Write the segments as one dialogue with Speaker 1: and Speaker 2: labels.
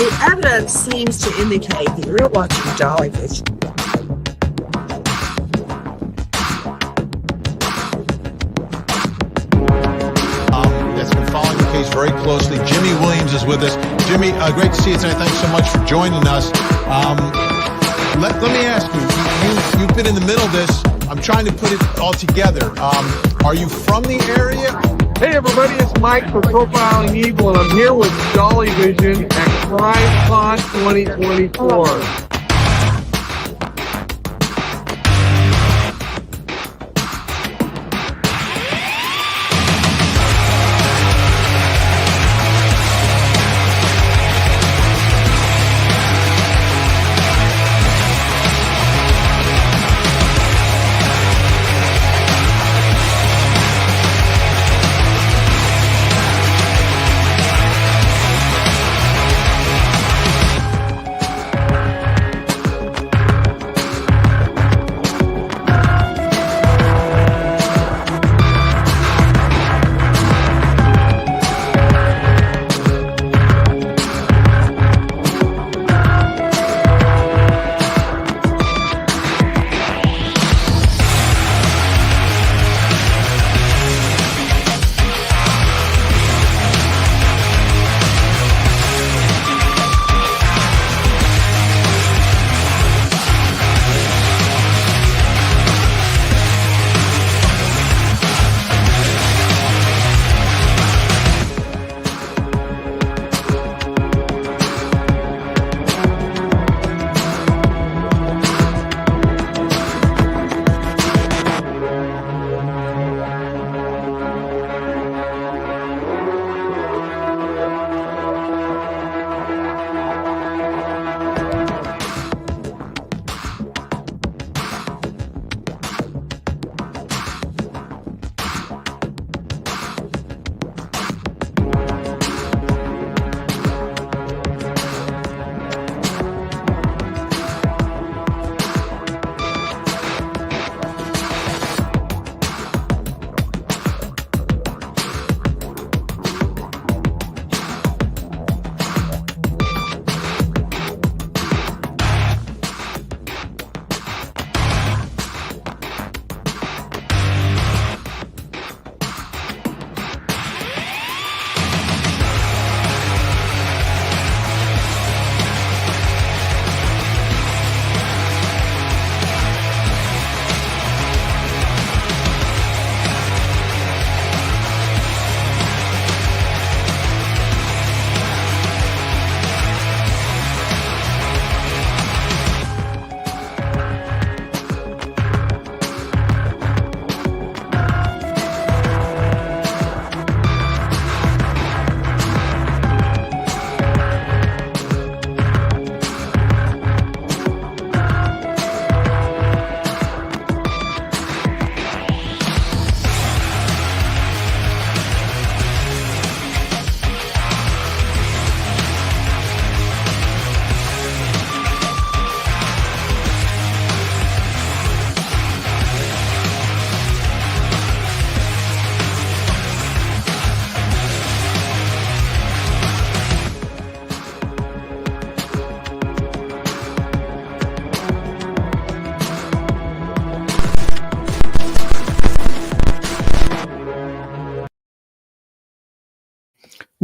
Speaker 1: The evidence seems to indicate that you're watching Dolly Vision.
Speaker 2: That's been following the case very closely. Jimmy Williams is with us. Jimmy, great to see you tonight. Thanks so much for joining us. Let me ask you, you've been in the middle of this. I'm trying to put it all together. Are you from the area?
Speaker 3: Hey everybody, it's Mike from Profiling Evil, and I'm here with Dolly Vision at CrimeCon 2024.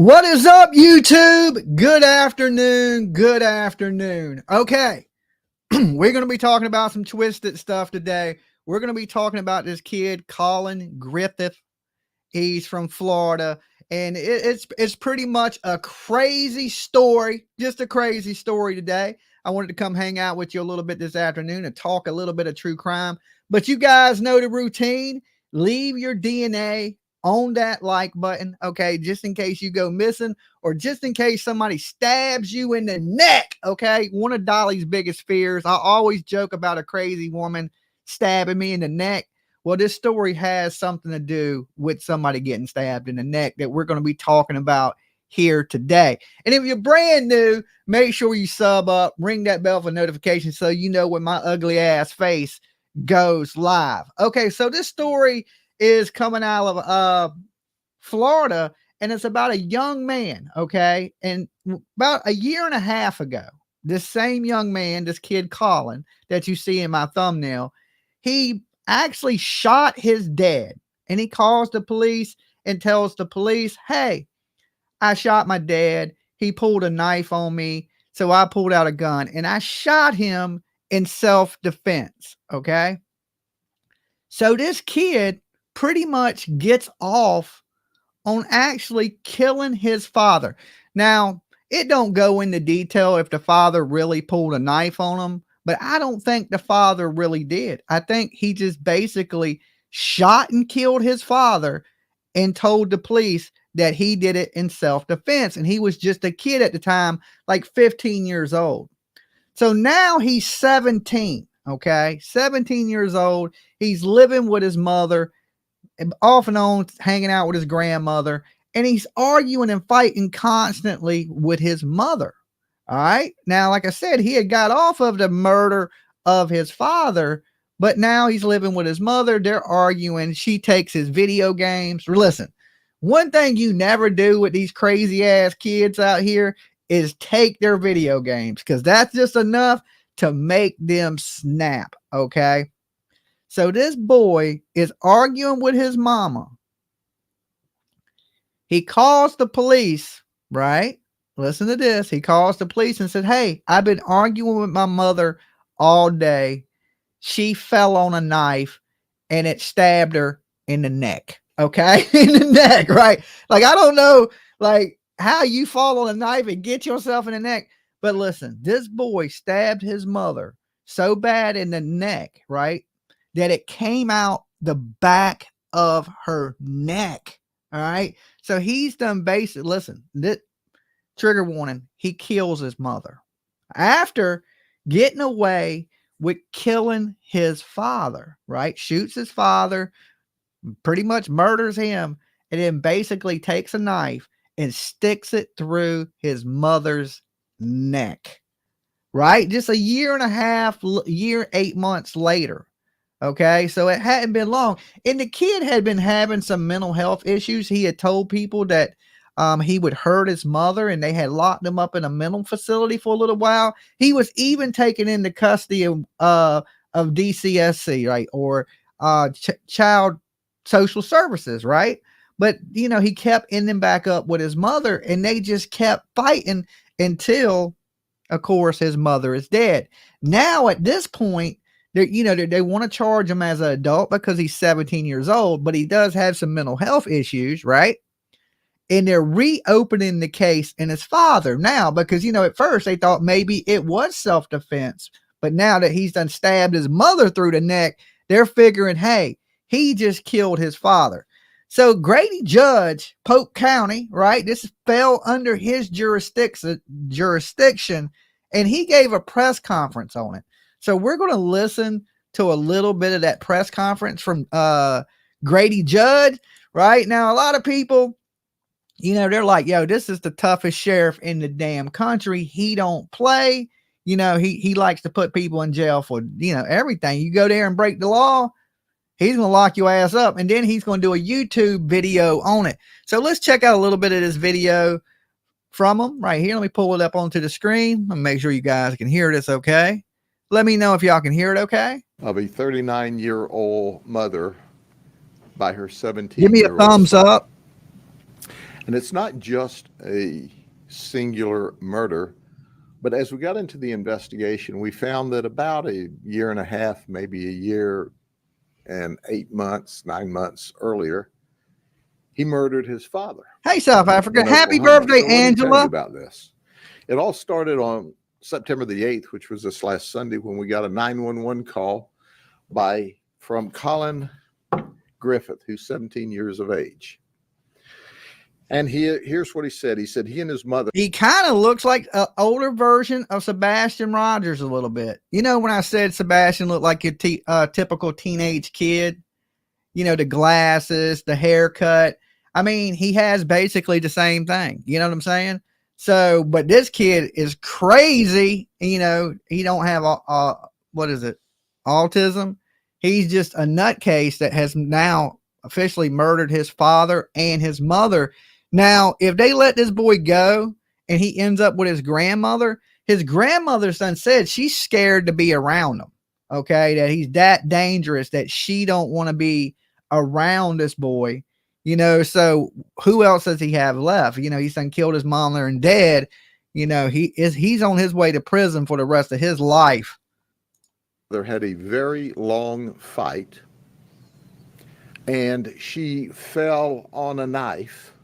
Speaker 4: What is up, YouTube? Good afternoon. Good afternoon. Okay. We're going to be talking about some twisted stuff today. We're going to be talking about this kid, Collin Griffith. He's from Florida. And it's pretty much a crazy story. Just a crazy story today. I wanted to come hang out with you a little bit this afternoon and talk a little bit of true crime. But you guys know the routine. Leave your DNA on that like button, okay, just in case you go missing or just in case somebody stabs you in the neck, okay? One of Dolly's biggest fears. I always joke about a crazy woman stabbing me in the neck. Well, this story has something to do with somebody getting stabbed in the neck that we're going to be talking about here today. And if you're brand new, make sure you sub up, ring that bell for notifications so you know when my ugly ass face goes live. Okay, so this story is coming out of Florida, And it's about a young man, okay? And about a year and a half ago, this same young man, this kid Colin that you see in my thumbnail, he actually shot his dad. And he calls the police and tells the police, hey, I shot my dad. He pulled a knife on me. So I pulled out a gun and I shot him in self-defense. Okay. So this kid pretty much gets off on actually killing his father. Now, it don't go into detail if the father really pulled a knife on him, but I don't think the father really did. I think he just basically shot and killed his father and told the police that he did it in self-defense. And he was just a kid at the time, like 15 years old. So now he's 17, okay? 17 years old. He's living with his mother, off and on, hanging out with his grandmother. And he's arguing and fighting constantly with his mother. All right. Now, like I said, he had got off of the murder of his father, but now he's living with his mother. They're arguing. She takes his video games. Listen, one thing you never do with these crazy ass kids out here is take their video games, because that's just enough to make them snap. Okay. So this boy is arguing with his mama. He calls the police, right? Listen to this. He calls the police and said, hey, I've been arguing with my mother all day. She fell on a knife and it stabbed her in the neck. Okay. In the neck, right? Like, I don't know, like, how you fall on a knife and get yourself in the neck. But listen, this boy stabbed his mother so bad in the neck, right, that it came out the back of her neck. All right. So he's done basic. Listen, this trigger warning. He kills his mother after getting away with killing his father, right? Shoots his father, pretty much murders him, and then basically takes a knife and sticks it through his mother's neck, right? Just a year and a half, 8 months later. Okay, so it hadn't been long. And the kid had been having some mental health issues. He had told people that he would hurt his mother, and they had locked him up in a mental facility for a little while. He was even taken into custody of DCSC, right? Or child social services, right? But, you know, he kept ending back up with his mother, and they just kept fighting until, of course, his mother is dead. Now, at this point, they want to charge him as an adult because he's 17 years old, but he does have some mental health issues, right? And they're reopening the case in his father now because, you know, at first they thought maybe it was self-defense, but now that he's done stabbed his mother through the neck, they're figuring, hey, he just killed his father. So Grady Judd, Polk County, right? This fell under his jurisdiction, and he gave a press conference on it. So we're going to listen to a little bit of that press conference from Grady Judd. Right now, a lot of people, you know, they're like, yo, this is the toughest sheriff in the damn country. He don't play. You know, he likes to put people in jail for, you know, everything. You go there and break the law, he's going to lock your ass up. And then he's going to do a YouTube video on it. So let's check out a little bit of this video from him right here. Let me pull it up onto the screen. I'll make sure you guys can hear this okay. Let me know if y'all can hear it okay.
Speaker 5: Of a 39-year-old mother by her 17-year-old
Speaker 4: Give me a thumbs up.
Speaker 5: And it's not just a singular murder, but as we got into the investigation, we found that about a year and a half, maybe a year and 8 months, 9 months earlier, he murdered his father.
Speaker 4: Hey, South Africa. Happy birthday,
Speaker 5: so Angela. Let me tell you
Speaker 4: Angela.
Speaker 5: about this. It all started on September the 8th, which was this last Sunday, when we got a 911 call from Colin Griffith, who's 17 years of age. And here's what he said. He said he and his mother.
Speaker 4: He kind of looks like an older version of Sebastian Rogers a little bit. You know, when I said Sebastian looked like a typical teenage kid, you know, the glasses, the haircut. I mean, he has basically the same thing. You know what I'm saying? So, but this kid is crazy. You know, he don't have, what is it? Autism. He's just a nutcase that has now officially murdered his father and his mother. Now, if they let this boy go and he ends up with his grandmother's done said she's scared to be around him. Okay, that he's that dangerous that she don't want to be around this boy. So who else does he have left? He's done killed his mother and dad. He's on his way to prison for the rest of his life.
Speaker 5: They had a very long fight, and she fell on a knife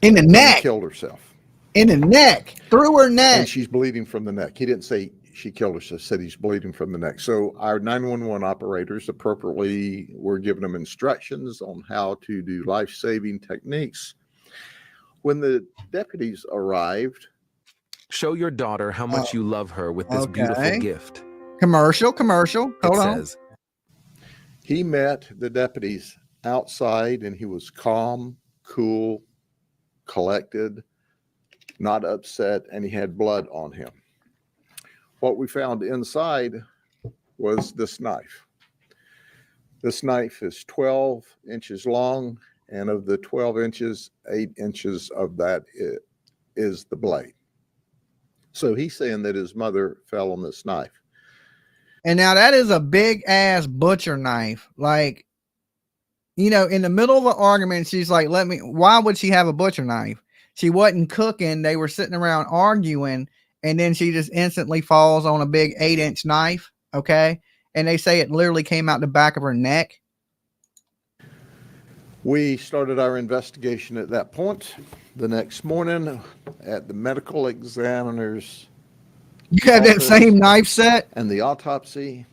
Speaker 4: in the neck,
Speaker 5: killed herself
Speaker 4: in the neck, through her neck,
Speaker 5: and she's bleeding from the neck. He didn't say she killed herself; said he's bleeding from the neck. So our 911 operators appropriately were giving them instructions on how to do life-saving techniques. When the deputies arrived,
Speaker 6: show your daughter how much you love her with this beautiful gift.
Speaker 4: Commercial. Hold on.
Speaker 6: Says,
Speaker 5: he met the deputies outside, and he was calm, cool, collected, not upset, and he had blood on him. What we found inside was this knife. This knife is 12 inches long, and of the 12 inches, 8 inches of that is the blade. So he's saying that his mother fell on this knife.
Speaker 4: And now that is a big ass butcher knife. Like, in the middle of an argument, she's like, why would she have a butcher knife? She wasn't cooking. They were sitting around arguing, and then she just instantly falls on a big 8-inch knife. Okay. And they say it literally came out the back of her neck.
Speaker 5: We started our investigation at that point. The next morning at the medical examiner's
Speaker 4: You have that same knife set?
Speaker 5: and the autopsy.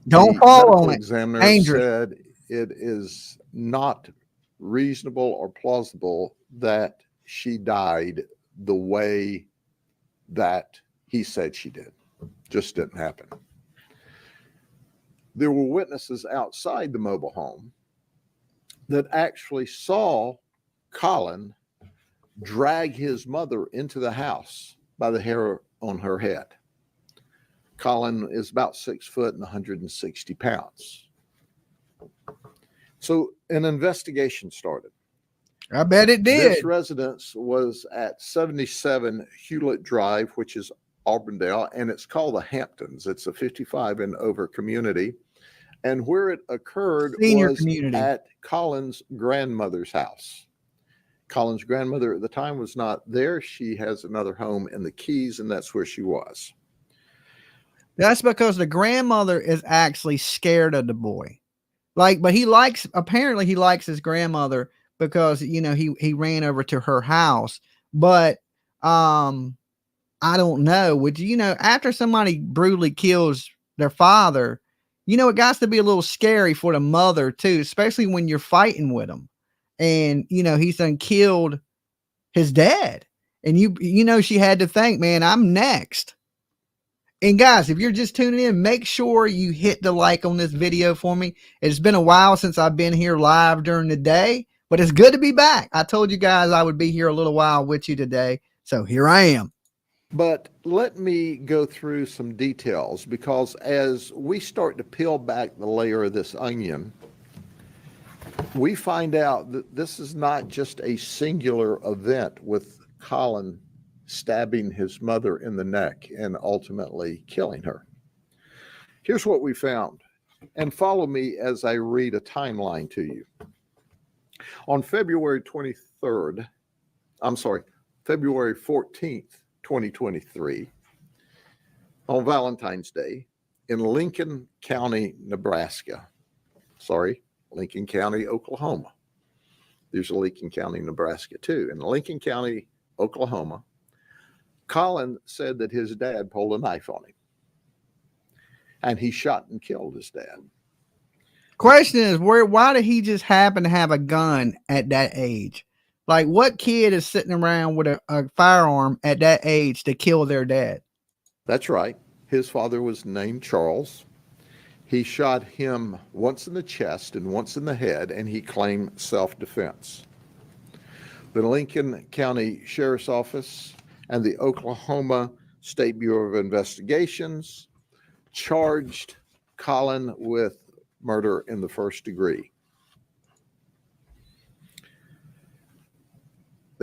Speaker 4: Don't fall on it.
Speaker 5: The examiner
Speaker 4: Dangerous.
Speaker 5: said it is not reasonable or plausible that she died the way that he said she did. Just didn't happen. There were witnesses outside the mobile home that actually saw Colin drag his mother into the house by the hair on her head. Colin is about 6 foot and 160 pounds. So an investigation started.
Speaker 4: I bet it did.
Speaker 5: This residence was at 77 Hewlett Drive, which is Auburndale, and it's called the Hamptons. It's a 55 and over community. And where it occurred
Speaker 4: Senior
Speaker 5: was
Speaker 4: community.
Speaker 5: at Colin's grandmother's house. Colin's grandmother at the time was not there. She has another home in the Keys, and that's where she was.
Speaker 4: That's because the grandmother is actually scared of the boy. But apparently he likes his grandmother because, he ran over to her house. But, I don't know. After somebody brutally kills their father, it got to be a little scary for the mother too, especially when you're fighting with him. And, he's done killed his dad. And she had to think, man, I'm next. And guys, if you're just tuning in, make sure you hit the like on this video for me. It's been a while since I've been here live during the day, but it's good to be back. I told you guys I would be here a little while with you today. So here I am.
Speaker 5: But let me go through some details, because as we start to peel back the layer of this onion, we find out that this is not just a singular event with Colin stabbing his mother in the neck and ultimately killing her. Here's what we found, and follow me as I read a timeline to you. On February 14th, 2023, on Valentine's Day, in Lincoln County, Lincoln County, Oklahoma. There's a Lincoln County, Nebraska too. In Lincoln County, Oklahoma, Colin said that his dad pulled a knife on him, and he shot and killed his dad.
Speaker 4: Question is, why did he just happen to have a gun at that age? Like, what kid is sitting around with a firearm at that age to kill their dad?
Speaker 5: That's right. His father was named Charles. He shot him once in the chest and once in the head, and he claimed self-defense. The Lincoln County Sheriff's Office and the Oklahoma State Bureau of Investigations charged Colin with murder in the first degree.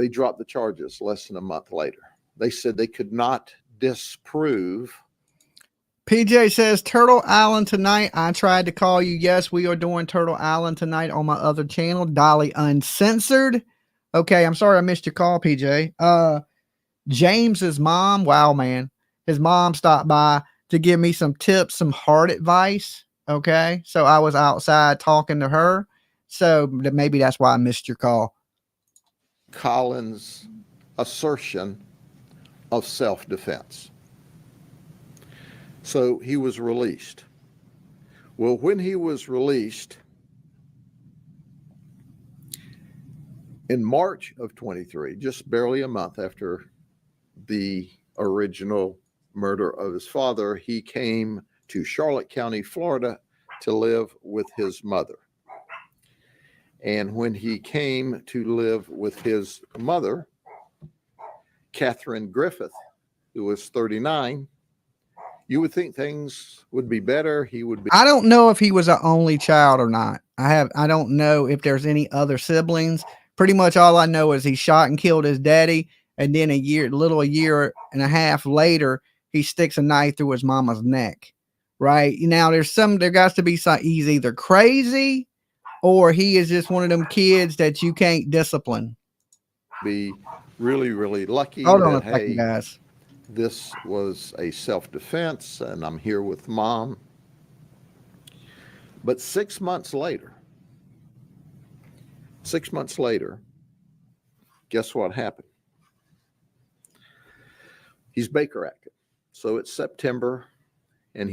Speaker 5: they dropped the charges less than a month later. They said they could not disprove.
Speaker 4: PJ says Turtle Island tonight. I tried to call you. Yes, we are doing Turtle Island tonight on my other channel, Dolly Uncensored. Okay, I'm sorry I missed your call, PJ. James's mom, wow, man. His mom stopped by to give me some tips, some hard advice. Okay, so I was outside talking to her. So maybe that's why I missed your call.
Speaker 5: Colin's assertion of self-defense. So he was released. Well, when he was released in March of 23, just barely a month after the original murder of his father, he came to Charlotte County, Florida to live with his mother. And when he came to live with his mother, Colin Griffith, who was 39, you would think things would be better. He would be.
Speaker 4: I don't know if he was an only child or not. I don't know if there's any other siblings. Pretty much all I know is he shot and killed his daddy. And then a year and a half later, he sticks a knife through his mama's neck. Right now, there got to be some, he's either crazy or he is just one of them kids that you can't discipline.
Speaker 5: Be really, really lucky.
Speaker 4: Hold on a second, guys.
Speaker 5: This was a self-defense and I'm here with mom. But 6 months later, guess what happened? He's Baker acted. So it's September and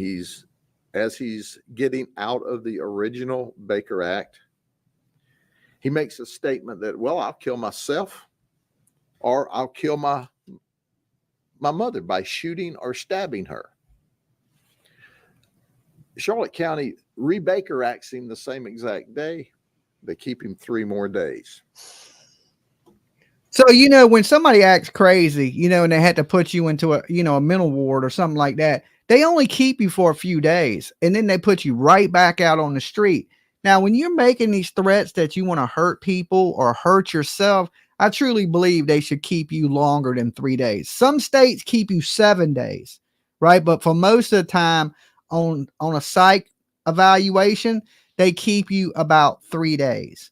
Speaker 5: as he's getting out of the original Baker Act, he makes a statement that, well, I'll kill myself or I'll kill my mother by shooting or stabbing her. Charlotte County re-Baker acts him the same exact day. They keep him 3 more days.
Speaker 4: So, when somebody acts crazy, and they had to put you into a mental ward or something like that, they only keep you for a few days and then they put you right back out on the street. Now, when you're making these threats that you want to hurt people or hurt yourself, I truly believe they should keep you longer than 3 days. Some states keep you 7 days, right? But for most of the time on a psych evaluation, they keep you about 3 days,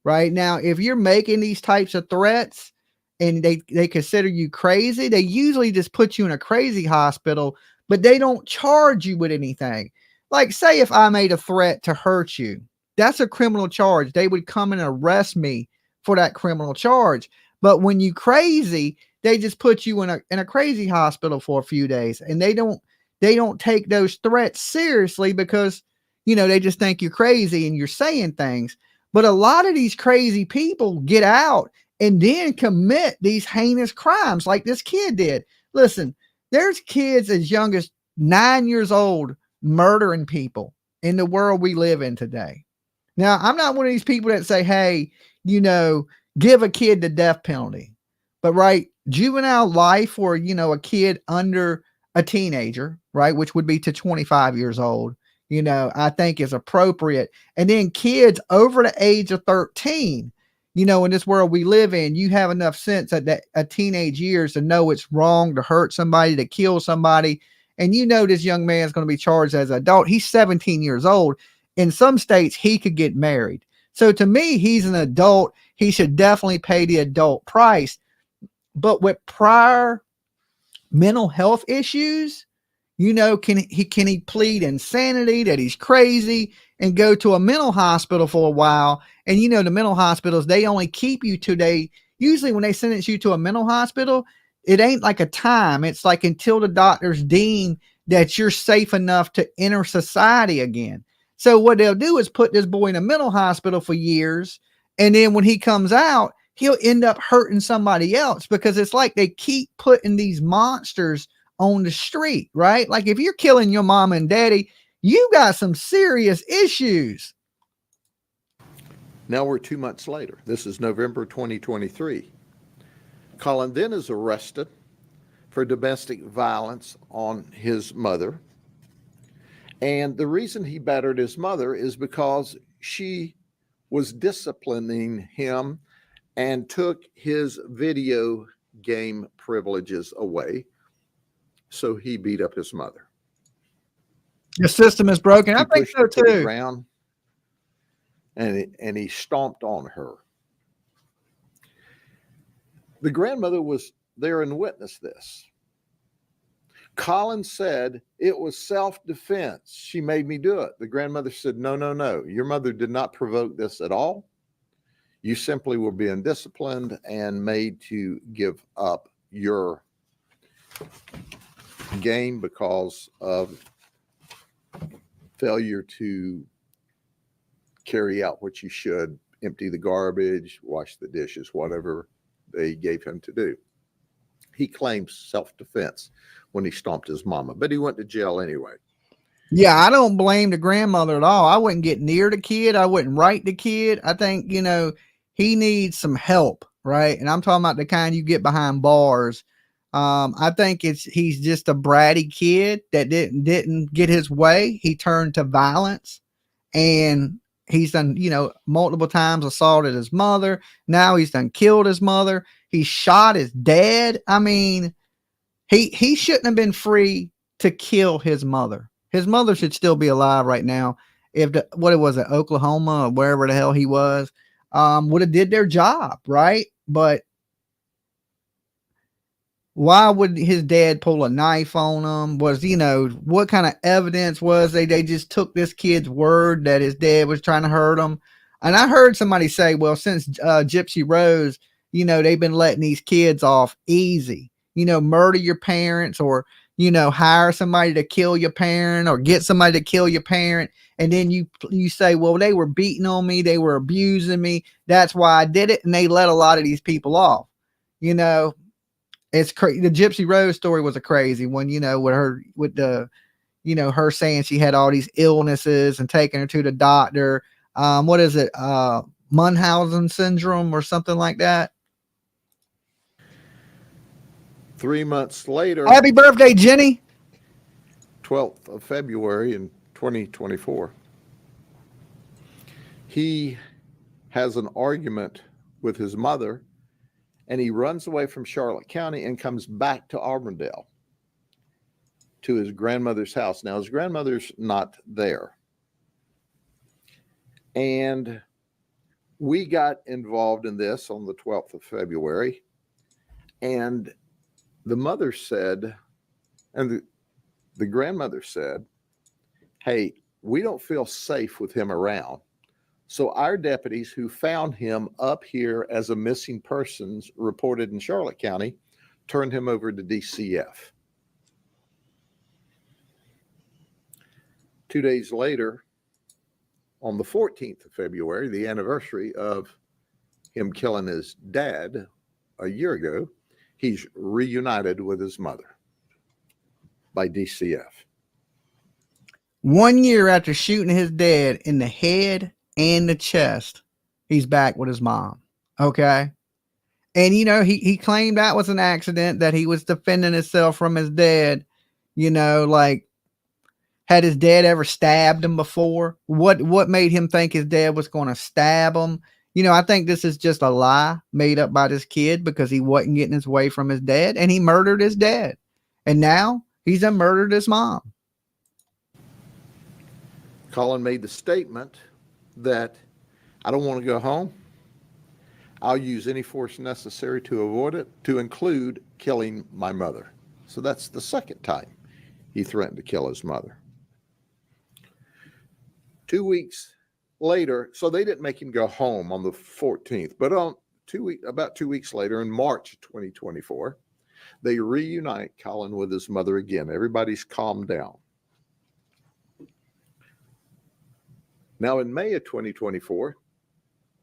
Speaker 4: right? Now, if you're making these types of threats and they consider you crazy, they usually just put you in a crazy hospital, but they don't charge you with anything. Like, say if I made a threat to hurt you, that's a criminal charge. They would come and arrest me for that criminal charge. But when you crazy, they just put you in a crazy hospital for a few days, and they don't take those threats seriously because they just think you're crazy and you're saying things. But a lot of these crazy people get out and then commit these heinous crimes like this kid did. Listen, there's kids as young as 9 years old murdering people in the world we live in today. Now, I'm not one of these people that say, hey, give a kid the death penalty. But, right, juvenile life for, a kid under a teenager, right, which would be to 25 years old, I think is appropriate. And then kids over the age of 13, in this world we live in, you have enough sense at teenage years to know it's wrong to hurt somebody, to kill somebody. And this young man is going to be charged as an adult. He's 17 years old. In some states, he could get married. So to me, he's an adult. He should definitely pay the adult price. But with prior mental health issues, can he plead insanity, that he's crazy, and go to a mental hospital for a while? And the mental hospitals, they only keep you usually when they sentence you to a mental hospital, it ain't like a time. It's like until the doctors deem that you're safe enough to enter society again. So what they'll do is put this boy in a mental hospital for years. And then when he comes out, he'll end up hurting somebody else, because it's like they keep putting these monsters on the street, right? Like if you're killing your mom and daddy, you got some serious issues.
Speaker 5: Now we're 2 months later. This is November 2023. Colin then is arrested for domestic violence on his mother. And the reason he battered his mother is because she was disciplining him and took his video game privileges away. So he beat up his mother.
Speaker 4: The system is broken. I
Speaker 5: He
Speaker 4: think
Speaker 5: pushed
Speaker 4: so
Speaker 5: her to the
Speaker 4: too.
Speaker 5: ground, and he stomped on her. The grandmother was there and witnessed this. Colin said it was self-defense. She made me do it. The grandmother said, no, no, no. Your mother did not provoke this at all. You simply were being disciplined and made to give up your game because of failure to carry out what you should, empty the garbage, wash the dishes, whatever they gave him to do. He claims self-defense when he stomped his mama, but he went to jail anyway.
Speaker 4: Yeah, I don't blame the grandmother at all. I wouldn't get near the kid. I wouldn't write the kid. I think, you know, he needs some help, right? And I'm talking about the kind you get behind bars. I think he's just a bratty kid that didn't get his way. He turned to violence, and he's done, you know, multiple times assaulted his mother. Now he's done killed his mother. He shot his dad. I mean, he shouldn't have been free to kill his mother. His mother should still be alive right now. If what it was at Oklahoma or wherever the hell he was, would have did their job, right? But why would his dad pull a knife on him? Was, you know, what kind of evidence was they just took this kid's word that his dad was trying to hurt him? And I heard somebody say, well, since Gypsy Rose, you know, they've been letting these kids off easy, you know, murder your parents, or, you know, hire somebody to kill your parent, or get somebody to kill your parent. And then you say, well, they were beating on me. They were abusing me. That's why I did it. And they let a lot of these people off, you know. It's crazy. The Gypsy Rose story was a crazy one, you know, with the, you know, her saying she had all these illnesses and taking her to the doctor. What is it? Munchausen syndrome or something like that.
Speaker 5: 3 months later,
Speaker 4: Happy birthday, Jenny.
Speaker 5: 12th of February in 2024, he has an argument with his mother, and he runs away from Charlotte County and comes back to Auburndale to his grandmother's house. Now, his grandmother's not there. And we got involved in this on the 12th of February. And the mother said, and the grandmother said, hey, we don't feel safe with him around. So our deputies who found him up here as a missing persons reported in Charlotte County turned him over to DCF. 2 days later, on the 14th of February, the anniversary of him killing his dad a year ago, he's reunited with his mother by DCF.
Speaker 4: 1 year after shooting his dad in the head and the chest, he's back with his mom. Okay. And, you know, he claimed that was an accident, that he was defending himself from his dad. You know, like, had his dad ever stabbed him before? What made him think his dad was going to stab him? You know, I think this is just a lie made up by this kid because he wasn't getting his way from his dad, and he murdered his dad. And now he's murdered his mom.
Speaker 5: Colin made the statement that I don't want to go home. I'll use any force necessary to avoid it, to include killing my mother. So that's the second time he threatened to kill his mother. 2 weeks later, so they didn't make him go home on the 14th, but about 2 weeks later, in March 2024, they reunite Colin with his mother again. Everybody's calmed down. Now, in May of 2024,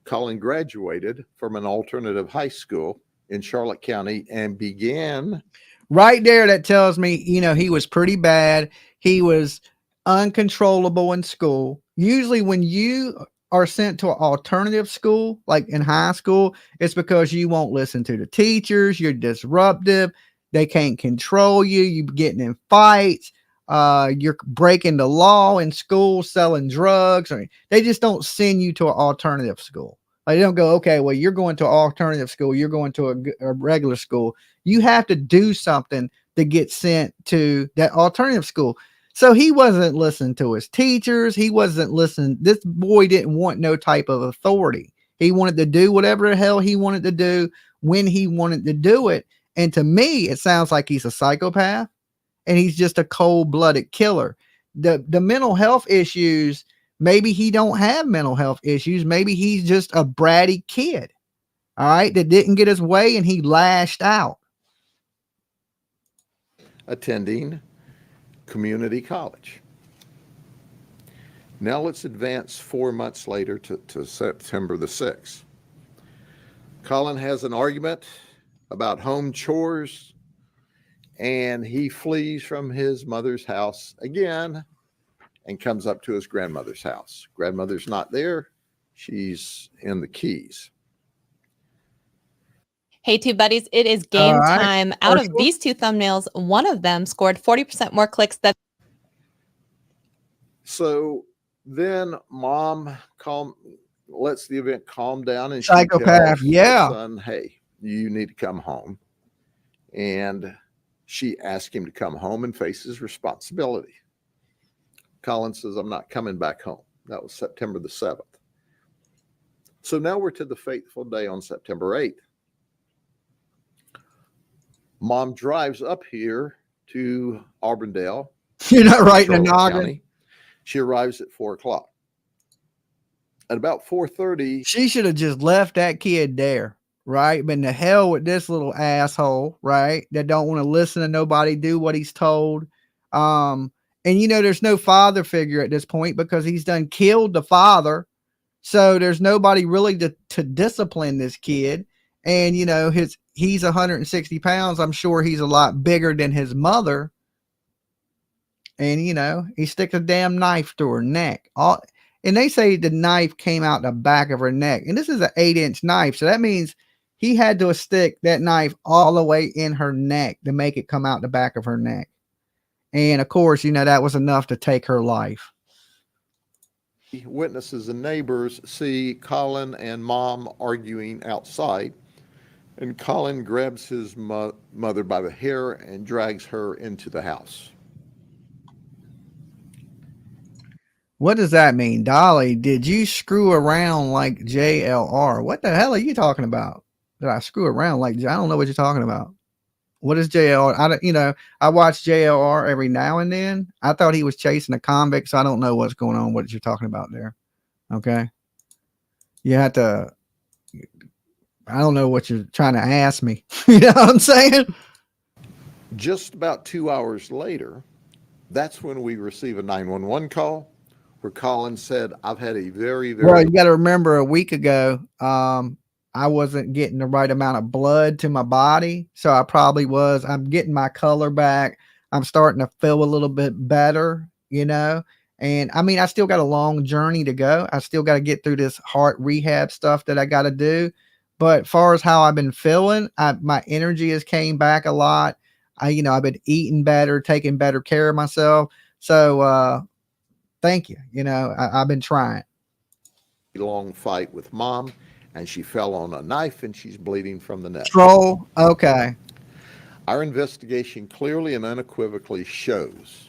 Speaker 5: Colin graduated from an alternative high school in Charlotte County and began.
Speaker 4: Right there, that tells me, you know, he was pretty bad. He was uncontrollable in school. Usually when you are sent to an alternative school, like in high school, it's because you won't listen to the teachers. You're disruptive. They can't control you. You're getting in fights. You're breaking the law in school, selling drugs. They just don't send you to an alternative school. Like, they don't go, okay, well, you're going to alternative school, you're going to a regular school. You have to do something to get sent to that alternative school. So he wasn't listening to his teachers. He wasn't listening. This boy didn't want no type of authority. He wanted to do whatever the hell he wanted to do when he wanted to do it. And to me, it sounds like he's a psychopath and he's just a cold-blooded killer. The mental health issues, maybe he don't have mental health issues. Maybe he's just a bratty kid, all right, that didn't get his way and he lashed out.
Speaker 5: Attending community college. Now let's advance 4 months later to September the 6th. Colin has an argument about home chores, and he flees from his mother's house again and comes up to his grandmother's house. Grandmother's not there. She's in the Keys.
Speaker 7: Hey, two buddies, it is game time. Out of these two thumbnails, one of them scored 40% more clicks than.
Speaker 5: So then mom lets the event calm down, and
Speaker 4: Psychopath,
Speaker 5: she tells
Speaker 4: yeah.
Speaker 5: her son, hey, you need to come home. And she asks him to come home and face his responsibility. Colin says, I'm not coming back home. That was September the 7th. So now we're to the fateful day on September 8th. Mom drives up here to Auburndale.
Speaker 4: You're not writing a noggin.
Speaker 5: County. She arrives at 4 o'clock. At about 4:30,
Speaker 4: she should have just left that kid there, right? Been to hell with this little asshole, right? That don't want to listen to nobody, do what he's told. And there's no father figure at this point because he's done killed the father. So there's nobody really to discipline this kid. And he's 160 pounds. I'm sure he's a lot bigger than his mother. And he sticks a damn knife to her neck. And they say the knife came out the back of her neck. And this is an 8-inch knife. So that means he had to stick that knife all the way in her neck to make it come out the back of her neck. And of course, that was enough to take her life.
Speaker 5: Witnesses and neighbors see Colin and mom arguing outside. And Colin grabs his mother by the hair and drags her into the house.
Speaker 4: What does that mean? Dolly, did you screw around like JLR? What the hell are you talking about? Did I screw around like, I don't know what you're talking about. What is JLR? I watch JLR every now and then. I thought he was chasing a convict, so I don't know what's going on, what you're talking about there. Okay. You have to, I don't know what you're trying to ask me. You know what I'm saying?
Speaker 5: Just about 2 hours later, that's when we receive a 911 call where Colin said, I've had a very, very...
Speaker 4: Well, you got to remember a week ago, I wasn't getting the right amount of blood to my body. So I probably was. I'm getting my color back. I'm starting to feel a little bit better, And I mean, I still got a long journey to go. I still got to get through this heart rehab stuff that I got to do. But as far as how I've been feeling, my energy has came back a lot. I've been eating better, taking better care of myself. So thank you. I've been trying.
Speaker 5: Long fight with mom, and she fell on a knife and she's bleeding from the neck.
Speaker 4: Troll. Okay.
Speaker 5: Our investigation clearly and unequivocally shows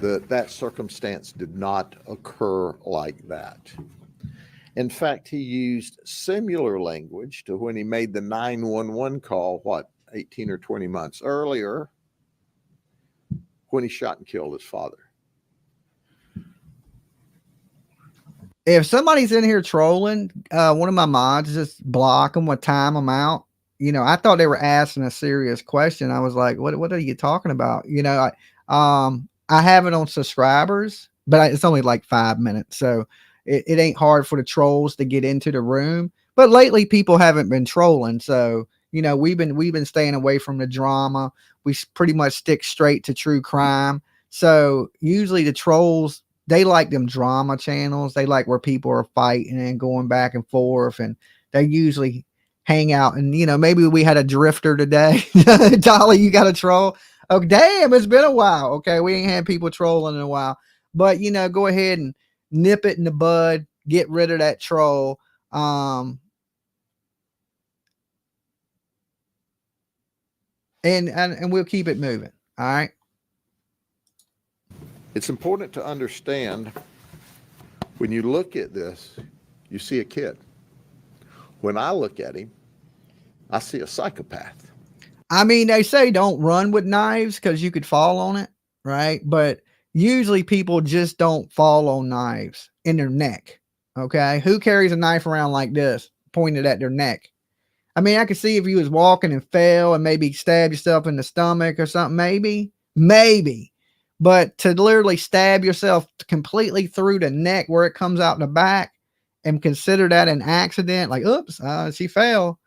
Speaker 5: that circumstance did not occur like that. In fact, he used similar language to when he made the 911 call, 18 or 20 months earlier, when he shot and killed his father.
Speaker 4: If somebody's in here trolling, one of my mods, just block them or time them out. I thought they were asking a serious question. I was like, what are you talking about? I have it on subscribers, but it's only like 5 minutes. So it ain't hard for the trolls to get into the room. But lately people haven't been trolling. So, we've been staying away from the drama. We pretty much stick straight to true crime. So usually the trolls, they like them drama channels. They like where people are fighting and going back and forth, and they usually hang out. And, maybe we had a drifter today. Dolly, you got a troll? Oh, damn, it's been a while. Okay, we ain't had people trolling in a while. But, go ahead and nip it in the bud. Get rid of that troll. And we'll keep it moving. All right.
Speaker 5: It's important to understand when you look at this, you see a kid. When I look at him, I see a psychopath.
Speaker 4: I mean, they say don't run with knives because you could fall on it, right? But usually people just don't fall on knives in their neck. Okay. Who carries a knife around like this, pointed at their neck? I mean, I could see if you was walking and fell and maybe stab yourself in the stomach or something, maybe. But to literally stab yourself completely through the neck where it comes out the back and consider that an accident, like, oops, she fell.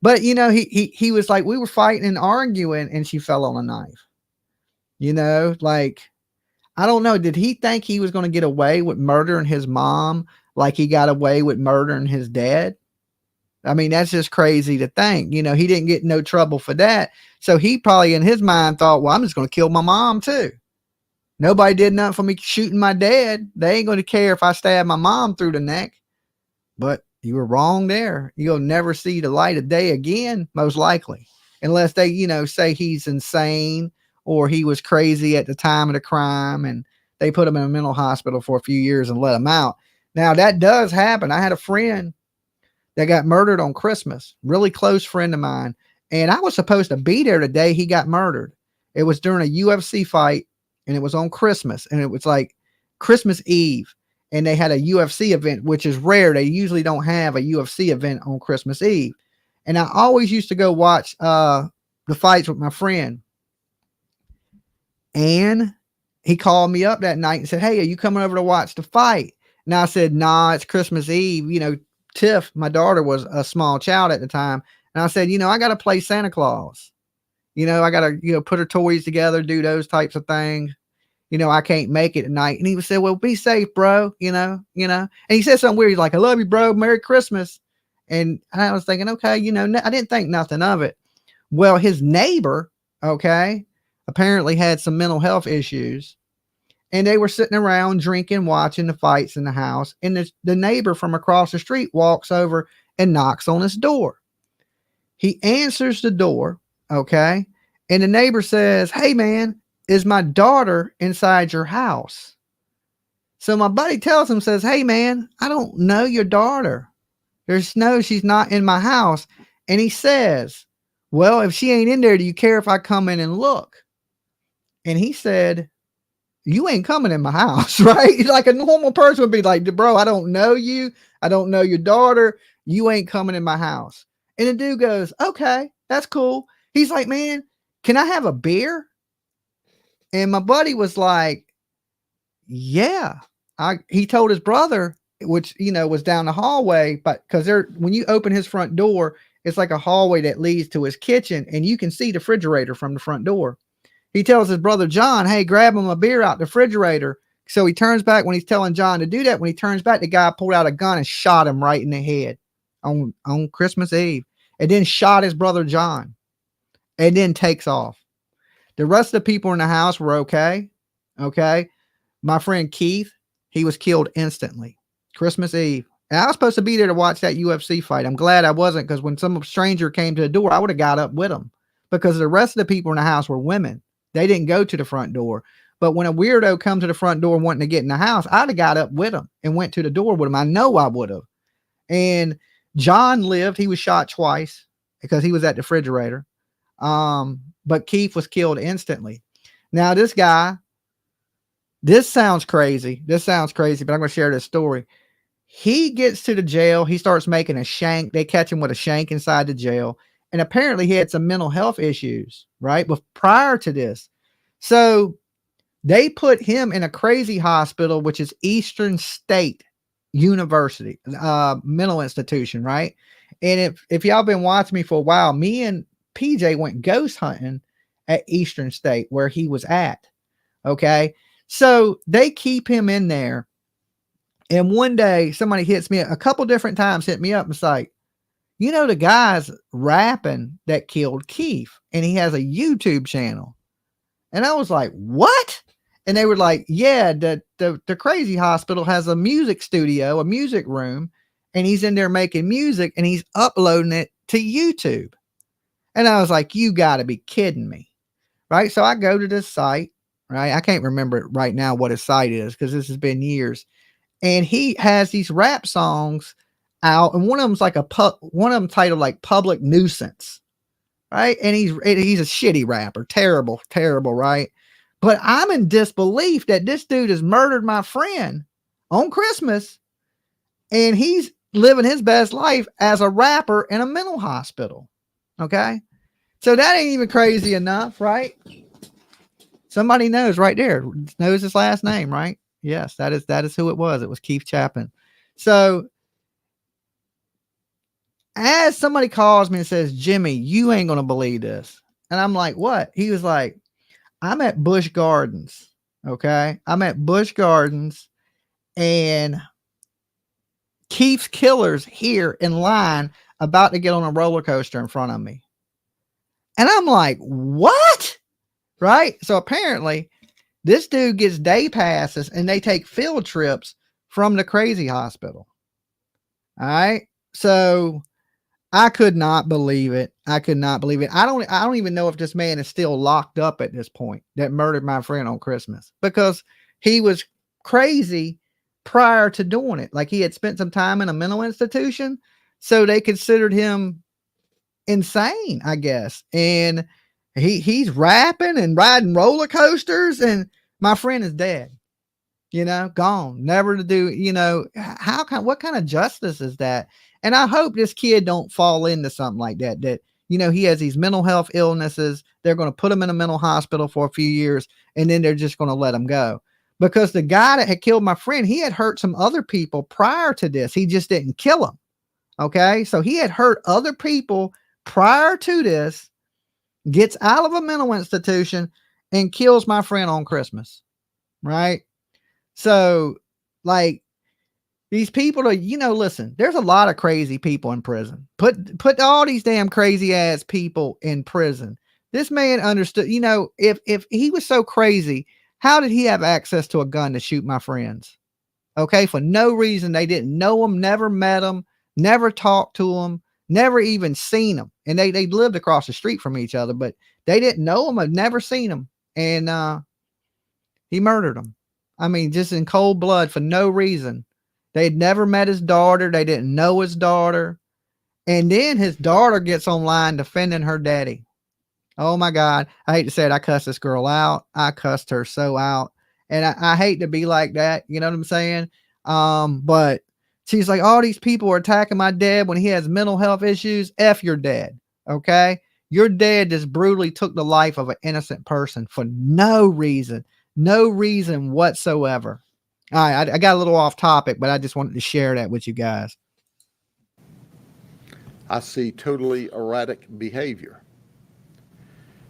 Speaker 4: But, you know, he was like, we were fighting and arguing and she fell on a knife. You know, like, I don't know. Did he think he was going to get away with murdering his mom like he got away with murdering his dad? I mean, that's just crazy to think. You know, he didn't get no trouble for that. So he probably in his mind thought, well, I'm just going to kill my mom too. Nobody did nothing for me shooting my dad. They ain't going to care if I stab my mom through the neck. But you were wrong there. You'll never see the light of day again, most likely. Unless they, you know, say he's insane or he was crazy at the time of the crime and they put him in a mental hospital for a few years and let him out. Now, that does happen. I had a friend that got murdered on Christmas, really close friend of mine. And I was supposed to be there the day he got murdered. It was during a UFC fight and it was on Christmas and it was like Christmas Eve. And they had a UFC event, which is rare. They usually don't have a UFC event on Christmas Eve. And I always used to go watch the fights with my friend. And he called me up that night and said, hey, are you coming over to watch the fight? And I said, nah, it's Christmas Eve. You know, Tiff, my daughter, was a small child at the time. And I said, you know, I got to play Santa Claus. You know, I got to, you know, put her toys together, do those types of things. You know, I can't make it tonight. And he would say, well, be safe, bro. You know. And he said something weird. He's like, I love you, bro. Merry Christmas. And I was thinking, okay, you know, I didn't think nothing of it. Well, his neighbor, okay, apparently had some mental health issues. And they were sitting around drinking, watching the fights in the house. And the neighbor from across the street walks over and knocks on his door. He answers the door, okay? And the neighbor says, hey, man, is my daughter inside your house? So my buddy tells him, says, hey, man, I don't know your daughter. She's not in my house. And he says, well, if she ain't in there, do you care if I come in and look? And he said, you ain't coming in my house, right? Like a normal person would be like, bro, I don't know you. I don't know your daughter. You ain't coming in my house. And the dude goes, okay, that's cool. He's like, man, can I have a beer? And my buddy was like, yeah. He told his brother, which, you know, was down the hallway, but because when you open his front door, it's like a hallway that leads to his kitchen and you can see the refrigerator from the front door. He tells his brother, John, hey, grab him a beer out the refrigerator. So he turns back when he's telling John to do that. When he turns back, the guy pulled out a gun and shot him right in the head on Christmas Eve and then shot his brother, John, and then takes off. The rest of the people in the house were okay. Okay. My friend Keith, he was killed instantly. Christmas Eve. And I was supposed to be there to watch that UFC fight. I'm glad I wasn't, because when some stranger came to the door, I would have got up with him, because the rest of the people in the house were women. They didn't go to the front door. But when a weirdo come to the front door wanting to get in the house, I'd have got up with him and went to the door with him. I know I would have. And John lived. He was shot twice because he was at the refrigerator. But Keith was killed instantly. Now, this guy, this sounds crazy. But I'm going to share this story. He gets to the jail. He starts making a shank. They catch him with a shank inside the jail. And apparently he had some mental health issues, right? But prior to this, so they put him in a crazy hospital, which is Eastern State University, mental institution, right? And if y'all been watching me for a while, me and PJ went ghost hunting at Eastern State where he was at. Okay. So they keep him in there. And one day somebody hits me, a couple different times hit me up and it's like, you know, the guy's rapping that killed Keith and he has a YouTube channel. And I was like, what? And they were like, yeah, the crazy hospital has a music studio, a music room. and he's in there making music and he's uploading it to YouTube. And I was like, you got to be kidding me. Right. So I go to this site, right? I can't remember it right now what his site is because this has been years. And he has these rap songs out, and one of them's like one of them titled like Public Nuisance. Right. And he's a shitty rapper. Terrible, terrible. Right. But I'm in disbelief that this dude has murdered my friend on Christmas, and he's living his best life as a rapper in a mental hospital. Okay. So that ain't even crazy enough, right? Somebody knows right there, knows his last name, right? Yes, that is who it was. It was Keith Chapman. So as somebody calls me and says, Jimmy, you ain't going to believe this. And I'm like, what? He was like, I'm at Busch Gardens. Okay. I'm at Busch Gardens, and Keith's killer's here in line about to get on a roller coaster in front of me. And I'm like, what? Right. So apparently this dude gets day passes and they take field trips from the crazy hospital. All right. So I could not believe it. I could not believe it. I don't even know if this man is still locked up at this point that murdered my friend on Christmas, because he was crazy prior to doing it. Like, he had spent some time in a mental institution, so they considered him insane, I guess. And he's rapping and riding roller coasters, and my friend is dead, gone, never to do, what kind of justice is that? And I hope this kid don't fall into something like that, he has these mental health illnesses. They're going to put him in a mental hospital for a few years, and then they're just going to let him go. Because the guy that had killed my friend, he had hurt some other people prior to this. He just didn't kill him. Okay. So he had hurt other people prior to this, gets out of a mental institution, and kills my friend on Christmas. Right. So, like, these people are, listen, there's a lot of crazy people in prison. Put all these damn crazy ass people in prison. This man understood, if he was so crazy, how did he have access to a gun to shoot my friends? Okay. For no reason. They didn't know him, never met him, never talked to him, never even seen him. And they lived across the street from each other, but they didn't know him, had never seen him. And he murdered him. I mean, just in cold blood for no reason. They'd never met his daughter. They didn't know his daughter. And then his daughter gets online defending her daddy. Oh my God. I hate to say it. I cussed this girl out. I cussed her so out. And I hate to be like that. You know what I'm saying? But she's like, all these people are attacking my dad when he has mental health issues. F your dad. Okay. Your dad just brutally took the life of an innocent person for no reason whatsoever. All right. I got a little off topic, but I just wanted to share that with you guys.
Speaker 5: I see totally erratic behavior,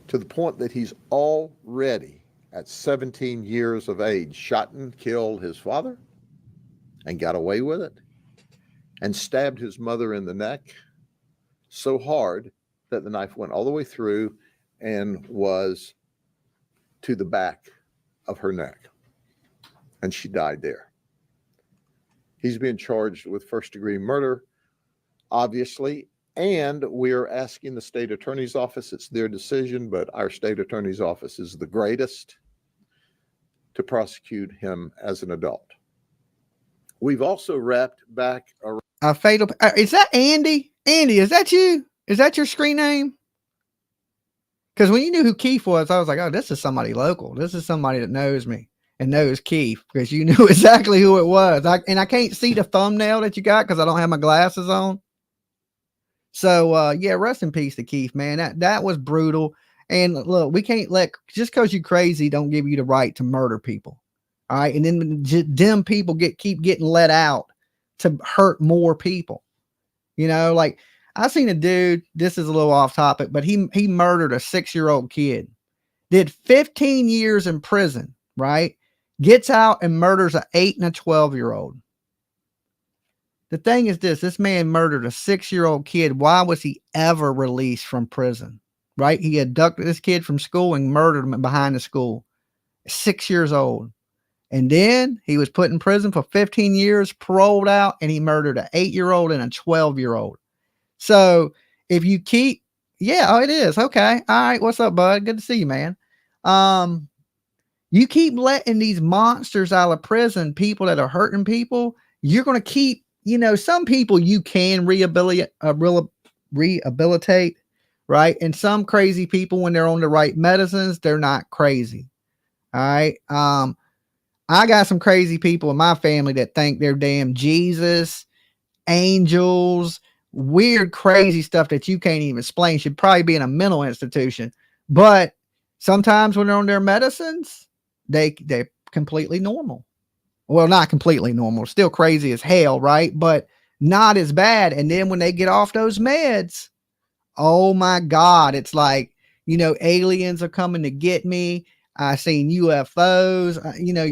Speaker 5: to the point that he's already at 17 years of age shot and killed his father and got away with it, and stabbed his mother in the neck so hard that the knife went all the way through and was to the back of her neck, and she died there. He's being charged with first-degree murder, obviously, and we're asking the state attorney's office, it's their decision, but our state attorney's office is the greatest, to prosecute him as an adult. We've also wrapped back
Speaker 4: a fatal. Is that Andy? Andy, is that you? Is that your screen name? Because when you knew who Keith was, I was like, oh, this is somebody local. This is somebody that knows me and knows Keith, because you knew exactly who it was. I can't see the thumbnail that you got because I don't have my glasses on. So, yeah, rest in peace to Keith, man. That was brutal. And look, we can't just because you're crazy don't give you the right to murder people. All right. And then them people keep getting let out to hurt more people. Like, I seen a dude, this is a little off topic, but he murdered a 6-year-old kid, did 15 years in prison, right? Gets out and murders an 8 and a 12-year-old. The thing is this man murdered a 6-year-old kid. Why was he ever released from prison? Right? He abducted this kid from school and murdered him behind the school. 6 years old. And then he was put in prison for 15 years, paroled out, and he murdered an 8-year-old and a 12-year-old. So if you keep, yeah, oh, it is. Okay. All right. What's up, bud? Good to see you, man. You keep letting these monsters out of prison, people that are hurting people, you're going to keep, some people you can rehabilitate, right? And some crazy people, when they're on the right medicines, they're not crazy. All right. I got some crazy people in my family that think they're damn Jesus, angels, weird, crazy stuff that you can't even explain, should probably be in a mental institution. But sometimes when they're on their medicines, they're completely normal. Well, not completely normal, still crazy as hell, right? But not as bad. And then when they get off those meds, oh my God, it's like, aliens are coming to get me. I seen UFOs,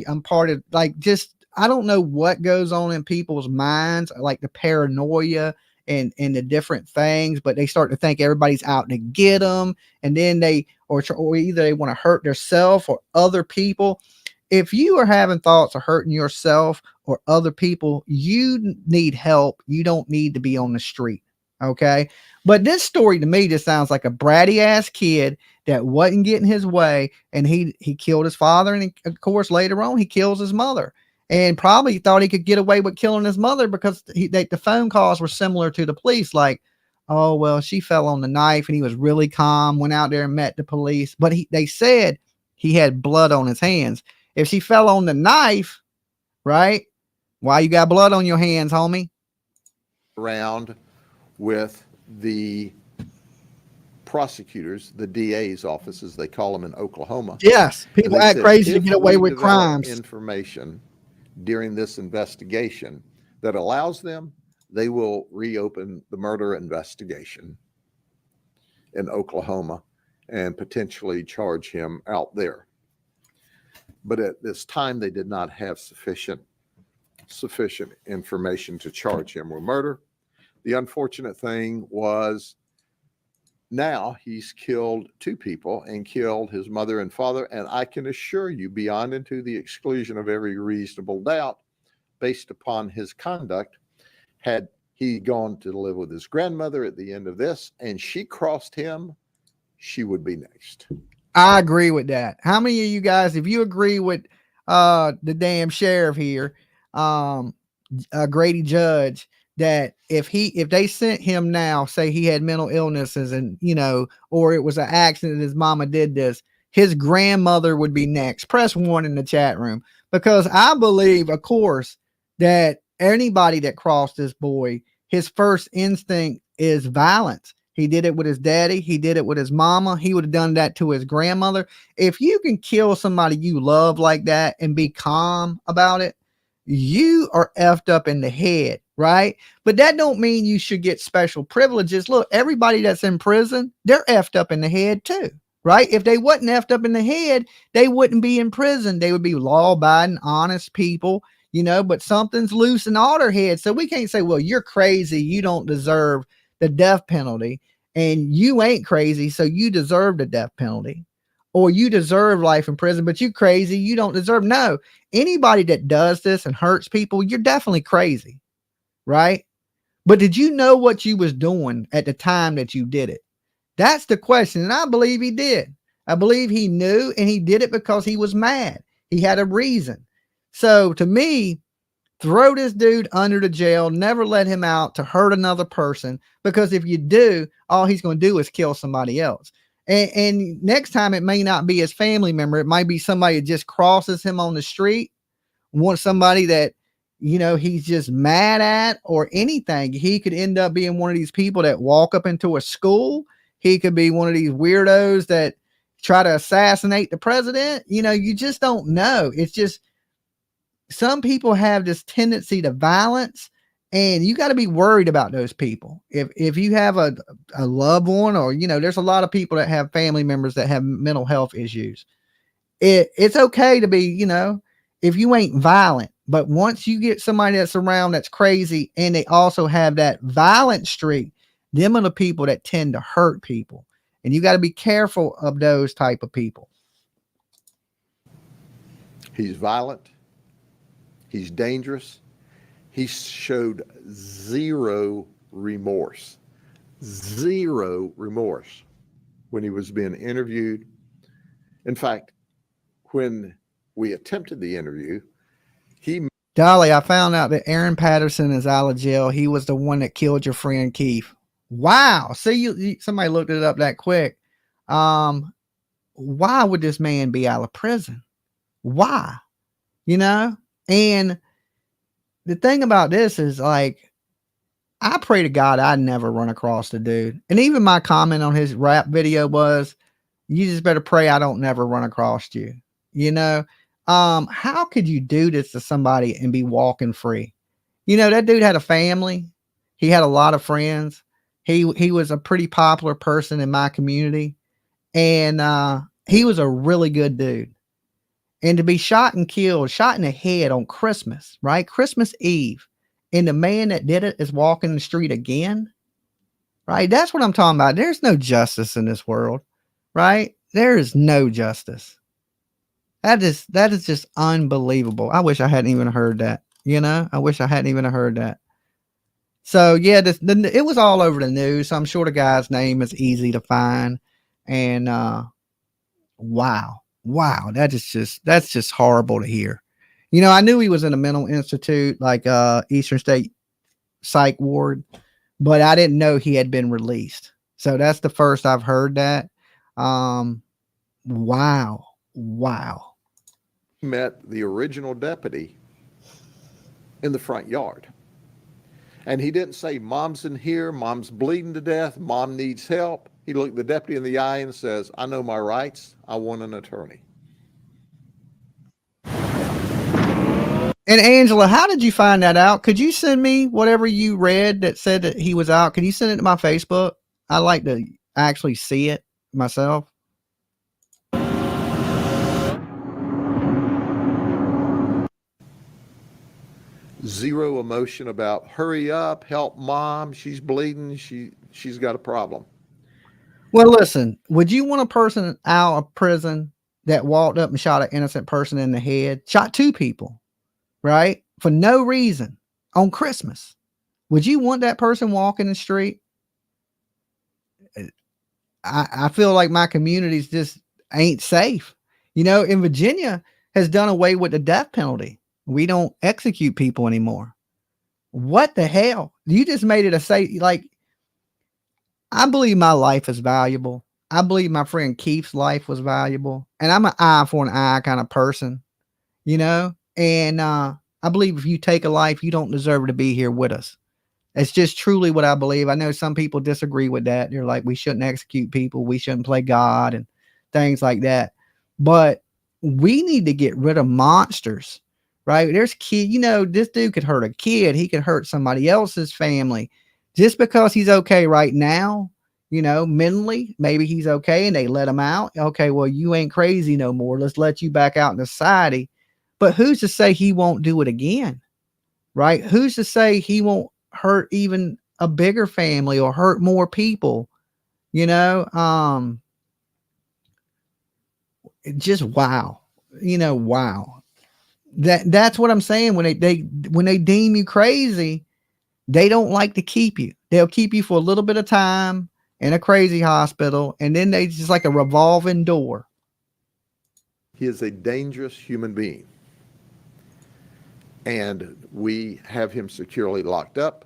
Speaker 4: I'm part of, like, just, I don't know what goes on in people's minds, like the paranoia and the different things, but they start to think everybody's out to get them. And then or either they want to hurt themselves or other people. If you are having thoughts of hurting yourself or other people, you need help. You don't need to be on the street. Okay. But this story to me just sounds like a bratty ass kid that wasn't getting his way. And he killed his father. And of course, later on, he kills his mother, and probably thought he could get away with killing his mother because the phone calls were similar to the police. Like, oh, well, she fell on the knife, and he was really calm, went out there and met the police. But they said he had blood on his hands. If she fell on the knife, right? Why you got blood on your hands, homie?
Speaker 5: Around with the prosecutors, the DA's office, as they call them in Oklahoma.
Speaker 4: Yes, people act crazy to get away with crimes.
Speaker 5: Information during this investigation that allows them, they will reopen the murder investigation in Oklahoma and potentially charge him out there. But at this time, they did not have sufficient information to charge him with murder. The unfortunate thing was now he's killed 2 people and killed his mother and father. And I can assure you, beyond and to the exclusion of every reasonable doubt, based upon his conduct, had he gone to live with his grandmother at the end of this and she crossed him, she would be next.
Speaker 4: I agree with that. How many of you guys, if you agree with the damn sheriff here, Grady Judd, that if they sent him now, say he had mental illnesses and, or it was an accident, his mama did this, his grandmother would be next. Press 1 in the chat room, because I believe, of course, that anybody that crossed this boy, his first instinct is violence. He did it with his daddy. He did it with his mama. He would have done that to his grandmother. If you can kill somebody you love like that and be calm about it, you are effed up in the head, right? But that don't mean you should get special privileges. Look, everybody that's in prison, they're effed up in the head too, right? If they wasn't effed up in the head, they wouldn't be in prison. They would be law-abiding, honest people, but something's loose in all their heads. So we can't say, well, you're crazy, you don't deserve the death penalty, and you ain't crazy, so you deserve the death penalty, or you deserve life in prison, but you crazy, you don't deserve. No, anybody that does this and hurts people, you're definitely crazy, right? But did you know what you was doing at the time that you did it? That's the question. And I believe he did. I believe he knew, and he did it because he was mad. He had a reason. So to me, throw this dude under the jail, never let him out to hurt another person, because if you do, all he's going to do is kill somebody else. And next time it may not be his family member. It might be somebody that just crosses him on the street, wants somebody that, he's just mad at or anything. He could end up being one of these people that walk up into a school. He could be one of these weirdos that try to assassinate the president. You just don't know. It's just, some people have this tendency to violence, and you got to be worried about those people. If you have a loved one, or, there's a lot of people that have family members that have mental health issues. It's okay to be, if you ain't violent, but once you get somebody that's around that's crazy and they also have that violent streak, them are the people that tend to hurt people. And you got to be careful of those type of people.
Speaker 5: He's violent. He's dangerous. He showed zero remorse when he was being interviewed. In fact, when we attempted the interview,
Speaker 4: Dolly, I found out that Aaron Patterson is out of jail. He was the one that killed your friend Keith. Wow. See, somebody looked it up that quick. Why would this man be out of prison? Why? You know? And the thing about this is, like, I pray to God I never run across the dude. And even my comment on his rap video was, you just better pray I don't never run across you. You know? How could you do this to somebody and be walking free? You know, that dude had a family. He had a lot of friends. He was a pretty popular person in my community. And he was a really good dude. And to be shot and killed, shot in the head on Christmas, right? Christmas Eve. And the man that did it is walking the street again, right? That's what I'm talking about. There's no justice in this world, right? There is no justice. That is just unbelievable. I wish I hadn't even heard that. You know, I wish I hadn't even heard that. So yeah, it was all over the news. So I'm sure the guy's name is easy to find. And wow, that's just horrible to hear. You know, I knew he was in a mental institute, like Eastern State Psych Ward, but I didn't know he had been released. So that's the first I've heard that. Wow.
Speaker 5: Met the original deputy in the front yard. And he didn't say, Mom's in here, Mom's bleeding to death, Mom needs help. He looked the deputy in the eye and says, I know my rights. I want an attorney.
Speaker 4: And Angela, how did you find that out? Could you send me whatever you read that said that he was out? Could you send it to my Facebook? I'd like to actually see it myself.
Speaker 5: Zero emotion about hurry up, help Mom. She's bleeding. She's got a problem.
Speaker 4: Well, listen, would you want a person out of prison that walked up and shot an innocent person in the head, shot two people, right? For no reason on Christmas? Would you want that person walking the street? I feel like my communities just ain't safe. You know, in Virginia has done away with the death penalty. We don't execute people anymore. What the hell? You just made it a safe, like, I believe my life is valuable. I believe my friend Keith's life was valuable. And I'm an eye for an eye kind of person, you know? And I believe if you take a life, you don't deserve to be here with us. It's just truly what I believe. I know some people disagree with that. They're like, we shouldn't execute people. We shouldn't play God and things like that. But we need to get rid of monsters, right? There's kid, you know, this dude could hurt a kid. He could hurt somebody else's family just because he's okay right now, you know, mentally, maybe he's okay and they let him out. Okay, well, you ain't crazy no more. Let's let you back out in society. But who's to say he won't do it again, right? Who's to say he won't hurt even a bigger family or hurt more people, you know? Just wow. You know, wow. That's what I'm saying. When they deem you crazy, they don't like to keep you. They'll keep you for a little bit of time in a crazy hospital, and then they just like a revolving door.
Speaker 5: He is a dangerous human being. And we have him securely locked up,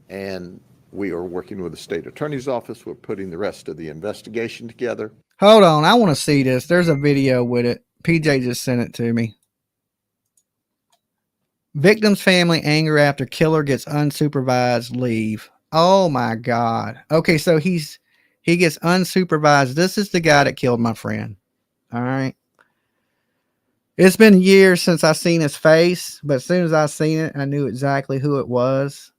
Speaker 5: and we are working with the state attorney's office. We're putting the rest of the investigation together.
Speaker 4: Hold on. I want to see this. There's a video with it. PJ just sent it to me. Victim's family anger after killer gets unsupervised leave. Oh my God. Okay, so he gets unsupervised. This is the guy that killed my friend. All right. It's been years since I seen his face, but as soon as I seen it, I knew exactly who it was.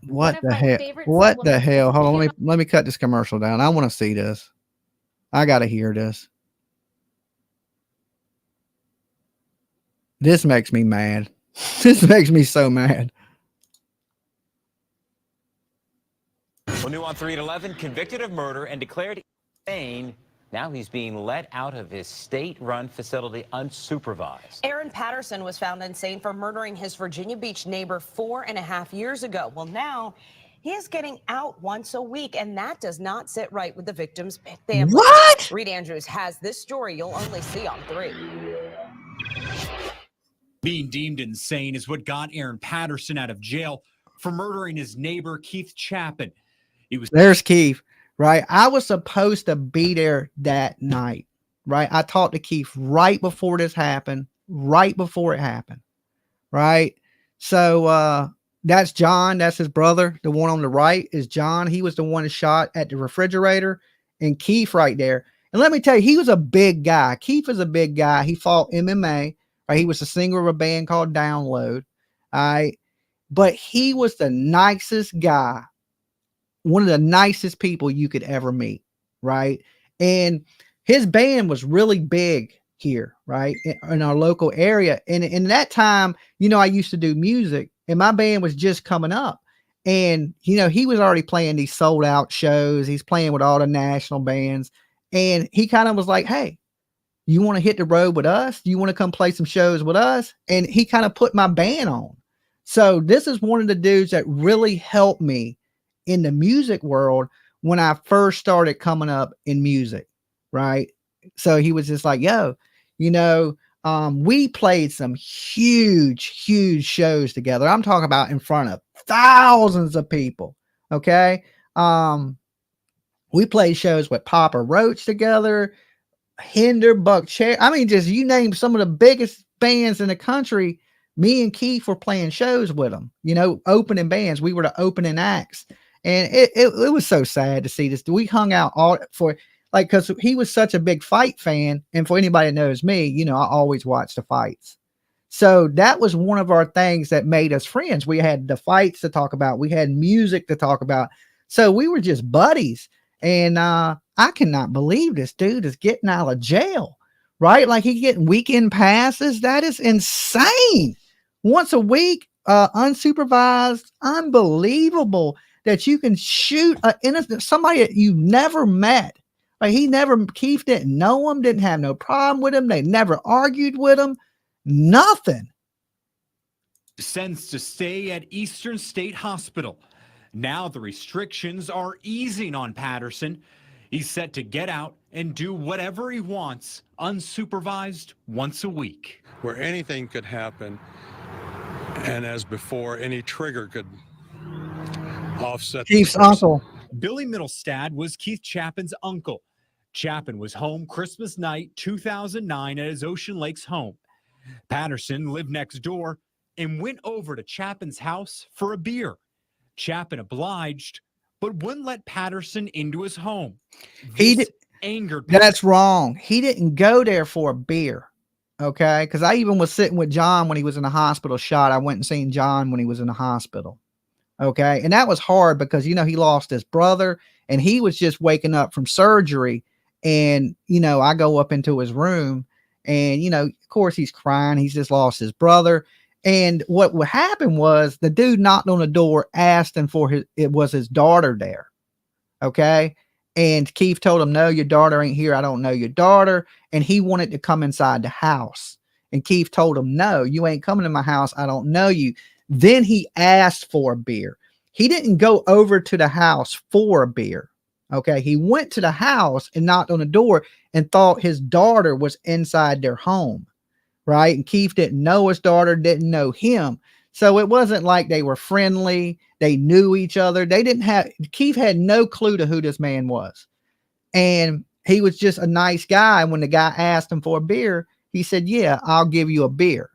Speaker 4: What the hell? What the hell? Hold on, let me cut this commercial down. I want to see this. I got to hear this. This makes me mad. This makes me so mad.
Speaker 8: Well, new on 3 at 11, convicted of murder and declared insane Now he's being let out of his state-run facility unsupervised.
Speaker 9: Aaron Patterson was found insane for murdering his Virginia Beach neighbor 4.5 years ago. Well, now he is getting out once a week, and that does not sit right with the victim's family.
Speaker 4: What?
Speaker 9: Reed Andrews has this story you'll only see on 3.
Speaker 10: Being deemed insane is what got Aaron Patterson out of jail for murdering his neighbor, Keith Chapin.
Speaker 4: There's Keith, right? I was supposed to be there that night, right? I talked to Keith right before this happened, right before it happened, right? So that's John. That's his brother. The one on the right is John. He was the one that shot at the refrigerator, and Keith right there. And let me tell you, he was a big guy. Keith is a big guy. He fought MMA. Right? He was the singer of a band called Download. All right. But he was the nicest guy, one of the nicest people you could ever meet. Right. And his band was really big here, right, in our local area. And in that time, you know, I used to do music, and my band was just coming up. And, you know, he was already playing these sold out shows. He's playing with all the national bands. And he kind of was like, hey, you want to hit the road with us? Do you want to come play some shows with us? And he kind of put my band on. So this is one of the dudes that really helped me in the music world when I first started coming up in music, right? So he was just like, yo, you know, we played some huge shows together. I'm talking about in front of thousands of people. Okay. We played shows with Papa Roach together, Hinder, Buck Cherry. I mean, just you name some of the biggest bands in the country. Me and Keith were playing shows with them, you know, opening bands. We were the opening acts. And it was so sad to see this. We hung out all for like, because he was such a big fight fan. And for anybody that knows me, you know, I always watch the fights. So that was one of our things that made us friends. We had the fights to talk about. We had music to talk about. So we were just buddies. And I cannot believe this dude is getting out of jail, right? Like he's getting weekend passes. That is insane. Once a week, unsupervised, unbelievable that you can shoot somebody that you never met. Like Keith didn't know him, didn't have no problem with him. They never argued with him. Nothing.
Speaker 10: Sentenced to stay at Eastern State Hospital. Now the restrictions are easing on Patterson. He's set to get out and do whatever he wants, unsupervised, once a week.
Speaker 11: Where anything could happen, and as before, any trigger could offset.
Speaker 4: Keith's uncle.
Speaker 10: Billy Middlestad was Keith Chapin's uncle. Chapin was home Christmas night 2009 at his Ocean Lakes home. Patterson lived next door and went over to Chapin's house for a beer. Chapin obliged, but wouldn't let Patterson into his home. This angered Patterson.
Speaker 4: That's wrong. He didn't go there for a beer. Okay. Because I even was sitting with John when he was in the hospital shot. I went and seen John when he was in the hospital. Okay. And that was hard because, you know, he lost his brother and he was just waking up from surgery. And, you know, I go up into his room and, you know, of course he's crying. He's just lost his brother. And what happened was the dude knocked on the door, asked him it was his daughter there. Okay. And Keith told him, no, your daughter ain't here. I don't know your daughter. And he wanted to come inside the house. And Keith told him, no, you ain't coming to my house. I don't know you. Then he asked for a beer. He didn't go over to the house for a beer. Okay. He went to the house and knocked on the door and thought his daughter was inside their home. Right. And Keith didn't know his daughter, didn't know him. So it wasn't like they were friendly. They knew each other. Keith had no clue to who this man was. And he was just a nice guy. When the guy asked him for a beer, he said, yeah, I'll give you a beer.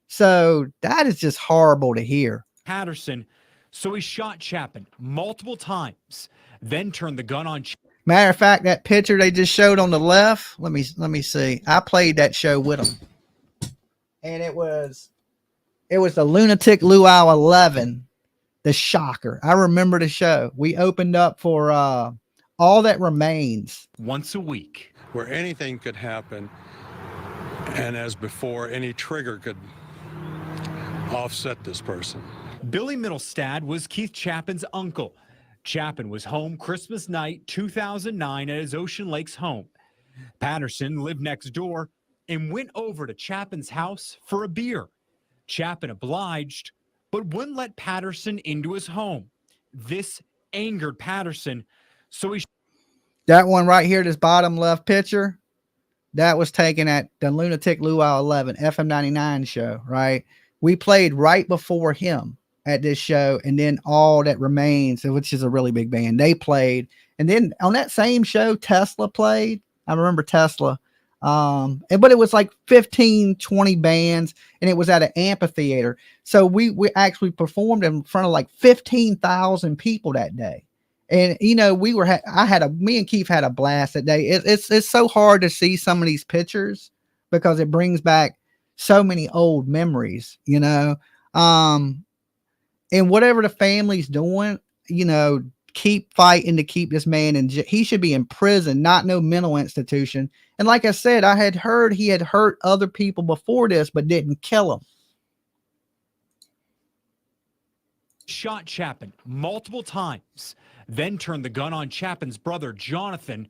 Speaker 4: So that is just horrible to hear.
Speaker 10: Patterson. So he shot Chapin multiple times, then turned the gun on.
Speaker 4: Matter of fact, that picture they just showed on the left. Let me see. I played that show with him. And it was the Lunatic Luau 11, the Shocker. I remember the show. We opened up for All That Remains.
Speaker 10: Once a week.
Speaker 11: Where anything could happen. And as before, any trigger could offset this person.
Speaker 10: Billy Middlestad was Keith Chapin's uncle. Chapin was home Christmas night 2009 at his Ocean Lakes home. Patterson lived next door and went over to Chapin's house for a beer. Chapin obliged, but wouldn't let Patterson into his home. This angered Patterson, so he...
Speaker 4: That one right here, this bottom left picture, that was taken at the Lunatic Luau 11 FM 99 show, right? We played right before him at this show, and then All That Remains, which is a really big band, they played. And then on that same show, Tesla played. I remember Tesla. But it was like 15, 20 bands, and it was at an amphitheater. So we actually performed in front of like 15,000 people that day. And, you know, me and Keith had a blast that day. It's so hard to see some of these pictures because it brings back so many old memories, you know. And whatever the family's doing, you know, keep fighting to keep this man in. He should be in prison, not no mental institution. And like I said, I had heard he had hurt other people before this, but didn't kill them.
Speaker 10: Shot Chapin multiple times, then turned the gun on Chapin's brother, Jonathan,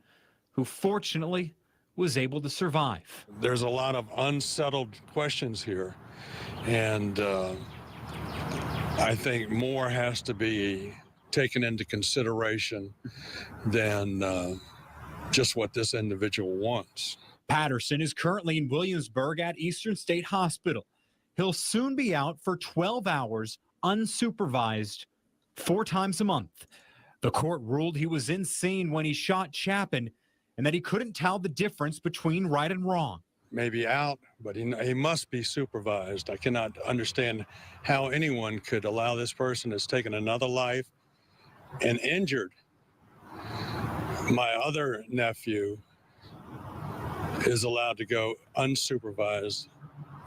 Speaker 10: who fortunately was able to survive.
Speaker 11: There's a lot of unsettled questions here, and I think more has to be taken into consideration than just what this individual wants.
Speaker 10: Patterson is currently in Williamsburg at Eastern State Hospital. He'll soon be out for 12 hours unsupervised 4 times a month. The court ruled he was insane when he shot Chapin and that he couldn't tell the difference between right and wrong.
Speaker 11: Maybe out, but he must be supervised. I cannot understand how anyone could allow this person that's taken another life and injured my other nephew is allowed to go unsupervised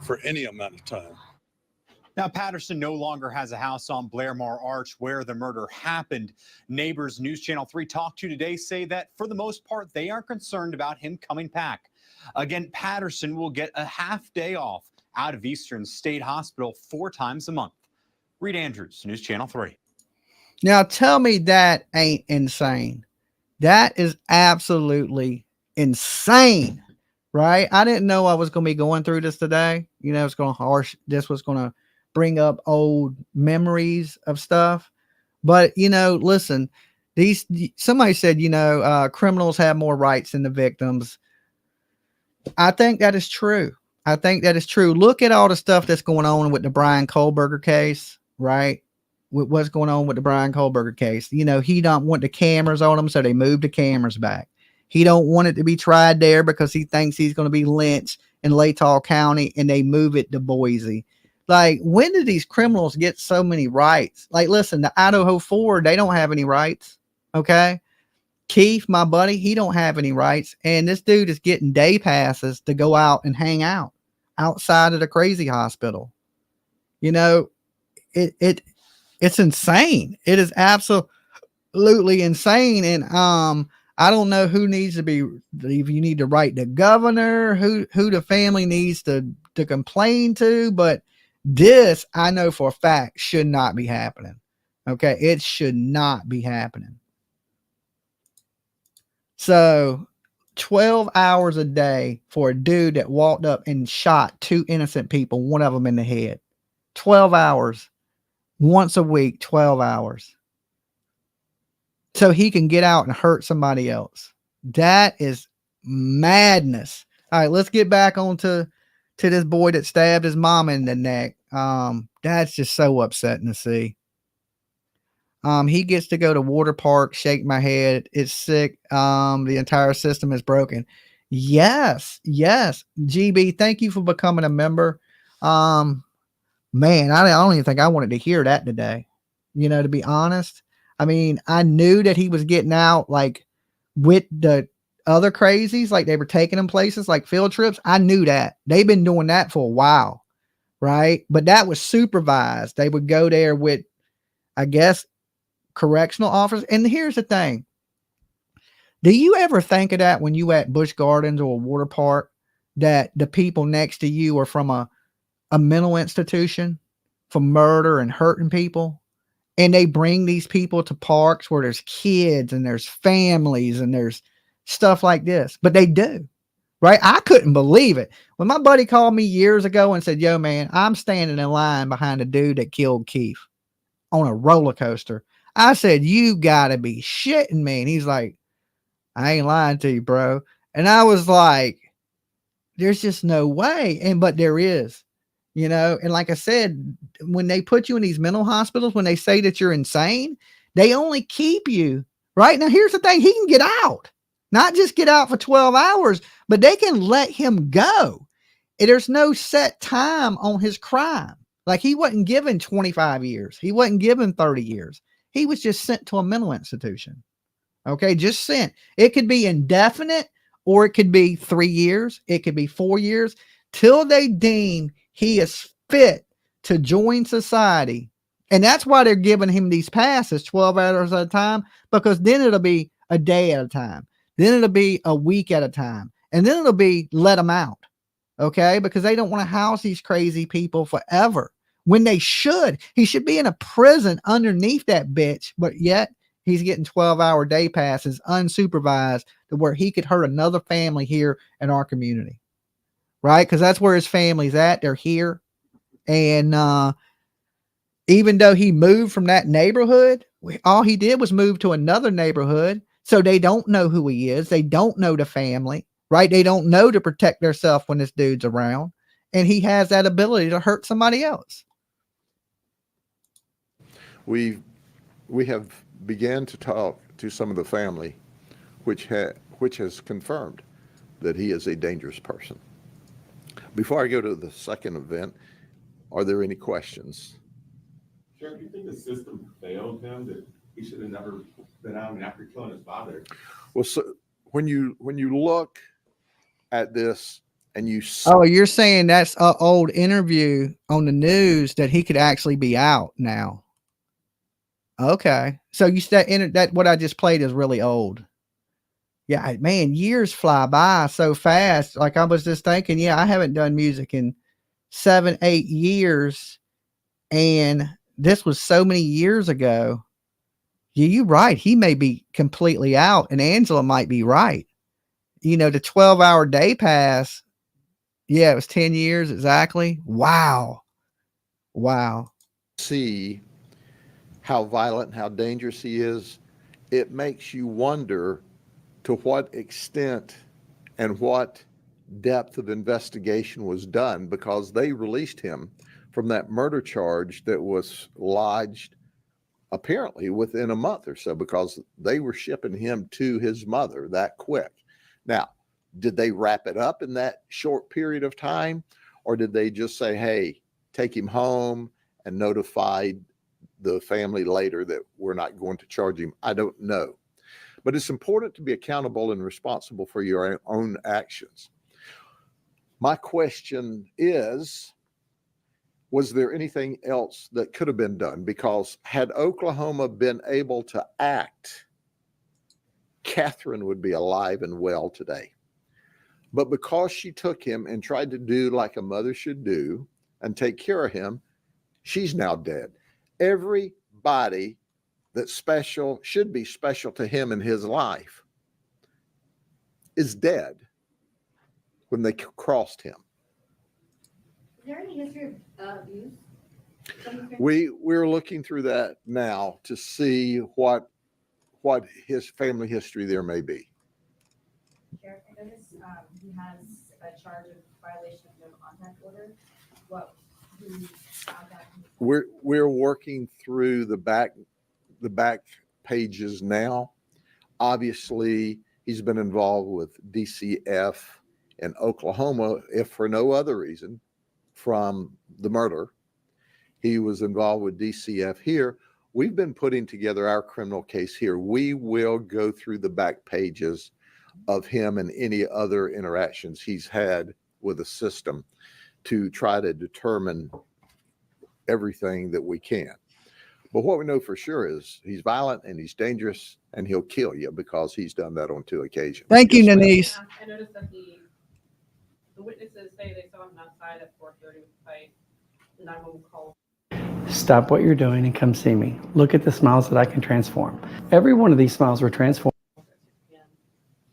Speaker 11: for any amount of time.
Speaker 12: Now, Patterson no longer has a house on Blairmore Arch where the murder happened. Neighbors News Channel 3 talked to today say that for the most part, they aren't concerned about him coming back. Again, Patterson will get a half day off out of Eastern State Hospital 4 times a month. Reed Andrews, News Channel 3.
Speaker 4: Now, tell me that ain't insane. That is absolutely insane, right? I didn't know I was going to be going through this today. You know, this was going to bring up old memories of stuff. But, you know, listen, somebody said, you know, criminals have more rights than the victims. I think that is true. I think that is true. Look at all the stuff that's going on with the Brian Kohlberger case, right? With what's going on with the Brian Kohlberger case. You know, he don't want the cameras on him, so they moved the cameras back. He don't want it to be tried there because he thinks he's going to be lynched in Latah County, and they move it to Boise. Like, when did these criminals get so many rights? Like, listen, the Idaho 4, they don't have any rights. Okay. Keith, my buddy, he don't have any rights. And this dude is getting day passes to go out and hang out outside of the crazy hospital. You know, it's insane. It is absolutely insane. And, I don't know who needs to be, if you need to write the governor, who the family needs to complain to, but this, I know for a fact, should not be happening. Okay. It should not be happening. So 12 hours a day for a dude that walked up and shot 2 innocent people, one of them in the head. 12 hours once a week, 12 hours. So he can get out and hurt somebody else. That is madness. All right, let's get back onto this boy that stabbed his mom in the neck. That's just so upsetting to see. He gets to go to water park, shake my head. It's sick. The entire system is broken. Yes. GB, thank you for becoming a member. Man, I don't even think I wanted to hear that today. You know, to be honest. I mean, I knew that he was getting out like with the other crazies, like they were taking him places like field trips. I knew that. They've been doing that for a while, right? But that was supervised. They would go there with, I guess, correctional officers. And here's the thing. Do you ever think of that when you at Busch Gardens or a water park, that the people next to you are from a mental institution for murder and hurting people? And they bring these people to parks where there's kids and there's families and there's stuff like this. But they do. right? I couldn't believe it. When my buddy called me years ago and said, yo, man, I'm standing in line behind a dude that killed Keith on a roller coaster. I said, you gotta be shitting me. And he's like, I ain't lying to you, bro. And I was like, there's just no way. But there is, you know, and like I said, when they put you in these mental hospitals, when they say that you're insane, they only keep you right. Now, here's the thing. He can get out, not just get out for 12 hours, but they can let him go. And there's no set time on his crime. Like, he wasn't given 25 years. He wasn't given 30 years. He was just sent to a mental institution. Okay. Just sent. It could be indefinite, or it could be 3 years. It could be 4 years till they deem he is fit to join society. And that's why they're giving him these passes 12 hours at a time, because then it'll be a day at a time. Then it'll be a week at a time. And then it'll be let them out. Okay. Because they don't want to house these crazy people forever, when they should. He should be in a prison underneath that bitch, but yet he's getting 12-hour day passes unsupervised to where he could hurt another family here in our community. Right. Because that's where his family's at. They're here. And even though he moved from that neighborhood, all he did was move to another neighborhood. So they don't know who he is. They don't know the family, right? They don't know to protect themselves when this dude's around. And he has that ability to hurt somebody else.
Speaker 5: We have began to talk to some of the family, which has confirmed that he is a dangerous person. Before I go to the second event, are there any questions?
Speaker 13: Sheriff, do you think the system failed him, that he should have never been out after killing his father?
Speaker 5: Well, so when you look at this and you see,
Speaker 4: oh, you're saying that's an old interview on the news that he could actually be out now. Okay. So you said that what I just played is really old. Yeah, man, years fly by so fast. Like, I was just thinking, yeah, I haven't done music in 7-8 years. And this was so many years ago. Yeah, you're right. He may be completely out, and Angela might be right. You know, the 12-hour day pass. Yeah, it was 10 years exactly. Wow. Wow.
Speaker 5: See how violent, how dangerous he is. It makes you wonder to what extent and what depth of investigation was done, because they released him from that murder charge that was lodged apparently within a month or so, because they were shipping him to his mother that quick. Now, did they wrap it up in that short period of time, or did they just say, hey, take him home, and notified the family later that we're not going to charge him? I don't know. But it's important to be accountable and responsible for your own actions. My question is, was there anything else that could have been done? Because had Oklahoma been able to act, Catherine would be alive and well today. But because she took him and tried to do like a mother should do and take care of him, she's now dead. Everybody that's special, should be special to him in his life, is dead when they crossed him.
Speaker 14: Is there any history of abuse?
Speaker 5: We're looking through that now to see what his family history there may be.
Speaker 14: Sheriff, I noticed he has a charge of violation of no contact order.
Speaker 5: We're working through the back pages now. Obviously, he's been involved with DCF in Oklahoma, if for no other reason, from the murder. He was involved with DCF here. We've been putting together our criminal case here. We will go through the back pages of him and any other interactions he's had with the system to try to determine everything that we can. But what we know for sure is he's violent and he's dangerous, and he'll kill you, because he's done that on 2 occasions.
Speaker 4: Thank you, Denise.
Speaker 15: I noticed that the witnesses say they saw him outside at 4:30 with the fight. The 911 call.
Speaker 16: Stop what you're doing and come see me. Look at the smiles that I can transform. Every one of these smiles were transformed.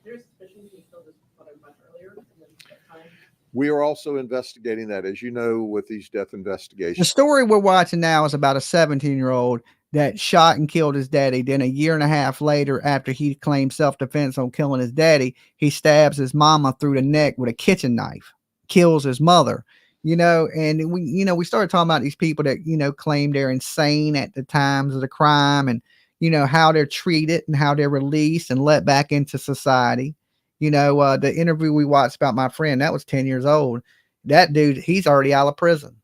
Speaker 15: There's suspicions he killed his mother much earlier and then that time.
Speaker 5: We are also investigating that, as you know, with these death
Speaker 4: The
Speaker 5: investigations.
Speaker 4: story we're watching now is about a 17-year-old that shot and killed his daddy. Then a year and a half later, after he claimed self-defense on killing his daddy, he stabs his mama through the neck with a kitchen knife, kills his mother. And we started talking about these people that, claim they're insane at the times of the crime, and, how they're treated and how they're released and let back into society. The interview we watched about my friend, that was 10 years old. That dude, he's already out of prison.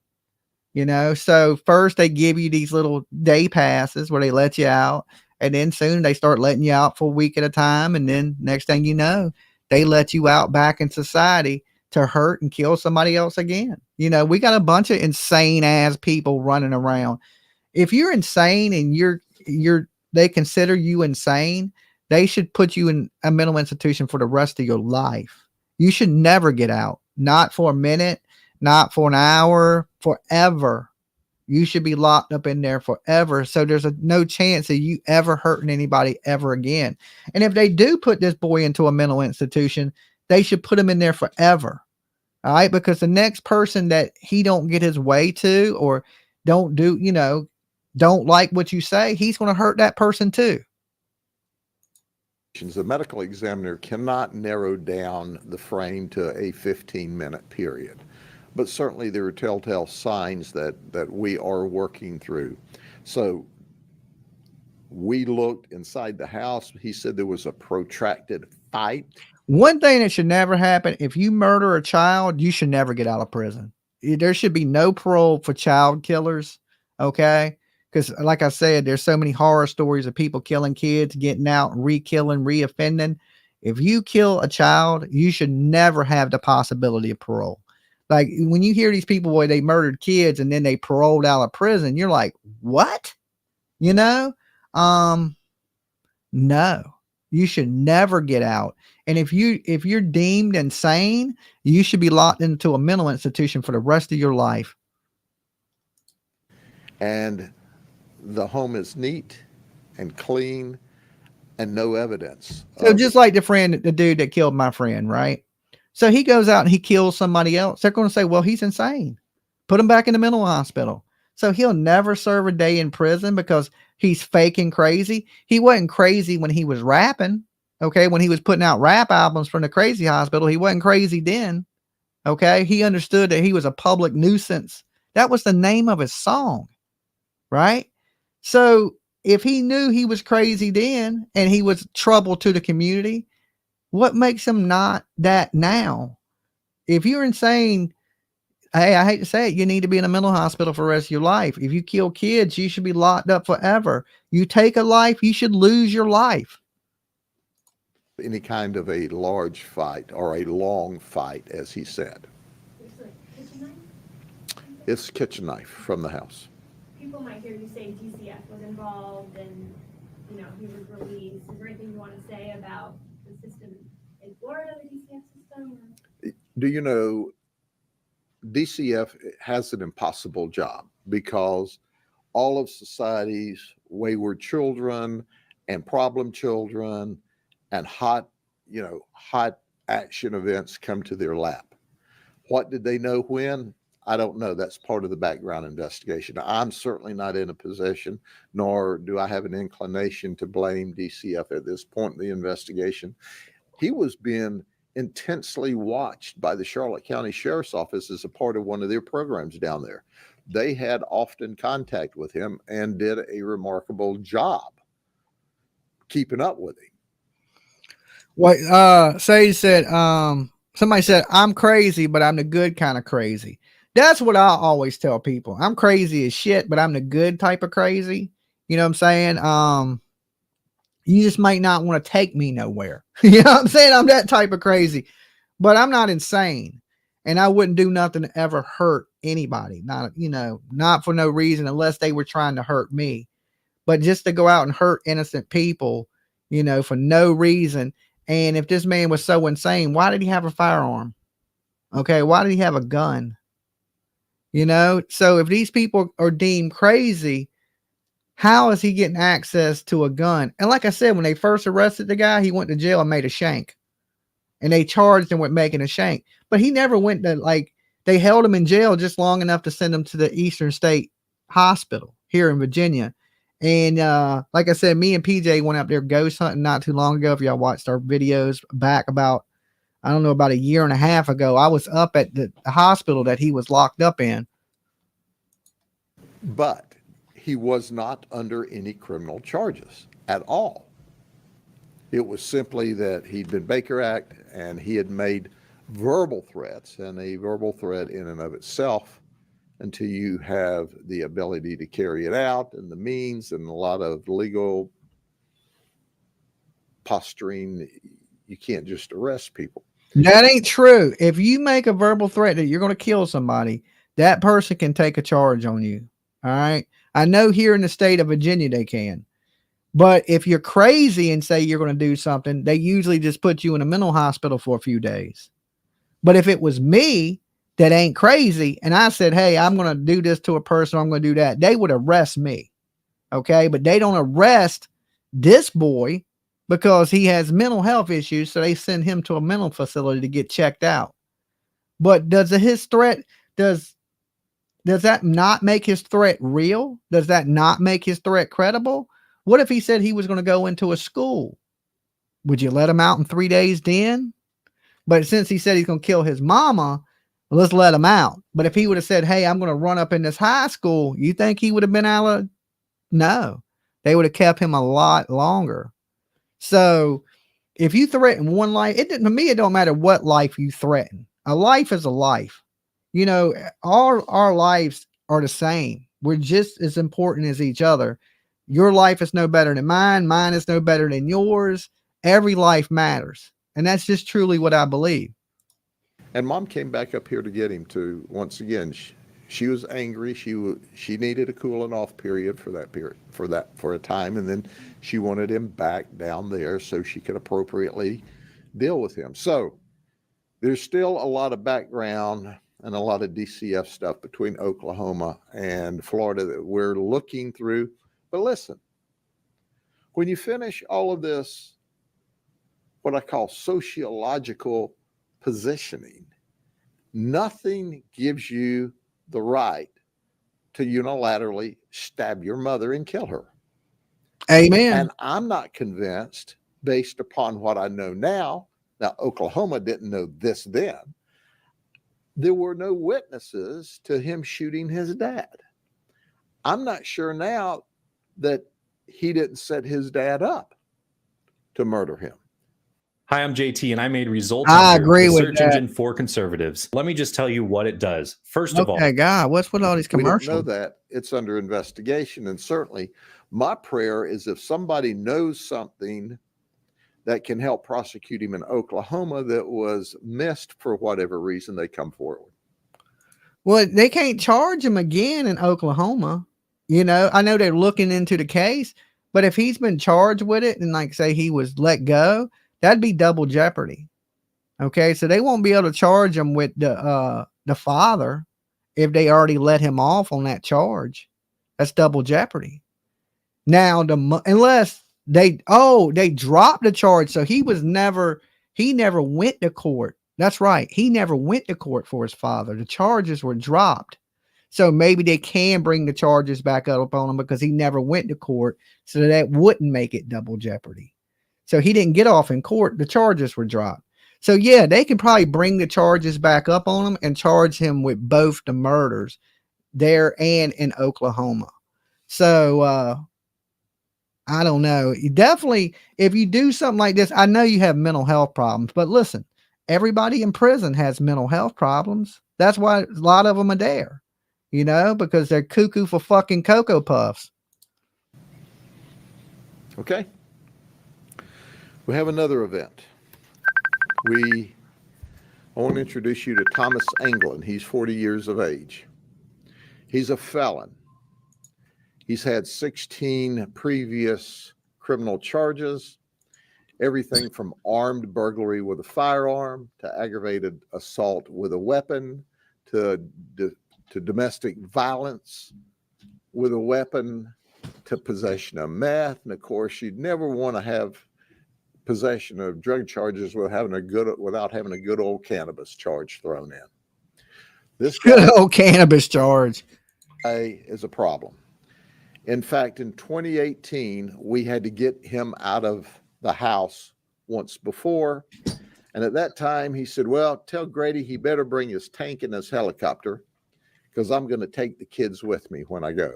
Speaker 4: So first they give you these little day passes where they let you out, and then soon they start letting you out for a week at a time. And then next thing you know, they let you out back in society to hurt and kill somebody else again. We got a bunch of insane ass people running around. If you're insane and they consider you insane, they should put you in a mental institution for the rest of your life. You should never get out, not for a minute, not for an hour, forever. You should be locked up in there forever. So there's no chance of you ever hurting anybody ever again. And if they do put this boy into a mental institution, they should put him in there forever. All right. Because the next person that he don't get his way to, or don't like what you say, he's going to hurt that person too.
Speaker 5: The medical examiner cannot narrow down the frame to a 15-minute period. But certainly there are telltale signs that we are working through. So we looked inside the house. He said there was a protracted fight.
Speaker 4: One thing that should never happen, if you murder a child, you should never get out of prison. There should be no parole for child killers, okay? Because like I said, there's so many horror stories of people killing kids, getting out, re-killing, re-offending. If you kill a child, you should never have the possibility of parole. Like when you hear these people where they murdered kids and then they paroled out of prison, you're like, what? No, you should never get out. And if you're deemed insane, you should be locked into a mental institution for the rest of your life.
Speaker 5: And the home is neat and clean and no evidence.
Speaker 4: So just like the dude that killed my friend, right? So he goes out and he kills somebody else. They're going to say, well, he's insane. Put him back in the mental hospital. So he'll never serve a day in prison because he's faking crazy. He wasn't crazy when he was rapping. Okay. When he was putting out rap albums from the crazy hospital, he wasn't crazy then. Okay. He understood that he was a public nuisance. That was the name of his song. Right. So if he knew he was crazy then and he was trouble to the community, what makes him not that now? If you're insane, hey, I hate to say it, you need to be in a mental hospital for the rest of your life. If you kill kids, you should be locked up forever. You take a life, you should lose your life.
Speaker 5: Any kind of a large fight or a long fight, as he said. It's a kitchen knife from the house.
Speaker 14: People might hear you say DCF was involved and, he was released. Is there anything you want to say about the system in Florida, the DCF system?
Speaker 5: Do you know, DCF has an impossible job because all of society's wayward children and problem children and hot action events come to their lap. What did they know when? I don't know. That's part of the background investigation. I'm certainly not in a position, nor do I have an inclination to blame DCF at this point in the investigation. He was being intensely watched by the Charlotte County Sheriff's Office as a part of one of their programs down there. They had often contact with him and did a remarkable job keeping up with him.
Speaker 4: What Sage said, somebody said, I'm crazy, but I'm the good kind of crazy. That's what I always tell people. I'm crazy as shit, but I'm the good type of crazy. You know what I'm saying? You just might not want to take me nowhere. You know what I'm saying? I'm that type of crazy, but I'm not insane. And I wouldn't do nothing to ever hurt anybody. Not for no reason, unless they were trying to hurt me. But just to go out and hurt innocent people, for no reason. And if this man was so insane, why did he have a firearm? Okay. Why did he have a gun? So if these people are deemed crazy, how is he getting access to a gun? And like I said, when they first arrested the guy, he went to jail and made a shank. and they charged him with making a shank. But he never went to, like, they held him in jail just long enough to send him to the Eastern State Hospital here in Virginia. And like I said, me and PJ went up there ghost hunting not too long ago. If y'all watched our videos back about, I don't know, about a year and a half ago, I was up at the hospital that he was locked up in.
Speaker 5: But he was not under any criminal charges at all. It was simply that he'd been Baker Act and he had made verbal threats, and a verbal threat in and of itself, until you have the ability to carry it out and the means and a lot of legal posturing, you can't just arrest people.
Speaker 4: That ain't true. If you make a verbal threat that you're going to kill somebody, that person can take a charge on you. All right. I know here in the state of Virginia they can. But if you're crazy and say you're going to do something, they usually just put you in a mental hospital for a few days. But if it was me that ain't crazy and I said, hey, I'm going to do this to a person, I'm going to do that, they would arrest me. Okay. But they don't arrest this boy because he has mental health issues. So they send him to a mental facility to get checked out. But does his threat, does that not make his threat real? Does that not make his threat credible? What if he said he was going to go into a school? Would you let him out in 3 days then? But since he said he's going to kill his mama, let's let him out. But if he would have said, hey, I'm going to run up in this high school, you think he would have been out of? No, they would have kept him a lot longer. So if you threaten one life, to me, it don't matter what life you threaten. A life is a life. You know, all our lives are the same. We're just as important as each other. Your life is no better than mine. Mine is no better than yours. Every life matters. And that's just truly what I believe.
Speaker 5: And Mom came back up here to get him to, once again, she was angry. She needed a cooling off period for a time. And then she wanted him back down there so she could appropriately deal with him. So there's still a lot of background and a lot of DCF stuff between Oklahoma and Florida that we're looking through. But listen, when you finish all of this, what I call sociological positioning, nothing gives you the right to unilaterally stab your mother and kill her.
Speaker 4: Amen.
Speaker 5: And I'm not convinced, based upon what I know now, Oklahoma didn't know this then, there were no witnesses to him shooting his dad. I'm not sure now that he didn't set his dad up to murder him.
Speaker 17: Hi, I'm JT, and I made Results
Speaker 4: I agree with
Speaker 17: search
Speaker 4: that.
Speaker 17: engine for conservatives. Let me just tell you what it does. First of all,
Speaker 4: okay, God, what's with all these commercials?
Speaker 5: We don't know that. It's under investigation. And certainly my prayer is if somebody knows something that can help prosecute him in Oklahoma that was missed for whatever reason, they come forward.
Speaker 4: Well, they can't charge him again in Oklahoma. You know, I know they're looking into the case, but if he's been charged with it and like say he was let go, that'd be double jeopardy. Okay, so they won't be able to charge him with the father if they already let him off on that charge. That's double jeopardy. Now, unless they dropped the charge, so he never went to court. That's right, he never went to court for his father. The charges were dropped. So maybe they can bring the charges back up on him because he never went to court, so that wouldn't make it double jeopardy. So he didn't get off in court. The charges were dropped. So yeah, they can probably bring the charges back up on him and charge him with both the murders there and in Oklahoma. So I don't know. You definitely, if you do something like this, I know you have mental health problems, but listen, everybody in prison has mental health problems. That's why a lot of them are there, you know, because they're cuckoo for fucking Cocoa Puffs.
Speaker 5: Okay. We have another event. I want to introduce you to Thomas Angland. He's 40 years of age. He's a felon. He's had 16 previous criminal charges, everything from armed burglary with a firearm to aggravated assault with a weapon to domestic violence with a weapon to possession of meth. And of course, you'd never want to have possession of drug charges without having a good old cannabis charge thrown in. This
Speaker 4: good old cannabis charge
Speaker 5: is a problem. In fact, in 2018, we had to get him out of the house once before. And at that time, he said, well, tell Grady he better bring his tank and his helicopter because I'm going to take the kids with me when I go.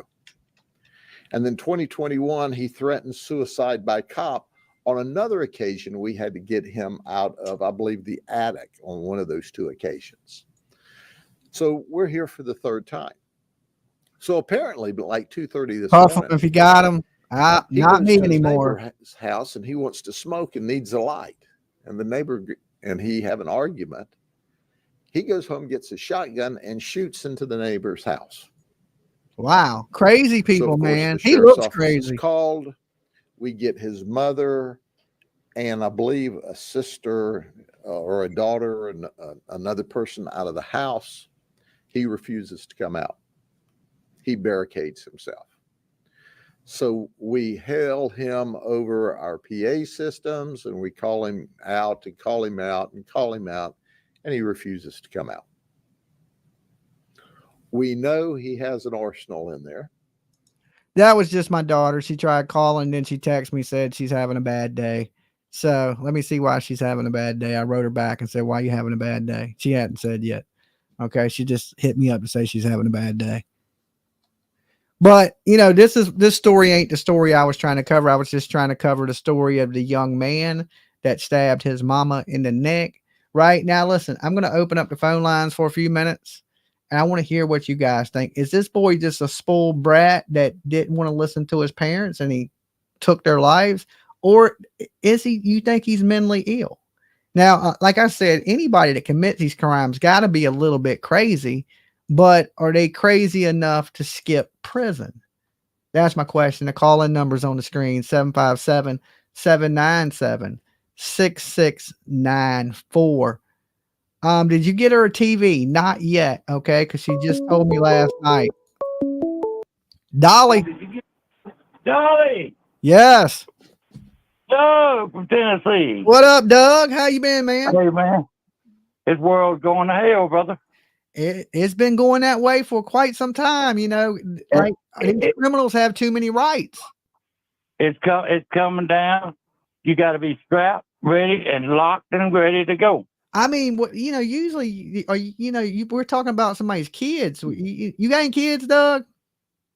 Speaker 5: And then 2021, he threatened suicide by cop. On another occasion, we had to get him out of, I believe, the attic on one of those two occasions. So we're here for the third time. So apparently, but like 2:30 this
Speaker 4: Puff
Speaker 5: morning,
Speaker 4: if you got him.
Speaker 5: he
Speaker 4: Not
Speaker 5: goes
Speaker 4: me
Speaker 5: to his
Speaker 4: anymore.
Speaker 5: neighbor's house and he wants to smoke and needs a light. And the neighbor and he have an argument. He goes home, gets a shotgun, and shoots into the neighbor's house.
Speaker 4: Wow, crazy people,
Speaker 5: So,
Speaker 4: man.
Speaker 5: the
Speaker 4: He
Speaker 5: sheriff's
Speaker 4: looks
Speaker 5: office is
Speaker 4: crazy.
Speaker 5: Called. We get his mother and I believe a sister or a daughter and another person out of the house. He refuses to come out. He barricades himself. So we hail him over our PA systems and we call him out and call him out and call him out, and he refuses to come out. We know he has an arsenal in there.
Speaker 4: That was just my daughter. She tried calling, then she texted me, said she's having a bad day. So let me see why she's having a bad day. I wrote her back and said, why are you having a bad day? She hadn't said yet. Okay. She just hit me up to say she's having a bad day. But you know, this story ain't the story I was trying to cover. I was just trying to cover the story of the young man that stabbed his mama in the neck. Right now, listen, I'm going to open up the phone lines for a few minutes. And I want to hear what you guys think. Is this boy just a spoiled brat that didn't want to listen to his parents and he took their lives? Or is you think he's mentally ill? Now, like I said, anybody that commits these crimes got to be a little bit crazy, but are they crazy enough to skip prison? That's my question. The call-in number's on the screen, 757-797-6694. Did you get her a TV? Not yet. Okay. Cause she just told me last night. Dolly.
Speaker 18: Dolly.
Speaker 4: Yes.
Speaker 18: Doug from Tennessee.
Speaker 4: What up, Doug? How you been, man?
Speaker 18: Hey, man. This world's going to hell, brother.
Speaker 4: It's been going that way for quite some time. You know, like these criminals have too many rights.
Speaker 18: It's coming down. You got to be strapped, ready, and locked and ready to go.
Speaker 4: I mean, what you know, usually, we're talking about somebody's kids. You got any kids, Doug?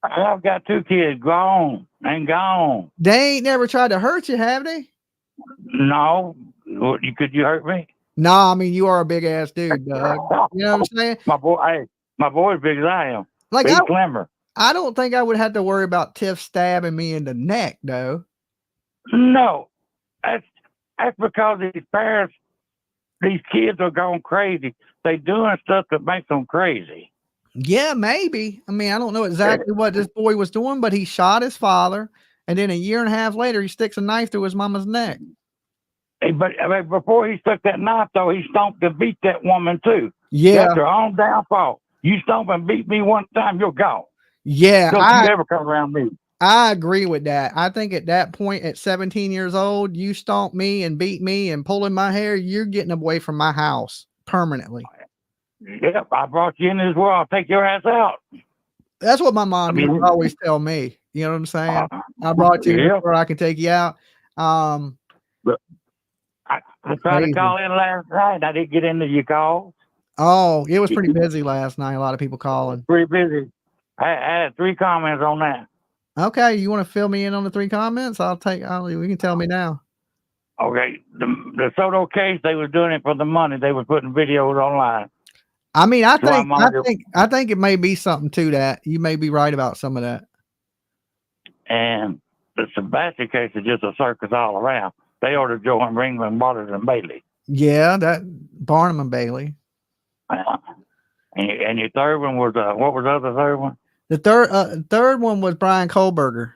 Speaker 18: I've got 2 kids, grown and gone.
Speaker 4: They ain't never tried to hurt you, have they?
Speaker 18: No. Could you hurt me?
Speaker 4: No, I mean, you are a big ass dude, Doug. You know what I'm saying?
Speaker 18: My boy's as big as I am.
Speaker 4: Like,
Speaker 18: he's slimmer.
Speaker 4: I don't think I would have to worry about Tiff stabbing me in the neck, though.
Speaker 18: No, that's because these parents, these kids are going crazy. They doing stuff that makes them crazy.
Speaker 4: Yeah, maybe. I mean, I don't know exactly what this boy was doing, but he shot his father, and then a year and a half later, he sticks a knife through his mama's neck.
Speaker 18: Hey, but before he stuck that knife, though, he stomped and beat that woman, too.
Speaker 4: Yeah.
Speaker 18: That's her own downfall. You stomp and beat me one time, you're gone.
Speaker 4: Yeah.
Speaker 18: Don't you ever come around me.
Speaker 4: I agree with that. I think at that point, at 17 years old, you stomp me and beat me and pulling my hair, you're getting away from my house permanently.
Speaker 18: Yep, I brought you in as well. I'll take your ass out.
Speaker 4: That's what my mom used to always tell me. You know what I'm saying? I brought you where I can take you out.
Speaker 18: I tried to call in last night. I didn't get into your call.
Speaker 4: Oh, it was pretty busy last night. A lot of people calling.
Speaker 18: Pretty busy. I had 3 comments on that.
Speaker 4: Okay, you want to fill me in on the 3 comments? We can tell me now.
Speaker 18: Okay, the Soto case, they was doing it for the money. They were putting videos online.
Speaker 4: I mean, I think it may be something to that. You may be right about some of that.
Speaker 18: And the Sebastian case is just a circus all around. They ordered Joe Ringman, Waters, and Bailey.
Speaker 4: Yeah, that Barnum and Bailey.
Speaker 18: And your third one was what was the other third one?
Speaker 4: The third one was Brian Kohlberger.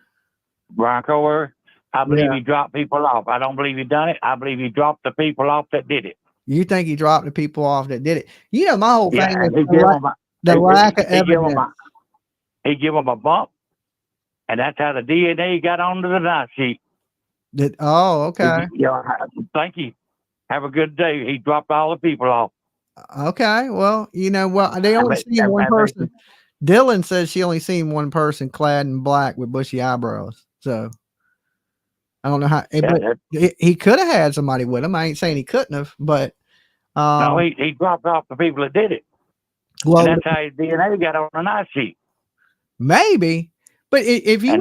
Speaker 18: Brian Kohlberger. I believe he dropped people off. I don't believe he done it. I believe he dropped the people off that did it.
Speaker 4: You think he dropped the people off that did it? You know, my whole thing is
Speaker 18: the
Speaker 4: lack of evidence.
Speaker 18: He give him a bump, and that's how the DNA got onto the knife sheet.
Speaker 4: Okay.
Speaker 18: Yeah, thank you. Have a good day. He dropped all the people off.
Speaker 4: Okay. Well, you know what? They only see one person. Dylan says she only seen one person clad in black with bushy eyebrows. So I don't know how. But he could have had somebody with him. I ain't saying he couldn't have, but
Speaker 18: no, he dropped off the people that did it.
Speaker 4: Well,
Speaker 18: and that's how his DNA got on the knife sheet.
Speaker 4: Maybe, but if you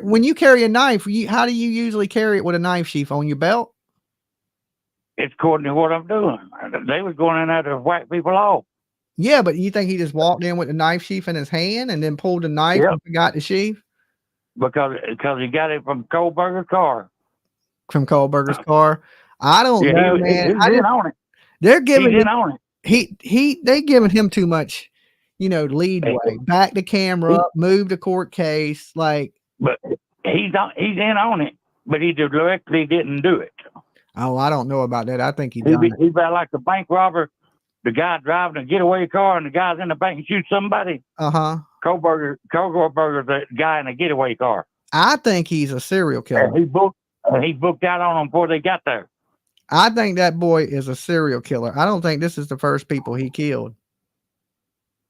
Speaker 4: when you carry a knife, how do you usually carry it with a knife sheath on your belt?
Speaker 18: It's according to what I'm doing. They was going in there to whack people off.
Speaker 4: Yeah, but you think he just walked in with the knife sheath in his hand and then pulled the knife and forgot the sheath?
Speaker 18: Because he got it from Kohlberger's car.
Speaker 4: From Kohlberger's car? I don't know, man.
Speaker 18: He's in on it.
Speaker 4: They're giving
Speaker 18: He's in on it.
Speaker 4: They giving him too much, leadway. Back the camera up, move the court case, like.
Speaker 18: But he's in on it, but he directly didn't do it.
Speaker 4: Oh, I don't know about that. I think he's
Speaker 18: about like the bank robber, the guy driving a getaway car, and the guy's in the bank and shoot somebody. Kohlberger's the guy in a getaway car.
Speaker 4: I think he's a serial killer.
Speaker 18: And he booked out on them before they got there.
Speaker 4: I think that boy is a serial killer. I don't think this is the first people he killed.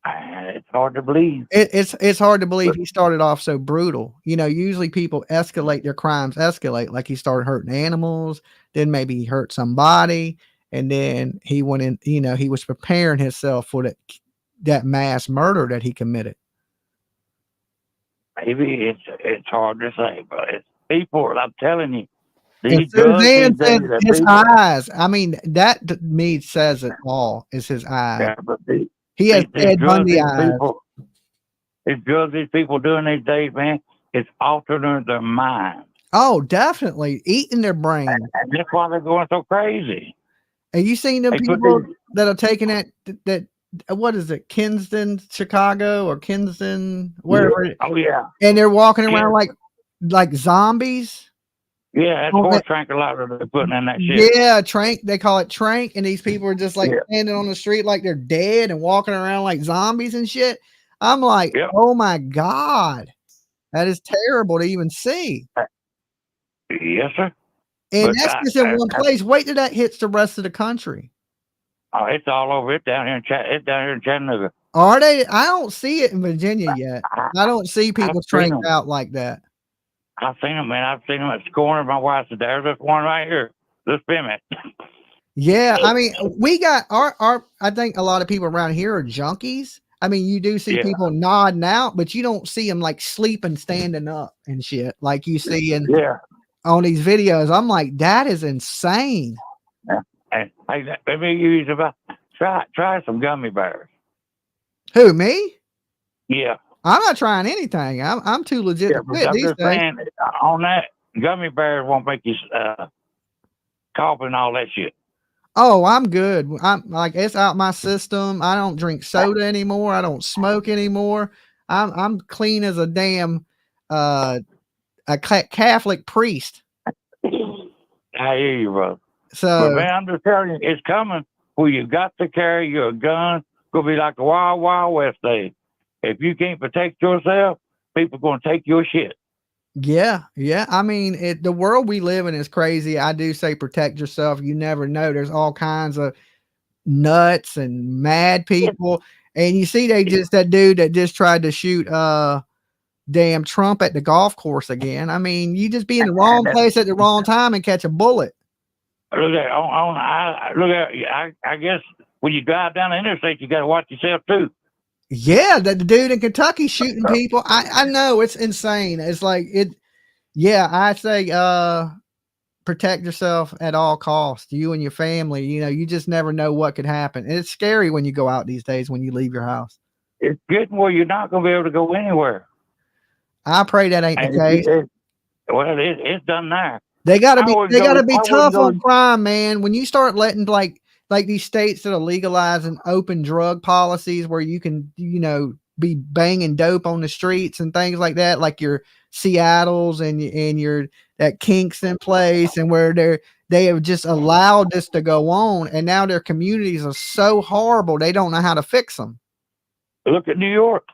Speaker 18: It's hard to believe.
Speaker 4: It's hard to believe he started off so brutal. Usually people escalate, their crimes escalate. Like he started hurting animals, then maybe he hurt somebody, and then he went in, he was preparing himself for that mass murder that he committed.
Speaker 18: Maybe it's hard to say, but it's people, I'm telling you.
Speaker 4: Suzanne said his eyes. I mean, that to me says it all. Is his eyes.
Speaker 18: Yeah, but
Speaker 4: he has Ted Bundy eyes.
Speaker 18: It's drugs these people doing these days, man. It's altering their mind.
Speaker 4: Oh, definitely eating their brain.
Speaker 18: And that's why they're going so crazy.
Speaker 4: Have you seen the people that are taking that? What is it? Kinston, Chicago, or Kinston, wherever.
Speaker 18: Oh yeah.
Speaker 4: And they're walking around like zombies.
Speaker 18: Yeah, that's more tranquilizer they're putting in that shit.
Speaker 4: Yeah, trank. They call it trank, and these people are just standing on the street like they're dead and walking around like zombies and shit. I'm like, oh my God, that is terrible to even see.
Speaker 18: Yes, sir.
Speaker 4: And that's just in one place. Wait till that hits the rest of the country.
Speaker 18: Oh, it's all over. It's down here in Chattanooga.
Speaker 4: Are they? I don't see it in Virginia yet. I don't see people tranked out like that.
Speaker 18: I've seen them, man. I've seen them at the corner. My wife said, "There's this one right here. This pimp."
Speaker 4: Yeah, I mean, we got our. I think a lot of people around here are junkies. I mean, you do see people nodding out, but you don't see them like sleeping, standing up and shit like you see on these videos. I'm like, that is insane.
Speaker 18: Hey, let me use about try some gummy bears.
Speaker 4: Who, me?
Speaker 18: Yeah.
Speaker 4: I'm not trying anything. I'm too legit to quit these days.
Speaker 18: Saying, on that, gummy bears won't make you cough and all that shit.
Speaker 4: Oh, I'm good. I'm like, it's out my system. I don't drink soda anymore. I don't smoke anymore. I'm clean as a damn a Catholic priest.
Speaker 18: I hear you, bro.
Speaker 4: So,
Speaker 18: but man, I'm just telling you, it's coming where you got to carry your gun. It's gonna be like the Wild Wild West days. If you can't protect yourself, people are going to take your shit.
Speaker 4: Yeah. I mean, the world we live in is crazy. I do say protect yourself. You never know. There's all kinds of nuts and mad people. And you see, that dude that just tried to shoot damn Trump at the golf course again. I mean, you just be in the wrong place at the wrong time and catch a bullet.
Speaker 18: Look at I guess when you drive down the interstate, you got to watch yourself too.
Speaker 4: Yeah, the dude in Kentucky shooting people. I know, it's insane. It's like it. Yeah, I say protect yourself at all costs. You and your family. You just never know what could happen. And it's scary when you go out these days when you leave your house.
Speaker 18: It's getting where you're not going to be able to go anywhere.
Speaker 4: I pray that ain't the case.
Speaker 18: It's done there.
Speaker 4: They gotta be tough on crime, man. When you start letting like these states that are legalizing open drug policies where you can, be banging dope on the streets and things like that, like your Seattle's and your that Kingston place, and where they have just allowed this to go on, and now their communities are so horrible they don't know how to fix them.
Speaker 18: Look at New York.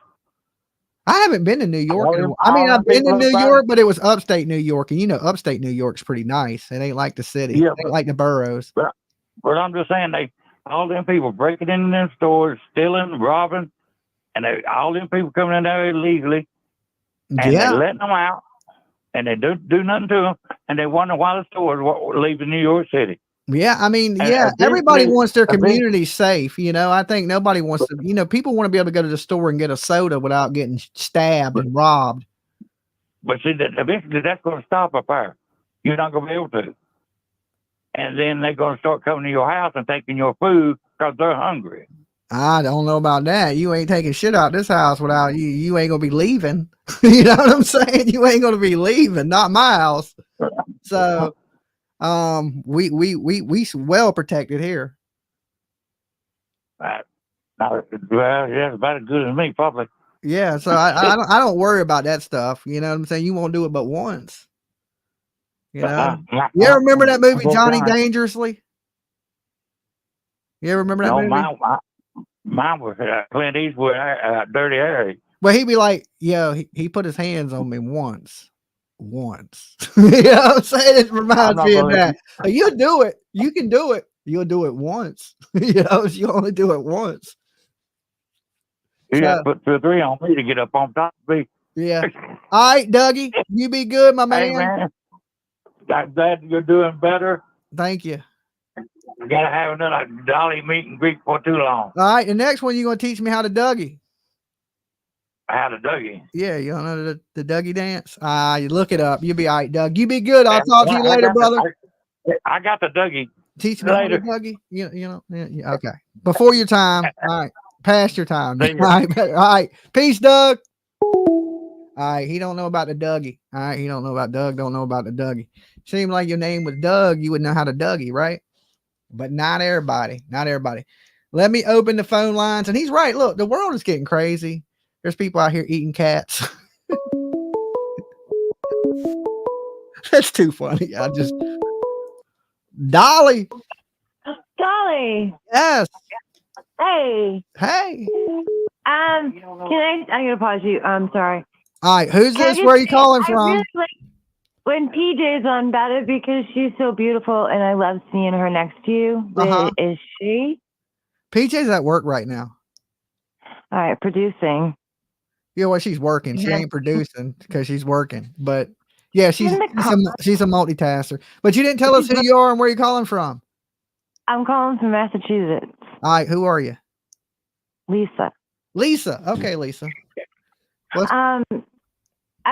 Speaker 4: I haven't been to New York.
Speaker 18: All
Speaker 4: I mean,
Speaker 18: them
Speaker 4: I've been to
Speaker 18: people
Speaker 4: New
Speaker 18: about-
Speaker 4: York, but it was upstate New York. And you know, upstate New York's pretty nice. It ain't like the city.
Speaker 18: Yeah,
Speaker 4: It ain't like the boroughs.
Speaker 18: But I'm just saying, all them people breaking into them stores, stealing, robbing, and all them people coming in there illegally, and
Speaker 4: Yeah.
Speaker 18: they letting them out, and they don't do nothing to them, and they wonder why the stores leaving New York City.
Speaker 4: Yeah, I mean,
Speaker 18: And
Speaker 4: yeah, everybody
Speaker 18: eventually-
Speaker 4: wants their community safe. You know, I think nobody wants to, you know, people want to be able to go to the store and get a soda without getting stabbed and robbed.
Speaker 18: But see, that eventually that's going to stop up there. You're not going to be able to. And then they're going to start coming to your house and taking your food because they're hungry.
Speaker 4: I don't know about that. You ain't taking shit out this house without you. You ain't gonna be leaving. You know what I'm saying? You ain't gonna be leaving. Not my house. So, we well protected here.
Speaker 18: Well, yeah, it's about as good as me, probably.
Speaker 4: Yeah. So I don't worry about that stuff. You know what I'm saying? You won't do it but once. You know. You ever remember that movie Johnny Dangerously? You ever remember that movie?
Speaker 18: Mine was Clint Eastwood, Dirty Harry.
Speaker 4: But he'd be like, yo, he put his hands on me once. You know what I'm saying? It reminds me of that. Like, you'll do it. You can do it. You'll do it once. You know, you only do it once.
Speaker 18: You got to put 2 or 3 on me to get up on top of me.
Speaker 4: Yeah. All right, Dougie, you be good, my man.
Speaker 18: Hey, man. I'm glad you're doing better.
Speaker 4: Thank you.
Speaker 18: We got to have another Dolly meet and greet for too long.
Speaker 4: All right, the next one, you're going to teach me how to Dougie.
Speaker 18: How to Dougie.
Speaker 4: Yeah, you don't know the Dougie dance? You look it up. You'll be all right, Doug. You be good. I'll talk to you later, brother.
Speaker 18: I got the Dougie.
Speaker 4: Teach me how to Dougie. You know, yeah, okay. Before your time. All right. Past your time. All right. Peace, Doug. All right. He don't know about the Dougie. All right. He don't know about Doug. Don't know about the Dougie. Seemed like your name was Doug. You would know how to Dougie, right? But not everybody. Not everybody. Let me open the phone lines. And he's right. Look, the world is getting crazy. There's people out here eating cats. That's too funny. Dolly.
Speaker 19: Dolly.
Speaker 4: Yes.
Speaker 19: Hey.
Speaker 4: Hey.
Speaker 19: I'm gonna pause you. I'm sorry.
Speaker 4: All right. Who's this? Where are you calling from?
Speaker 19: Really like when PJ's on about it because she's so beautiful and I love seeing her next to you. Where is she?
Speaker 4: PJ's at work right now.
Speaker 19: All right, producing.
Speaker 4: Yeah, well, she's working. She ain't producing because she's working. But yeah, she's a multitasker. But you didn't tell us who you are and where you're calling from.
Speaker 19: I'm calling from Massachusetts.
Speaker 4: All right, who are you?
Speaker 19: Lisa.
Speaker 4: Lisa. Okay, Lisa.
Speaker 19: I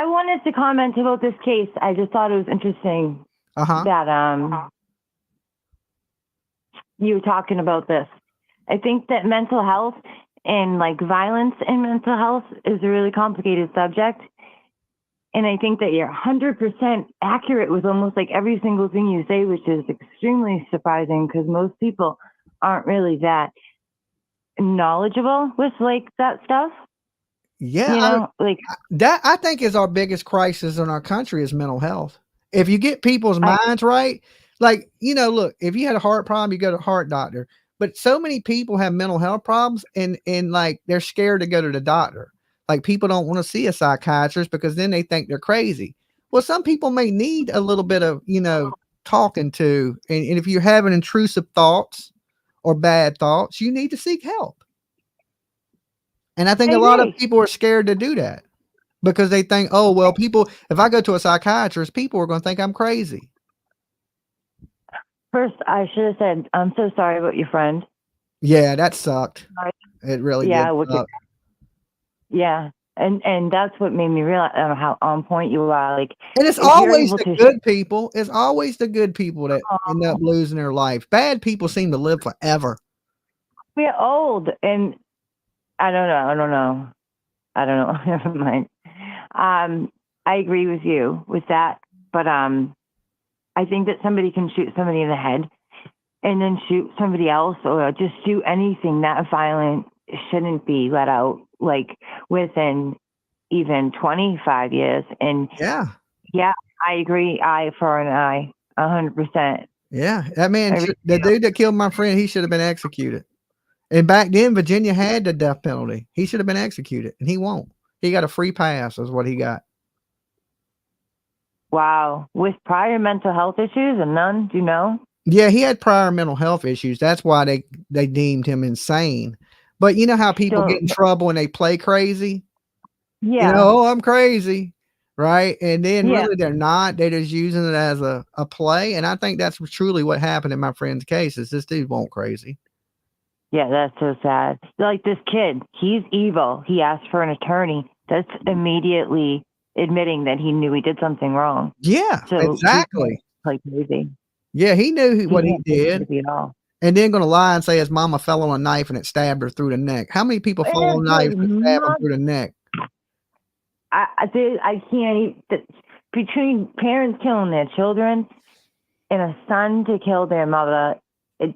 Speaker 19: wanted to comment about this case. I just thought it was interesting that you were talking about this. I think that mental health and like violence in mental health is a really complicated subject. And I think that you're 100% accurate with almost like every single thing you say, which is extremely surprising because most people aren't really that knowledgeable with like that stuff.
Speaker 4: Yeah,
Speaker 19: you know,
Speaker 4: that I think is our biggest crisis in our country is mental health. If you get people's minds right, like, you know, look, if you had a heart problem, you go to a heart doctor. But so many people have mental health problems and like they're scared to go to the doctor. Like people don't want to see a psychiatrist because then they think they're crazy. Well, some people may need a little bit of, you know, talking to. And if you're having intrusive thoughts or bad thoughts, you need to seek help. And I think a lot of people are scared to do that because they think, oh, well, if I go to a psychiatrist, people are going to think I'm crazy.
Speaker 19: First, I should have said, I'm so sorry about your friend.
Speaker 4: Yeah, that sucked. It really did. Suck.
Speaker 19: Yeah. And that's what made me realize how on point you are. Like,
Speaker 4: and it's always the good people. It's always the good people that end up losing their life. Bad people seem to live forever.
Speaker 19: We're old and I don't know. Never mind. I agree with you with that. But I think that somebody can shoot somebody in the head and then shoot somebody else or just do anything that violent shouldn't be let out like within even 25 years. And yeah, I agree. Eye for an eye, 100%.
Speaker 4: Yeah, that man, the dude that killed my friend, he should have been executed. And back then, Virginia had the death penalty. He should have been executed, and he won't. He got a free pass is what he got.
Speaker 19: Wow. With prior mental health issues and none, do you know?
Speaker 4: Yeah, he had prior mental health issues. That's why they deemed him insane. But you know how people get in trouble when they play crazy?
Speaker 19: Yeah.
Speaker 4: You know, oh, I'm crazy. Right. And then
Speaker 19: Yeah.
Speaker 4: really they're not. They're just using it as a play. And I think that's truly what happened in my friend's case is this dude went crazy.
Speaker 19: Yeah, that's so sad. Like this kid, he's evil. He asked for an attorney. That's immediately admitting that he knew he did something wrong.
Speaker 4: Yeah,
Speaker 19: so
Speaker 4: exactly.
Speaker 19: Like crazy.
Speaker 4: Yeah, he knew what he did.
Speaker 19: At all.
Speaker 4: And then going to lie and say his mama fell on a knife and it stabbed her through the neck. How many people fall on a knife and stab them through the neck?
Speaker 19: I can't even, between parents killing their children and a son to kill their mother,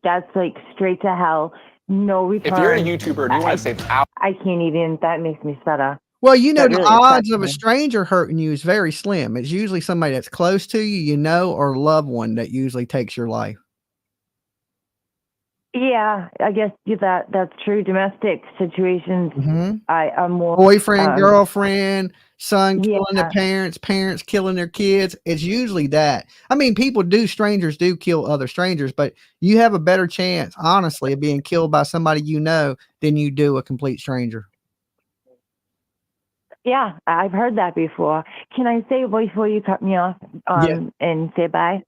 Speaker 19: that's like straight to hell. No return.
Speaker 20: If you're a YouTuber and you want to save hours,
Speaker 19: I can't even, that makes me stutter.
Speaker 4: Well, you know,
Speaker 19: That
Speaker 4: the
Speaker 19: really
Speaker 4: odds
Speaker 19: upsets
Speaker 4: of a
Speaker 19: me.
Speaker 4: stranger hurting you is very slim. It's usually somebody that's close to you, you know, or a loved one that usually takes your life.
Speaker 19: Yeah, I guess that's true. Domestic situations, I'm more
Speaker 4: Boyfriend, girlfriend, son
Speaker 19: yeah.
Speaker 4: killing their parents, parents killing their kids. It's usually that. I mean, strangers do kill other strangers, but you have a better chance, honestly, of being killed by somebody you know than you do a complete stranger.
Speaker 19: Yeah, I've heard that before. Can I say before you cut me off and say bye?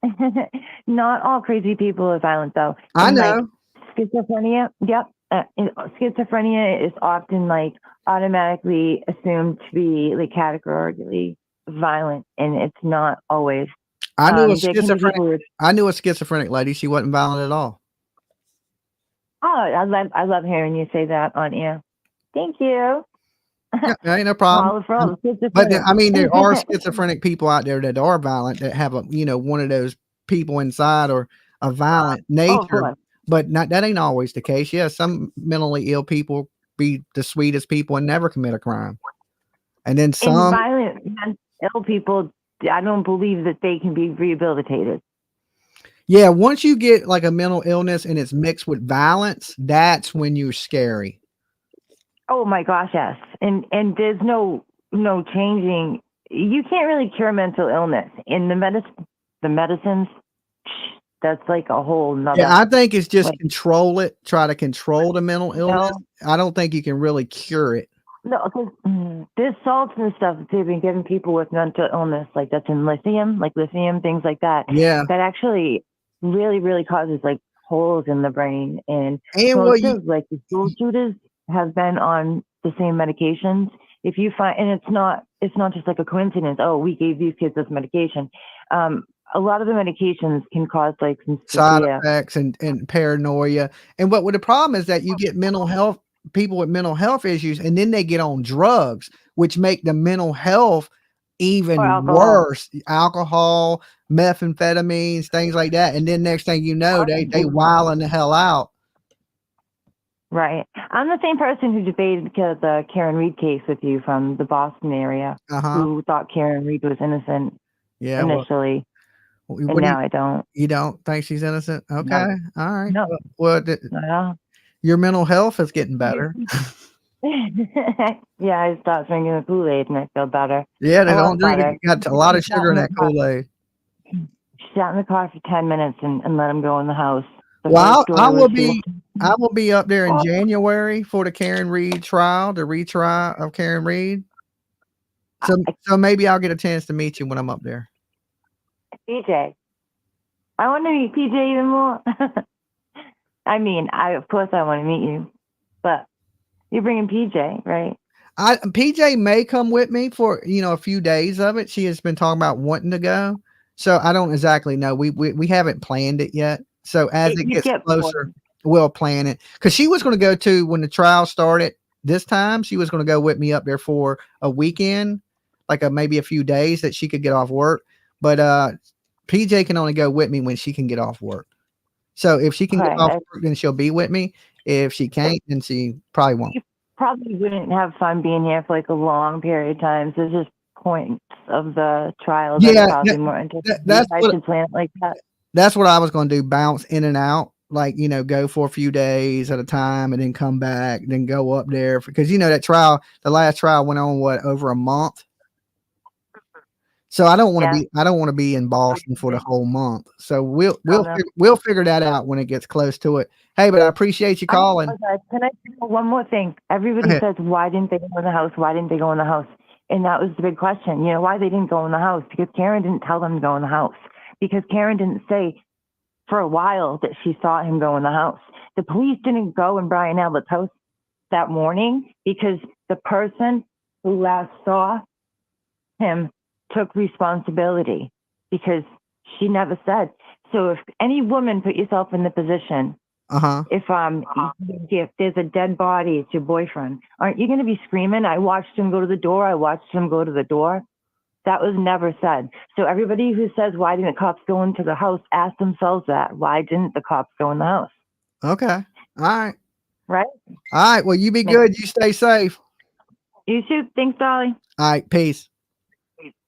Speaker 19: Not all crazy people are violent, though.
Speaker 4: I know.
Speaker 19: Like, schizophrenia, yep. Schizophrenia is often like automatically assumed to be like categorically violent, and it's not always.
Speaker 4: I knew a schizophrenic lady. She wasn't violent at all.
Speaker 19: Oh, I love hearing you say that on air. Thank you.
Speaker 4: Yeah, ain't no problem. But I mean, there are schizophrenic people out there that are violent that have one of those people inside or a violent nature. But that ain't always the case. Yeah, some mentally ill people be the sweetest people and never commit a crime. And then some
Speaker 19: and violent ill people, I don't believe that they can be rehabilitated.
Speaker 4: Yeah, once you get like a mental illness and it's mixed with violence, that's when you're scary.
Speaker 19: Oh my gosh, yes. And there's no changing. You can't really cure mental illness. In the medicines, that's like a whole nother.
Speaker 4: Yeah, I think it's just try to control the mental illness. No. I don't think you can really cure it.
Speaker 19: No, because there's salts and stuff that they've been giving people with mental illness, like that's in lithium, things like that.
Speaker 4: Yeah.
Speaker 19: That actually really, really causes like holes in the brain. And like the school shooters have been on the same medications. If you find, and it's not just like a coincidence. Oh, we gave these kids this medication. A lot of the medications can cause like some
Speaker 4: side effects and paranoia. And what the problem is that you get people with mental health issues, and then they get on drugs, which make the mental health even worse. Alcohol, methamphetamines, things like that. And then next thing you know, they wilding the hell out.
Speaker 19: Right. I'm the same person who debated the Karen Reed case with you from the Boston area, who thought Karen Reed was innocent initially. And now I don't.
Speaker 4: You don't think she's innocent? Okay.
Speaker 19: No.
Speaker 4: All right.
Speaker 19: No.
Speaker 4: Well, your mental health is getting better.
Speaker 19: Yeah, I stopped drinking the Kool-Aid and I feel better.
Speaker 4: Yeah, they don't drink it. You got a lot of sugar in that Kool-Aid.
Speaker 19: Sat in the car for 10 minutes and let him go in the house.
Speaker 4: Well, I will be up there in January for the Karen Reed trial, the retrial of Karen Reed. So maybe I'll get a chance to meet you when I'm up there.
Speaker 19: PJ. I want to meet PJ even more. I mean, of course I want to meet you, but you're bringing PJ, right?
Speaker 4: PJ may come with me for, a few days of it. She has been talking about wanting to go. So I don't exactly know. We haven't planned it yet. So as it gets closer, we'll plan it. Because she was going to go to, when the trial started this time, she was going to go with me up there for a weekend, like maybe a few days that she could get off work. But PJ can only go with me when she can get off work. So if she can get off work, then she'll be with me. If she can't, then she probably won't.
Speaker 19: You probably wouldn't have fun being here for like a long period of time. So there's just points of the trial that are probably more interesting. I should plan it like that.
Speaker 4: That's what I was going to do, bounce in and out like, go for a few days at a time and then come back, then go up there because that trial, the last trial went on over a month. So I don't want to be in Boston for the whole month. So we'll figure that out when it gets close to it. Hey, but I appreciate you calling.
Speaker 19: Can I say one more thing? Everybody says, why didn't they go in the house? Why didn't they go in the house? And that was the big question. Why they didn't go in the house? Because Karen didn't tell them to go in the house. Because Karen didn't say for a while that she saw him go in the house. The police didn't go in Brian Albert's house that morning because the person who last saw him took responsibility because she never said. So if any woman, put yourself in the position, if there's a dead body, it's your boyfriend, aren't you going to be screaming, I watched him go to the door, I watched him go to the door? That was never said. So everybody who says, why didn't the cops go into the house, ask themselves that. Why didn't the cops go in the house?
Speaker 4: Okay. All right.
Speaker 19: Right?
Speaker 4: All right. Well, you be good. You stay safe.
Speaker 19: You too. Thanks, Dolly.
Speaker 4: All right. Peace.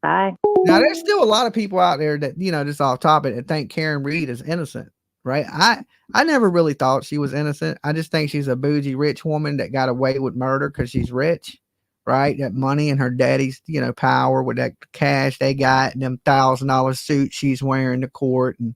Speaker 19: Bye.
Speaker 4: Now, there's still a lot of people out there that, just off topic, that think Karen Reed is innocent, right? I never really thought she was innocent. I just think she's a bougie, rich woman that got away with murder because she's rich, right? That money and her daddy's, power with that cash they got and them $1,000 suits she's wearing to court and,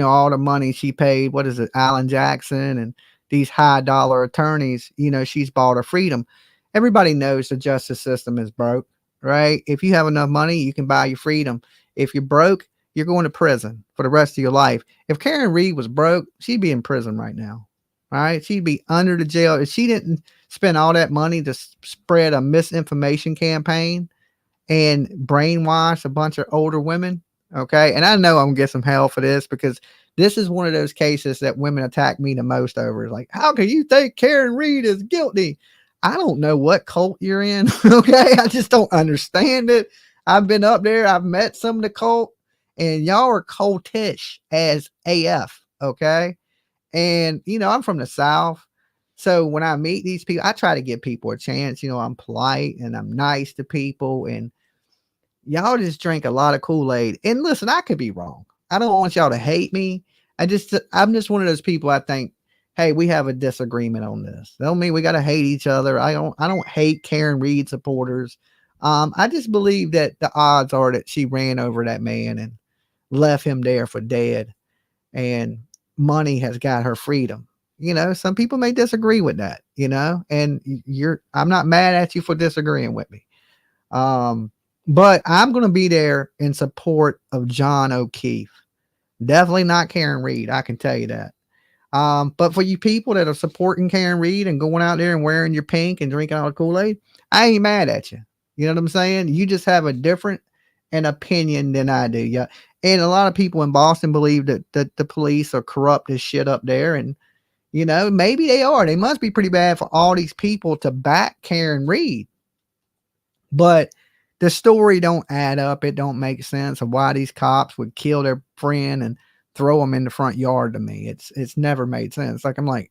Speaker 4: all the money she paid, what is it, Alan Jackson and these high dollar attorneys, she's bought her freedom. Everybody knows the justice system is broke. Right? If you have enough money, you can buy your freedom. If you're broke, you're going to prison for the rest of your life. If Karen Reed was broke, she'd be in prison right now. Right? She'd be under the jail. If she didn't spend all that money to spread a misinformation campaign and brainwash a bunch of older women. Okay. And I know I'm gonna get some hell for this because this is one of those cases that women attack me the most over. Like, how can you think Karen Reed is guilty? I don't know what cult you're in. Okay. I just don't understand it. I've been up there. I've met some of the cult and y'all are cultish as AF. Okay. And, I'm from the South. So when I meet these people, I try to give people a chance. I'm polite and I'm nice to people. And y'all just drink a lot of Kool-Aid. And listen, I could be wrong. I don't want y'all to hate me. I'm just one of those people I think, hey, we have a disagreement on this. That don't mean we got to hate each other. I don't hate Karen Reed supporters. I just believe that the odds are that she ran over that man and left him there for dead, and money has got her freedom. Some people may disagree with that, and I'm not mad at you for disagreeing with me. But I'm going to be there in support of John O'Keefe. Definitely not Karen Reed. I can tell you that. But for you people that are supporting Karen Reed and going out there and wearing your pink and drinking all the Kool-Aid, I ain't mad at you. You know what I'm saying? You just have a different opinion than I do. Yeah. And a lot of people in Boston believe that the police are corrupt as shit up there. And, maybe they are. They must be pretty bad for all these people to back Karen Reed. But the story don't add up. It don't make sense of why these cops would kill their friend and throw them in the front yard. To me, it's never made sense. Like, I'm like,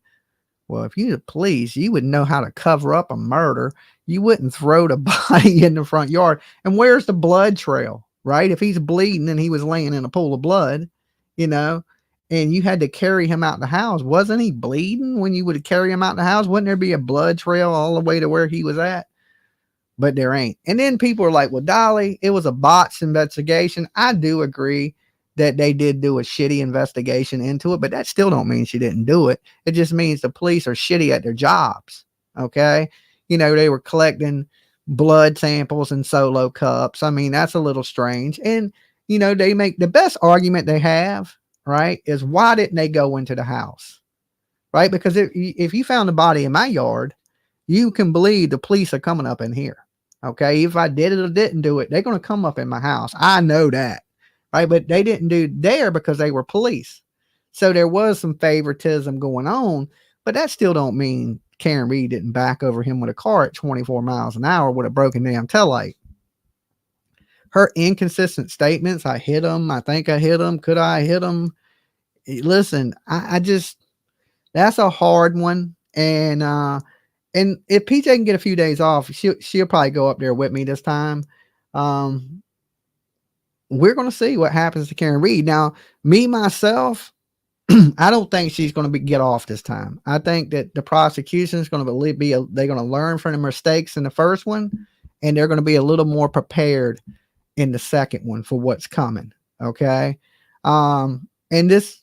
Speaker 4: well, if you're the police, you would know how to cover up a murder. You wouldn't throw the body in the front yard. And where's the blood trail, right? If he's bleeding and he was laying in a pool of blood, and you had to carry him out the house, wasn't he bleeding when you would carry him out the house? Wouldn't there be a blood trail all the way to where he was at? But there ain't. And then people are like, well, Dolly, it was a botched investigation. I do agree that they did do a shitty investigation into it, but that still don't mean she didn't do it. It just means the police are shitty at their jobs. Okay. They were collecting blood samples in solo cups. I mean, that's a little strange. And, they make the best argument they have, right, is why didn't they go into the house? Right. Because if you found the body in my yard, you can believe the police are coming up in here. Okay. If I did it or didn't do it, they're going to come up in my house. I know that. Right. But they didn't do there because they were police. So there was some favoritism going on, but that still don't mean Karen Reed didn't back over him with a car at 24 miles an hour with a broken damn taillight. Her inconsistent statements. I hit him. I think I hit him. Could I hit him? Listen, I just, that's a hard one. And if PJ can get a few days off, she'll probably go up there with me this time. We're going to see what happens to Karen Reed. Now, me, myself, I don't think she's going to get off this time. I think that the prosecution is going to they're going to learn from the mistakes in the first one, and they're going to be a little more prepared in the second one for what's coming. Okay. And this,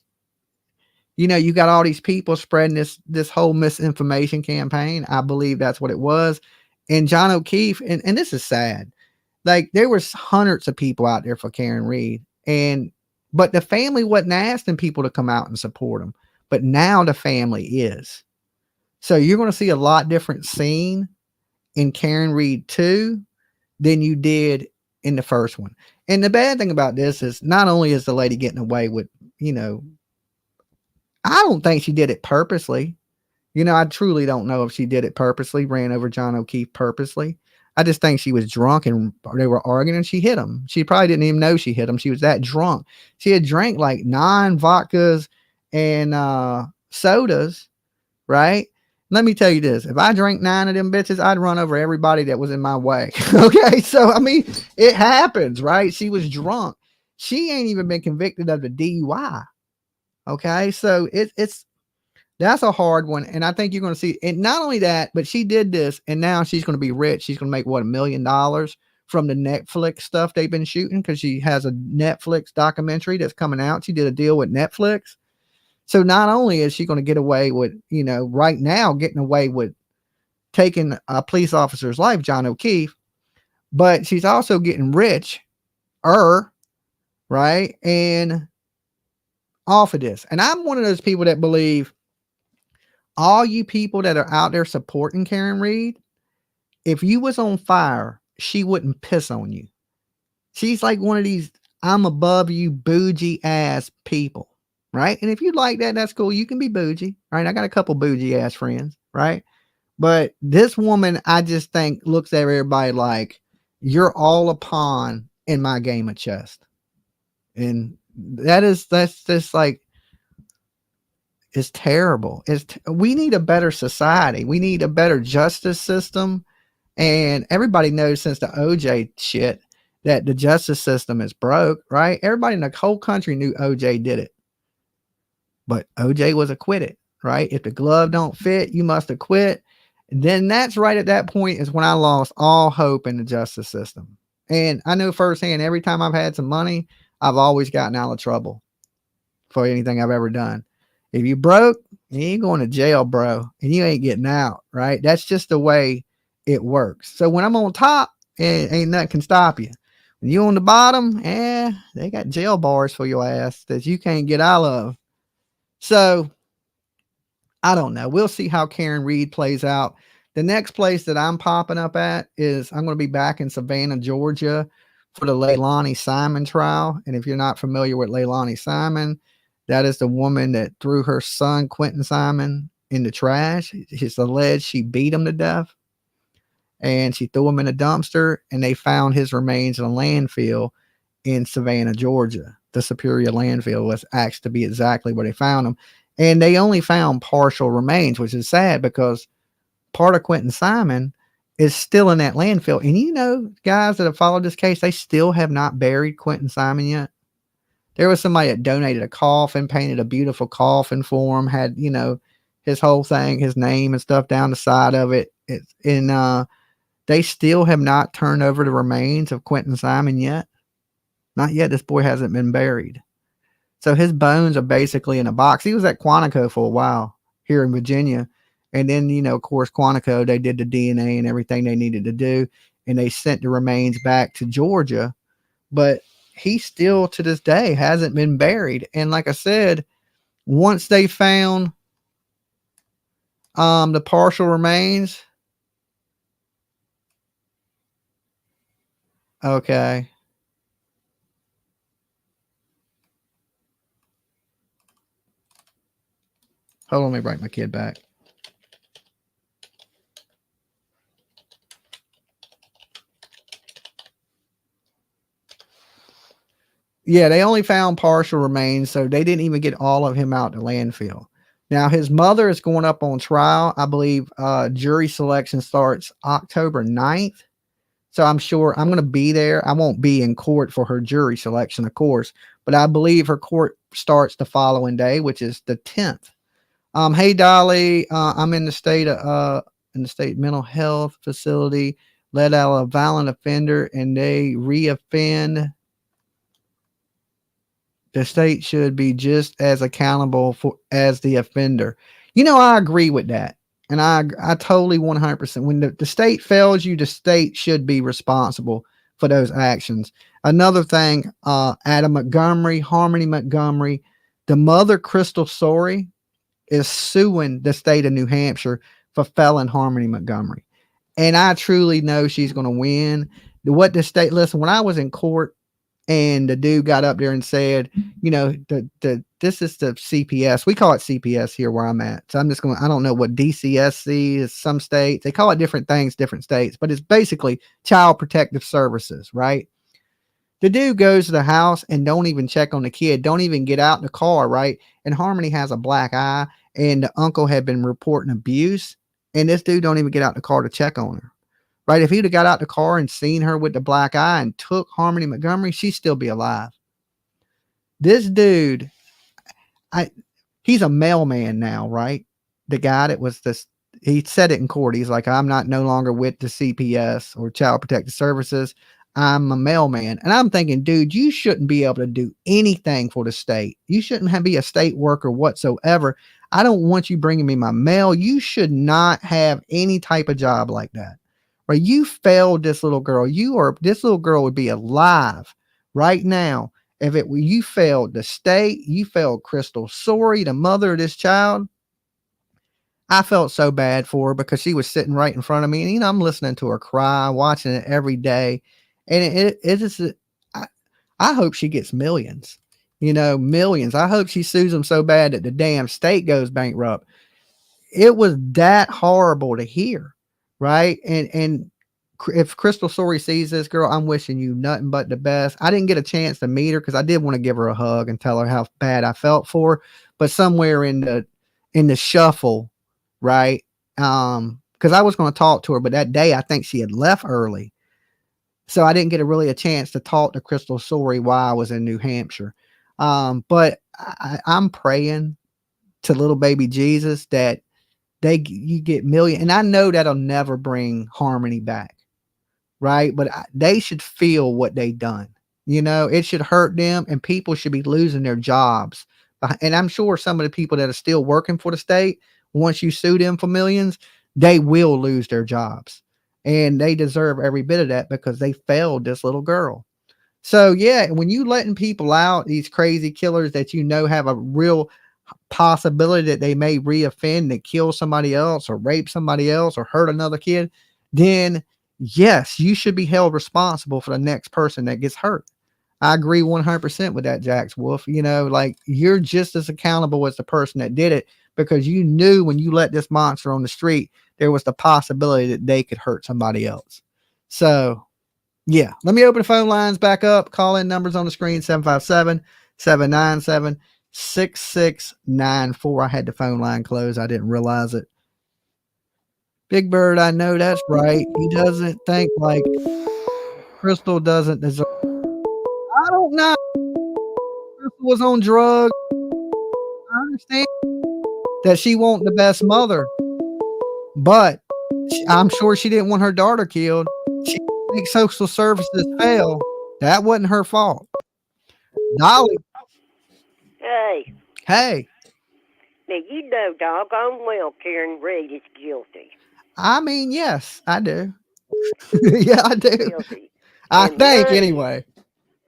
Speaker 4: you got all these people spreading this whole misinformation campaign. I believe that's what it was. And John O'Keefe, and this is sad. Like, there was hundreds of people out there for Karen Reed, but the family wasn't asking people to come out and support them. But now the family is. So you're going to see a lot different scene in Karen Reed 2 than you did in the first one. And the bad thing about this is not only is the lady getting away with, I don't think she did it purposely. I truly don't know if she did it purposely, ran over John O'Keefe purposely. I just think she was drunk and they were arguing and she hit him. She probably didn't even know she hit him. She was that drunk. She had drank like 9 vodkas and sodas, right? Let me tell you this. If I drank 9 of them bitches, I'd run over everybody that was in my way. Okay. So, I mean, it happens, right? She was drunk. She ain't even been convicted of the DUI. Okay. So that's a hard one. And I think you're going to see, and not only that, but she did this and now she's going to be rich. She's going to make $1 million from the Netflix stuff they've been shooting, because she has a Netflix documentary that's coming out. She did a deal with Netflix. So not only is she going to get away with, right now getting away with taking a police officer's life, John O'Keefe, but she's also getting rich, right? And off of this. And I'm one of those people that believe all you people that are out there supporting Karen Reed, if you was on fire, she wouldn't piss on you. She's like one of these I'm above you bougie ass people, right? And if you like that, that's cool. You can be bougie, right? I got a couple bougie ass friends, right? But this woman, I just think, looks at everybody like, you're all a pawn in my game of chess. And that's just like, it's terrible. We need a better society. We need a better justice system. And everybody knows since the OJ shit that the justice system is broke, right? Everybody in the whole country knew OJ did it. But OJ was acquitted, right? If the glove don't fit, you must acquit. Then that's right at that point is when I lost all hope in the justice system. And I know firsthand, every time I've had some money, I've always gotten out of trouble for anything I've ever done. If you broke, you ain't going to jail, bro, and you ain't getting out, right? That's just the way it works. So when I'm on top, ain't nothing can stop you. When you on the bottom, they got jail bars for your ass that you can't get out of. So I don't know. We'll see how Karen Reed plays out. The next place that I'm popping up at is I'm going to be back in Savannah, Georgia for the Leilani Simon trial. And if you're not familiar with Leilani Simon, that is the woman that threw her son, Quentin Simon, in the trash. It's alleged she beat him to death and she threw him in a dumpster, and they found his remains in a landfill in Savannah, Georgia. The Superior landfill was asked to be exactly where they found him. And they only found partial remains, which is sad because part of Quentin Simon is still in that landfill. And guys that have followed this case, they still have not buried Quentin Simon yet. There was somebody that donated a coffin, painted a beautiful coffin for him, had, his whole thing, his name and stuff down the side of it. They still have not turned over the remains of Quentin Simon yet. Not yet. This boy hasn't been buried. So his bones are basically in a box. He was at Quantico for a while here in Virginia. And then, of course, Quantico, they did the DNA and everything they needed to do. And they sent the remains back to Georgia. But he still, to this day, hasn't been buried. And like I said, once they found the partial remains. Okay. Hold on, let me bring my kid back. Yeah, they only found partial remains, so they didn't even get all of him out the landfill. Now, his mother is going up on trial. I believe jury selection starts October 9th. So I'm sure I'm going to be there. I won't be in court for her jury selection, of course, but I believe her court starts the following day, which is the 10th. Hey Dolly, I'm in the state mental health facility, let out a violent offender and they reoffend. The state should be just as accountable as the offender. I agree with that. And I totally 100%. When the state fails you, the state should be responsible for those actions. Another thing, Adam Montgomery, Harmony Montgomery, the mother, Crystal Sorey, is suing the state of New Hampshire for felon Harmony Montgomery. And I truly know she's going to win. Listen, when I was in court, and the dude got up there and said, this is the CPS. We call it CPS here where I'm at. So I don't know what DCSC is, some states. They call it different things, different states, but it's basically Child Protective Services, right? The dude goes to the house and don't even check on the kid, don't even get out in the car, right? And Harmony has a black eye, and the uncle had been reporting abuse, and this dude don't even get out the car to check on her. Right? If he'd have got out the car and seen her with the black eye and took Harmony Montgomery, she'd still be alive. This dude, he's a mailman now, right? The guy that was he said it in court. He's like, I'm no longer with the CPS or Child Protective Services. I'm a mailman. And I'm thinking, dude, you shouldn't be able to do anything for the state. You shouldn't be a state worker whatsoever. I don't want you bringing me my mail. You should not have any type of job like that. Right? You failed this little girl. This little girl would be alive right now if you failed the state. You failed Crystal Sorey, the mother of this child. I felt so bad for her because she was sitting right in front of me, and I'm listening to her cry, watching it every day, and I hope she gets millions. Millions. I hope she sues them so bad that the damn state goes bankrupt. It was that horrible to hear. Right. And if Crystal Sorey sees this girl, I'm wishing you nothing but the best. I didn't get a chance to meet her because I did want to give her a hug and tell her how bad I felt for her. But somewhere in the shuffle, right? Because I was going to talk to her, but that day I think she had left early. So I didn't get a chance to talk to Crystal Sorey while I was in New Hampshire. But I'm praying to little baby Jesus that you get million, and I know that'll never bring Harmony back, right? But they should feel what they done. It should hurt them, and people should be losing their jobs. And I'm sure some of the people that are still working for the state, once you sue them for millions, they will lose their jobs, and they deserve every bit of that because they failed this little girl. So yeah, when you letting people out, these crazy killers that have a real possibility that they may reoffend and kill somebody else or rape somebody else or hurt another kid, then yes, you should be held responsible for the next person that gets hurt. I agree 100% with that, Jax Wolf. You're just as accountable as the person that did it because you knew when you let this monster on the street, there was the possibility that they could hurt somebody else. So yeah, let me open the phone lines back up. Call in numbers on the screen, 757-797-6694. I had the phone line closed. I didn't realize it. Big Bird, I know that's right. He doesn't think like Crystal doesn't deserve. I don't know. Crystal was on drugs. I understand that she won't the best mother, but I'm sure she didn't want her daughter killed. She makes social services fail. That wasn't her fault. Dolly. Hey.
Speaker 21: Now, you know doggone well Karen Reed is guilty.
Speaker 4: I mean, yes, I do. Yeah, I do.
Speaker 21: Guilty.
Speaker 4: I think, anyway.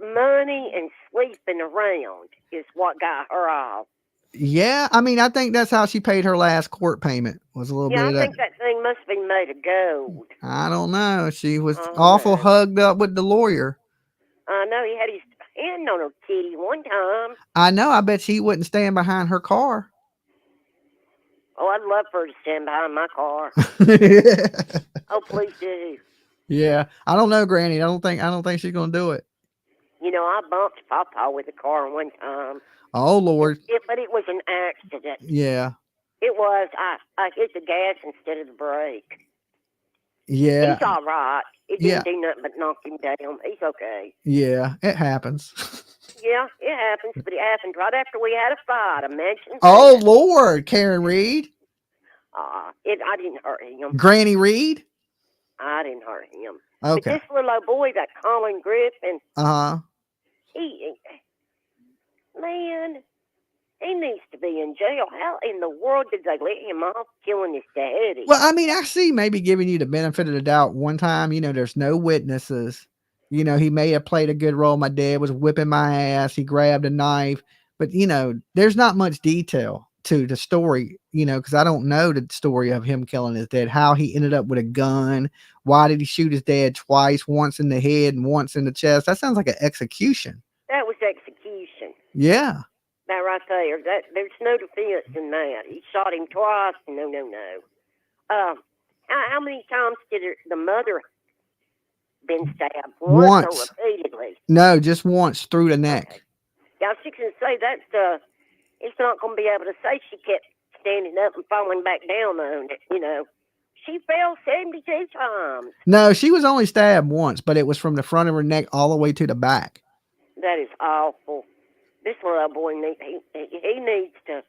Speaker 21: Money and sleeping around is what got her off.
Speaker 4: Yeah, I mean, I think that's how she paid her last court payment. Was a little bit of that.
Speaker 21: I think that thing must be made of gold.
Speaker 4: I don't know. She was awful hugged up with the lawyer.
Speaker 21: I know he had his hand on her titty one time.
Speaker 4: I know. I bet she wouldn't stand behind her car.
Speaker 21: Oh, I'd love for her to stand behind my car. Oh, please do.
Speaker 4: Yeah, I don't know, Granny. I don't think she's gonna do it.
Speaker 21: I bumped Papa with a car one time.
Speaker 4: Oh Lord!
Speaker 21: But it was an accident.
Speaker 4: Yeah.
Speaker 21: It was. I hit the gas instead of the brake.
Speaker 4: Yeah.
Speaker 21: He's all right. It didn't do nothing but knock him down. He's okay.
Speaker 4: Yeah, it happens.
Speaker 21: Yeah, it happens, but it happened right after we had a fight. Imagine.
Speaker 4: Oh Lord, Karen Reed,
Speaker 21: I didn't hurt him.
Speaker 4: Granny Reed.
Speaker 21: I didn't hurt him.
Speaker 4: Okay.
Speaker 21: But this little old boy, that Colin Griffith, man, he needs to be in jail. How in the world did they let him off killing his daddy?
Speaker 4: Well, I mean, I see maybe giving you the benefit of the doubt one time, there's no witnesses. He may have played a good role. My dad was whipping my ass. He grabbed a knife, but there's not much detail to the story, because I don't know the story of him killing his dad, how he ended up with a gun. Why did he shoot his dad twice, once in the head and once in the chest? That sounds like an execution.
Speaker 21: That was execution.
Speaker 4: Yeah.
Speaker 21: That right there. There's no defense in that. He shot him twice. No. How many times did the mother been stabbed? Once. Or repeatedly?
Speaker 4: No, just once through the neck.
Speaker 21: Okay. Yeah, she can say that's it's not going to be able to say she kept standing up and falling back down on it. She fell 72 times.
Speaker 4: No, she was only stabbed once, but it was from the front of her neck all the way to the back.
Speaker 21: That is awful. This little boy he needs to.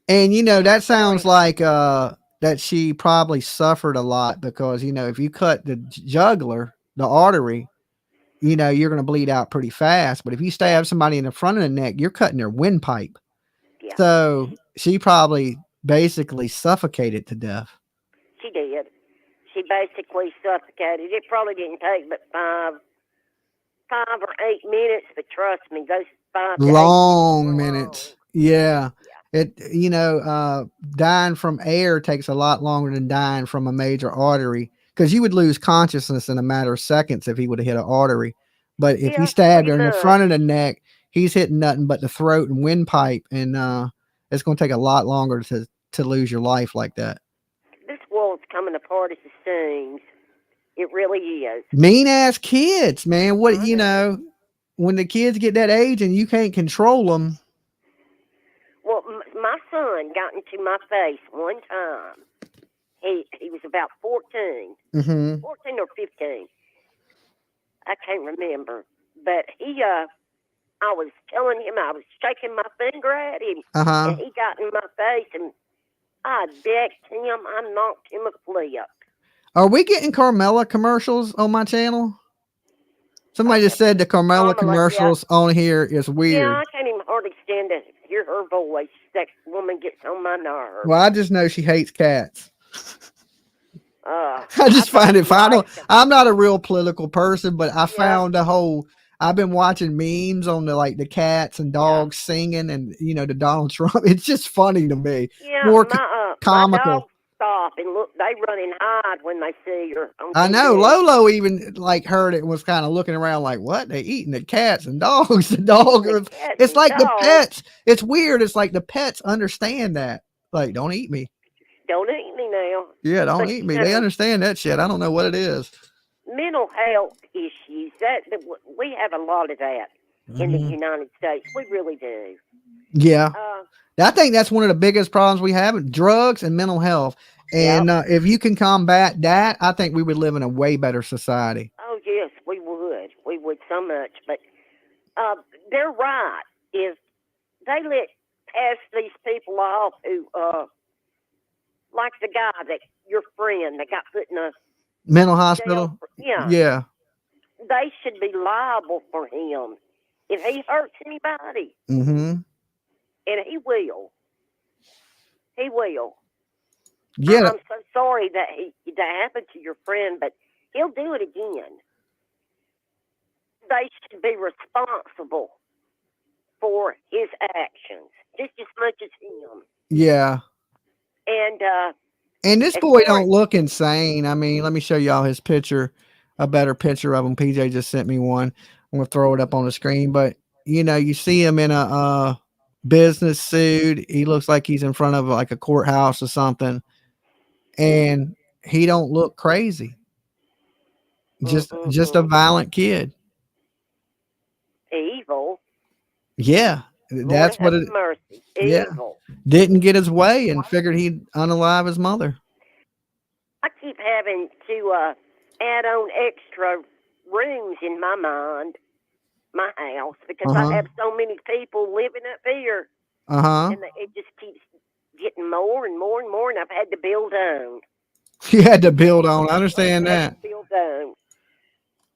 Speaker 4: And that sounds like that she probably suffered a lot, because if you cut the jugular, the artery, you're going to bleed out pretty fast. But if you stab somebody in the front of the neck, you're cutting their windpipe.
Speaker 21: Yeah.
Speaker 4: So she probably basically suffocated to death.
Speaker 21: She did. She basically suffocated. It probably didn't take but 5 or 8 minutes, but trust me, those 5 to 8
Speaker 4: Long minutes. Yeah. It, dying from air takes a lot longer than dying from a major artery, because you would lose consciousness in a matter of seconds if he would have hit an artery. But if he stabbed her in the front of the neck, he's hitting nothing but the throat and windpipe, and it's going to take a lot longer to lose your life like that.
Speaker 21: This world's coming apart as it seems. It really is.
Speaker 4: Mean ass kids, man. What, when the kids get that age and you can't control them.
Speaker 21: Well, my son got into my face one time. He was about 14, 14 or 15. I can't remember. But I was telling him, I was shaking my finger at him, and he got in my face, and I decked him. I knocked him a flip.
Speaker 4: Are we getting Carmela commercials on my channel? Somebody just said the Carmela commercials on here is weird.
Speaker 21: Yeah, I can't even hardly stand to hear her voice. That woman gets on my nerves.
Speaker 4: Well, I just know she hates cats. I just find it funny. I'm not a real political person, but I found I've been watching memes on the cats and dogs singing, and the Donald Trump. It's just funny to me.
Speaker 21: Yeah,
Speaker 4: more comical.
Speaker 21: My dogs stop and look. They run and hide when they see her.
Speaker 4: I know. Lolo even heard it and was kind of looking around like, what? They eating the cats and dogs. The dog. It's like the pets. It's weird. It's like the pets understand that. Like, don't eat me.
Speaker 21: Don't eat me now.
Speaker 4: Yeah, don't eat me. They understand that shit. I don't know what it is.
Speaker 21: Mental health issues. That we have a lot of that in the United States. We really do.
Speaker 4: Yeah. I think that's one of the biggest problems we have: drugs and mental health. And if you can combat that, I think we would live in a way better society.
Speaker 21: Oh yes, we would. We would so much. But they're right. If they let pass these people off who, like the guy that your friend that got put in a
Speaker 4: mental hospital.
Speaker 21: Yeah. They should be liable for him if he hurts anybody. And he will. He will.
Speaker 4: Yeah.
Speaker 21: I'm so sorry that happened to your friend, but he'll do it again. They should be responsible for his actions just as much as him.
Speaker 4: Yeah. And this boy don't look insane. I mean, let me show y'all his picture, a better picture of him. PJ just sent me one. I'm gonna throw it up on the screen, but you see him in a business suit. He looks like he's in front of a courthouse or something, and he don't look crazy. Just a violent kid.
Speaker 21: Evil.
Speaker 4: Yeah, that's what it.
Speaker 21: Mercy.
Speaker 4: Yeah.
Speaker 21: Evil.
Speaker 4: Didn't get his way and figured he'd unalive his mother.
Speaker 21: I keep having to add on extra rooms in my mind my house because I have so many people living up here. And it just keeps getting more and more and more, and I've had to build on.
Speaker 4: You had to build on. I understand that.
Speaker 21: Build on.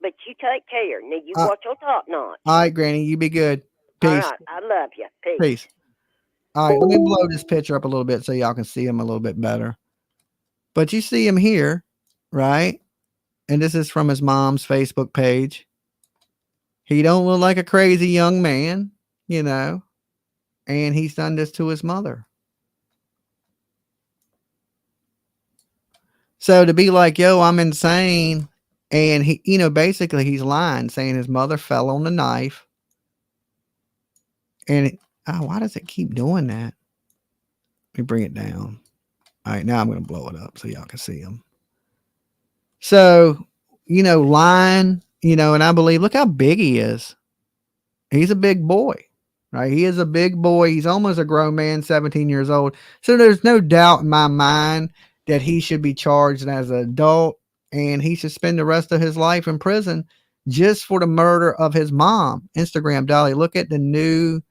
Speaker 21: But you take care. Now you watch your top notch.
Speaker 4: All right, Granny, you be good. Peace.
Speaker 21: All right, I love you. Peace.
Speaker 4: Peace. All right, let me blow this picture up a little bit so y'all can see him a little bit better. But you see him here, right? And this is from his mom's Facebook page. He don't look like a crazy young man, you know, and he's done this to his mother. So to be like, yo, I'm insane. And he, you know, basically he's lying, saying his mother fell on the knife. And why does it keep doing that? Let me bring it down. All right, now I'm going to blow it up so y'all can see him. So, you know, lying, you know, and I believe, look how big he is. He's a big boy, right? He is a big boy. He's almost a grown man, 17 years old. So there's no doubt in my mind that he should be charged as an adult, and he should spend the rest of his life in prison just for the murder of his mom. Instagram Dolly, look at the new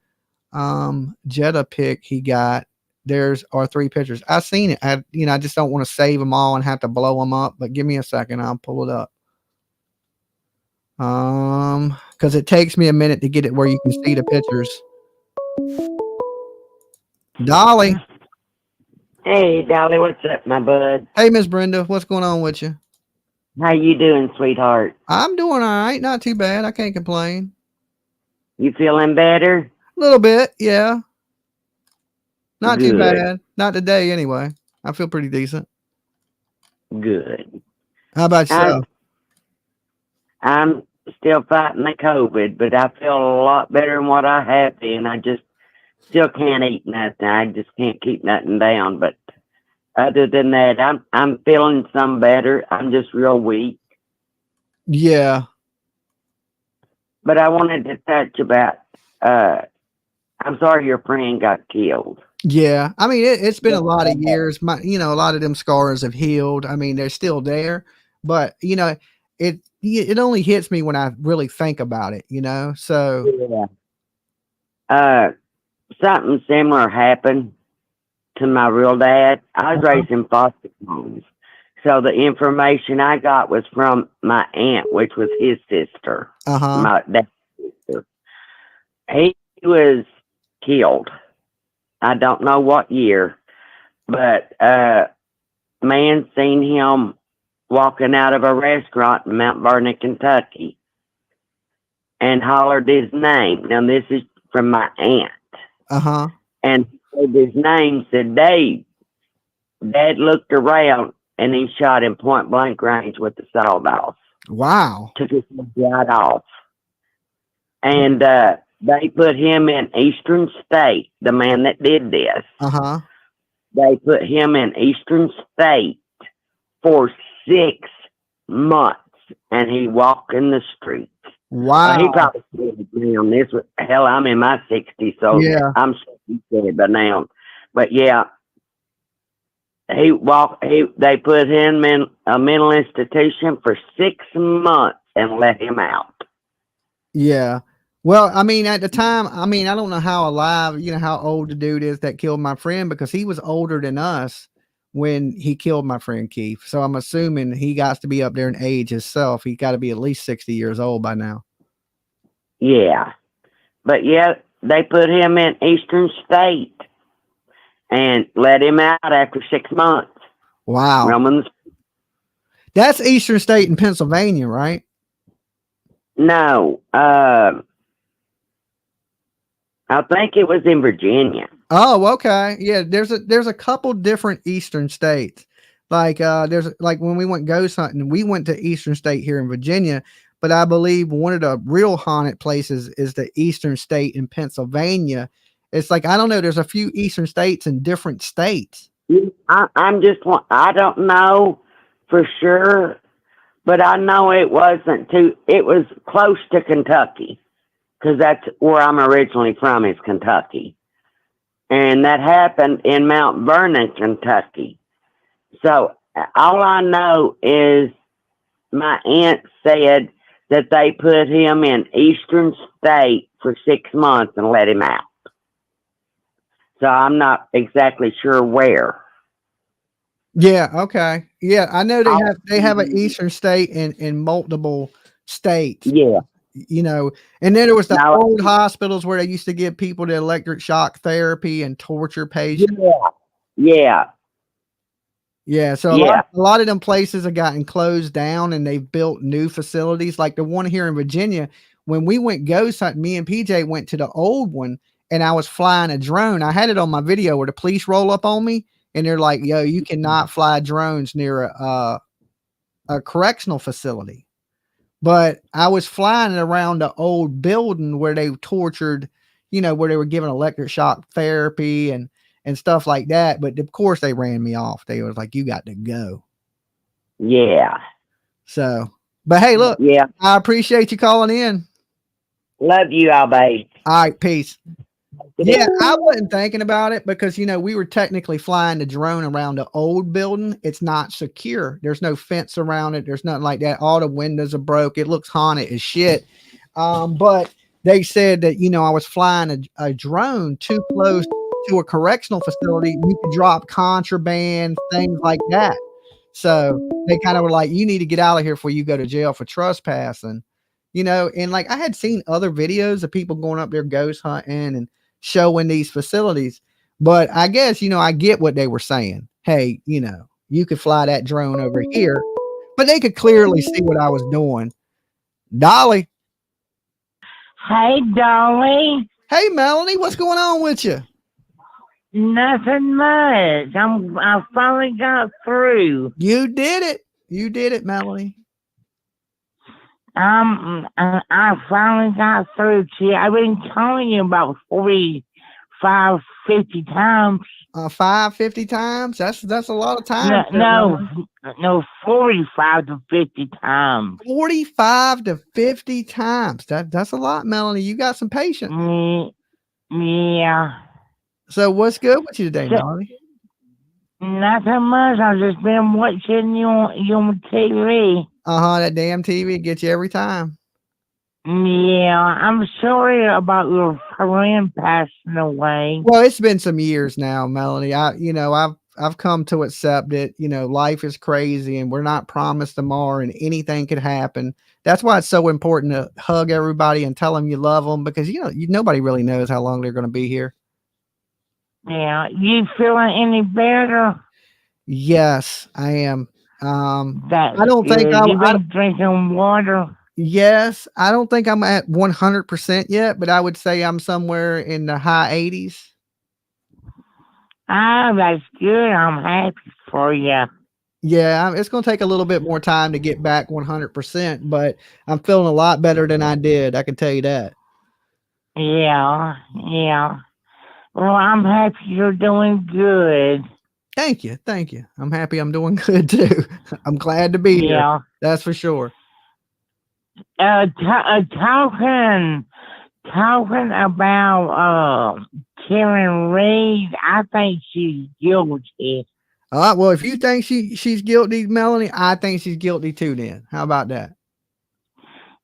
Speaker 4: Jetta pic he got. There's our 3 pictures. I've seen it. I just don't want to save them all and have to blow them up, but give me a second. I'll pull it up. Because it takes me a minute to get it where you can see the pictures. Dolly.
Speaker 1: Hey, Dolly, what's up, my bud?
Speaker 4: Hey, Miss Brenda, what's going on with you?
Speaker 1: How you doing, sweetheart?
Speaker 4: I'm doing all right. Not too bad. I can't complain.
Speaker 1: You feeling better?
Speaker 4: A little bit, yeah. Not
Speaker 1: Good.
Speaker 4: too bad. Not today, anyway. I feel pretty decent.
Speaker 1: Good.
Speaker 4: How about yourself?
Speaker 1: I'm still fighting the COVID, but I feel a lot better than what I have been. I just still can't eat nothing. I just can't keep nothing down. But other than that, I'm feeling some better. I'm just real weak.
Speaker 4: Yeah.
Speaker 1: But I wanted to touch about. I'm sorry your friend got killed.
Speaker 4: Yeah. I mean, it's been a lot of years. A lot of them scars have healed. I mean, they're still there, but you know, it only hits me when I really think about it, you know? So
Speaker 1: yeah. Something similar happened to my real dad. I was raised in foster homes. So the information I got was from my aunt, which was his sister. My dad's sister. He was killed. I don't know what year, but man seen him walking out of a restaurant in Mount Vernon, Kentucky, and hollered his name. Now this is from my aunt. And he said his name, said Dave. Dad looked around and he shot him point blank range with the sawed-off.
Speaker 4: Wow.
Speaker 1: Took his head right off. And they put him in Eastern State, the man that did this. They put him in Eastern State for 6 months, and he walked in the streets.
Speaker 4: Wow.
Speaker 1: He probably said down. This was, hell, I'm in my 60s, so
Speaker 4: yeah.
Speaker 1: I'm sure he said it by now. But yeah, they put him in a mental institution for 6 months and let him out.
Speaker 4: Yeah. Well, I mean, at the time, I mean, I don't know how alive, you know, how old the dude is that killed my friend, because he was older than us when he killed my friend Keith. So I'm assuming he got to be up there in age himself. He got to be at least 60 years old by now.
Speaker 1: Yeah. But yeah, they put him in Eastern State and let him out after 6 months.
Speaker 4: Wow.
Speaker 1: Romans.
Speaker 4: That's Eastern State in Pennsylvania, right?
Speaker 1: No. I think it was in Virginia.
Speaker 4: Oh, okay. Yeah, there's a couple different Eastern states. Like there's like when we went ghost hunting, we went to Eastern State here in Virginia, but I believe one of the real haunted places is the Eastern State in Pennsylvania. It's like, I don't know, there's a few Eastern states in different states.
Speaker 1: I don't know for sure, but I know it was close to Kentucky, because that's where I'm originally from, is Kentucky. And that happened in Mount Vernon, Kentucky. So all I know is my aunt said that they put him in Eastern State for 6 months and let him out. So I'm not exactly sure where.
Speaker 4: Yeah. Okay. Yeah, I know they have an Eastern State in multiple states.
Speaker 1: Yeah.
Speaker 4: You know, and then there was the
Speaker 1: Now-
Speaker 4: old hospitals where they used to give people the electric shock therapy and torture patients.
Speaker 1: Yeah.
Speaker 4: Yeah, so a lot of them places have gotten closed down and they've built new facilities like the one here in Virginia. When we went ghost hunting, me and PJ went to the old one and I was flying a drone. I had it on my video where the police roll up on me and they're like, yo, you cannot fly drones near a correctional facility. But I was flying around the old building where they tortured, you know, where they were giving electric shock therapy and stuff like that. But of course they ran me off. They was like, you got to go.
Speaker 1: Yeah.
Speaker 4: So, but hey, look,
Speaker 1: yeah,
Speaker 4: I appreciate you calling in.
Speaker 1: Love you, all, babe.
Speaker 4: All right, peace. Yeah, I wasn't thinking about it because, you know, we were technically flying the drone around the old building. It's not secure. There's no fence around it. There's nothing like that. All the windows are broke. It looks haunted as shit. But they said that, you know, I was flying a drone too close to a correctional facility. You could drop contraband, things like that. So they kind of were like, you need to get out of here before you go to jail for trespassing, you know. And like I had seen other videos of people going up there ghost hunting and showing these facilities, but I guess, you know, I get what they were saying. Hey, you know, you could fly that drone over here, but they could clearly see what I was doing. Dolly.
Speaker 2: Hey, Dolly.
Speaker 4: Hey, Melanie, what's going on with you?
Speaker 2: Nothing much. I finally got through.
Speaker 4: You did it. You did it, Melanie.
Speaker 2: I finally got through to you. I've been calling you about 45, 50 times.
Speaker 4: 50 times? That's a lot of time.
Speaker 2: No, 45 to 50 times.
Speaker 4: 45 to 50 times. That's a lot, Melanie. You got some patience.
Speaker 2: Yeah.
Speaker 4: So what's good with you today, Melanie?
Speaker 2: Nothing much. I've just been watching you on TV.
Speaker 4: That damn TV gets you every time.
Speaker 2: Yeah, I'm sorry about your friend passing away.
Speaker 4: Well, it's been some years now, Melanie. I've come to accept it. You know, life is crazy and we're not promised tomorrow and anything could happen. That's why it's so important to hug everybody and tell them you love them because, you know, nobody really knows how long they're going to be here.
Speaker 2: Yeah, you feeling any better?
Speaker 4: Yes, I am.
Speaker 2: I
Speaker 4: don't think
Speaker 2: you've been drinking water.
Speaker 4: Yes, I don't think I'm at 100% yet, but I would say I'm somewhere in the high 80s.
Speaker 2: Oh, that's good. I'm happy for you.
Speaker 4: Yeah, it's going to take a little bit more time to get back 100%, but I'm feeling a lot better than I did. I can tell you that.
Speaker 2: Yeah. Well, I'm happy you're doing good.
Speaker 4: Thank you. I'm happy I'm doing good too. I'm glad to be here. That's for sure.
Speaker 2: Talking about Karen Reed, I think she's guilty.
Speaker 4: Well, if you think she's guilty, Melanie, I think she's guilty too then. How about that?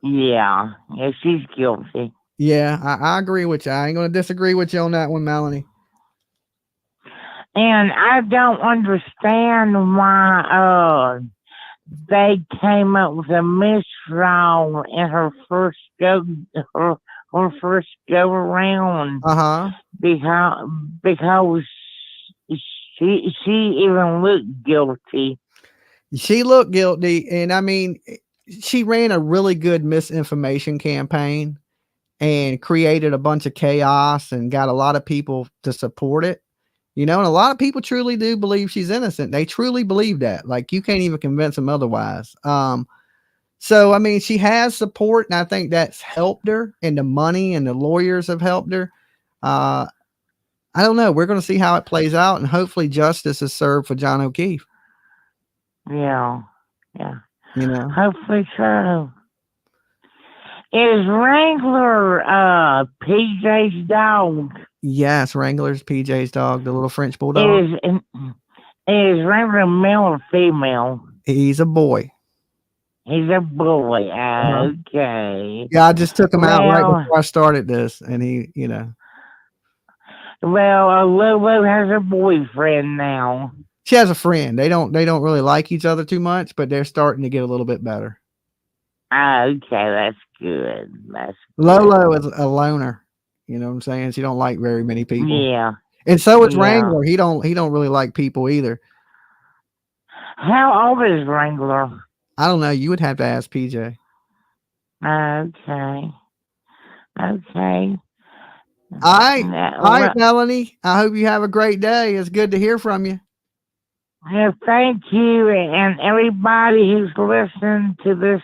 Speaker 2: Yeah, she's guilty.
Speaker 4: Yeah, I agree with you. I ain't going to disagree with you on that one, Melanie.
Speaker 2: And I don't understand why they came up with a mistrial in her first go around. Because she even looked guilty.
Speaker 4: She looked guilty, and I mean, she ran a really good misinformation campaign and created a bunch of chaos and got a lot of people to support it. You know, and a lot of people truly do believe she's innocent. They truly believe that. Like, you can't even convince them otherwise. So, I mean, she has support, and I think that's helped her, and the money and the lawyers have helped her. I don't know. We're going to see how it plays out, and hopefully justice is served for John O'Keefe.
Speaker 2: Yeah.
Speaker 4: You know?
Speaker 2: Hopefully so. Is Wrangler PJ's dog?
Speaker 4: Yes, Wrangler's PJ's dog, the little French bulldog.
Speaker 2: Is Wrangler male or female?
Speaker 4: He's a boy.
Speaker 2: He's a bully. Okay.
Speaker 4: Yeah, I just took him out right
Speaker 2: Well-
Speaker 4: before I started this, and he,
Speaker 2: Well, Lulu has a boyfriend now.
Speaker 4: she has a friend. They don't really like each other too much, but they're starting to get a little bit better.
Speaker 2: Okay, that's good. That's
Speaker 4: Lolo is a loner. You know what I'm saying? She don't like very many people.
Speaker 2: Yeah.
Speaker 4: And so is
Speaker 2: Yeah.
Speaker 4: Wrangler. He don't really like people either.
Speaker 2: How old is Wrangler?
Speaker 4: I don't know. You would have to ask PJ.
Speaker 2: Okay. Okay.
Speaker 4: All right.
Speaker 2: Now,
Speaker 4: All right, Melanie. I hope you have a great day. It's good to hear from you.
Speaker 2: well, thank you, and everybody who's listening to this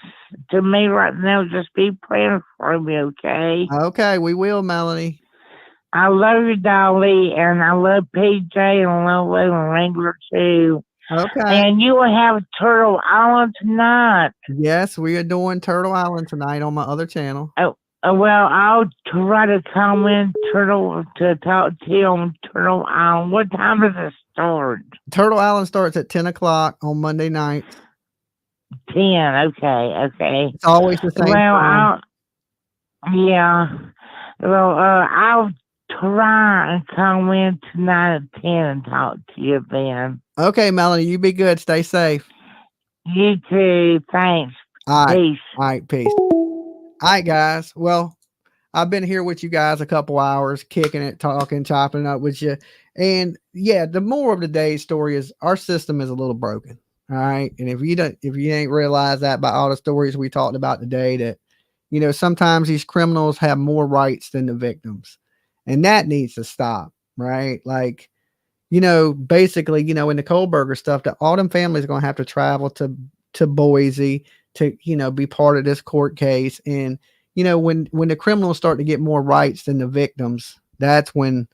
Speaker 2: to me right now, just be praying for me, okay?
Speaker 4: Okay, we will, Melanie.
Speaker 2: I love you, Dolly, and I love PJ and Lulu and Wrangler too.
Speaker 4: Okay.
Speaker 2: And you will have Turtle Island tonight.
Speaker 4: Yes, we are doing Turtle Island tonight on my other channel.
Speaker 2: Well, I'll try to come in to talk to you on Turtle Island. What time does it start?
Speaker 4: Turtle Island starts at 10 o'clock on Monday night.
Speaker 2: 10. Okay.
Speaker 4: It's always the same time.
Speaker 2: I'll try and come in tonight at 10 and talk to you then.
Speaker 4: Okay, Melanie, you be good. Stay safe.
Speaker 2: You too. Thanks.
Speaker 4: All right.
Speaker 2: Peace.
Speaker 4: All right, peace. All right, guys. Well, I've been here with you guys a couple hours, kicking it, talking, chopping it up with you. And yeah, the moral of the day's story is our system is a little broken. All right. And if you ain't realized that by all the stories we talked about today, that, sometimes these criminals have more rights than the victims. And that needs to stop. Right. Like, basically, in the Kohlberger stuff, that all them families are going to have to travel to Boise to, be part of this court case. And, when the criminals start to get more rights than the victims, that's when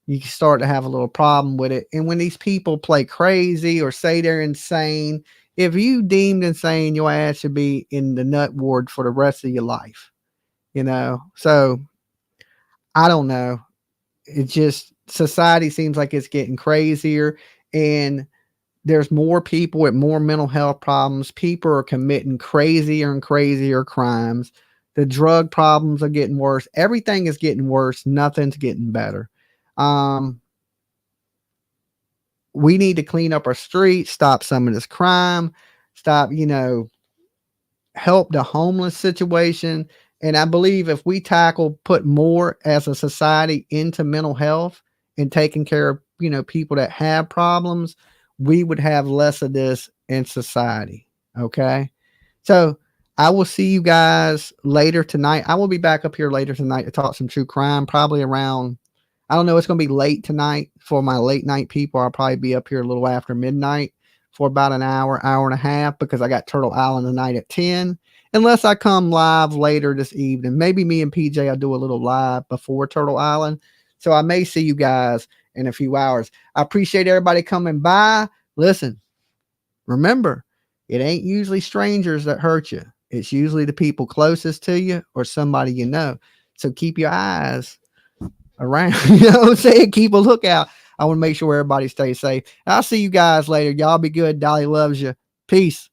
Speaker 4: you start to have a little problem with it. And when these people play crazy or say they're insane, if you deemed insane, your ass should be in the nut ward for the rest of your life, So I don't know. It just, society seems like it's getting crazier, and there's more people with more mental health problems. People are committing crazier and crazier crimes. The drug problems are getting worse. Everything is getting worse. Nothing's getting better. We need to clean up our streets, stop some of this crime, stop, help the homeless situation. And I believe if we put more as a society into mental health and taking care of, people that have problems, we would have less of this in society. Okay. So I will see you guys later tonight. I will be back up here later tonight to talk some true crime, probably around, I don't know, it's going to be late tonight for my late night people. I'll probably be up here a little after midnight for about an hour and a half, because I got Turtle Island tonight at 10. Unless I come live later this evening. Maybe me and PJ will do a little live before Turtle Island. So I may see you guys in a few hours. I appreciate everybody coming by. Listen, remember, it ain't usually strangers that hurt you. It's usually the people closest to you or somebody you know. So keep your eyes around. You know what I'm saying? Keep a lookout. I want to make sure everybody stays safe. I'll see you guys later. Y'all be good. Dolly loves you. Peace.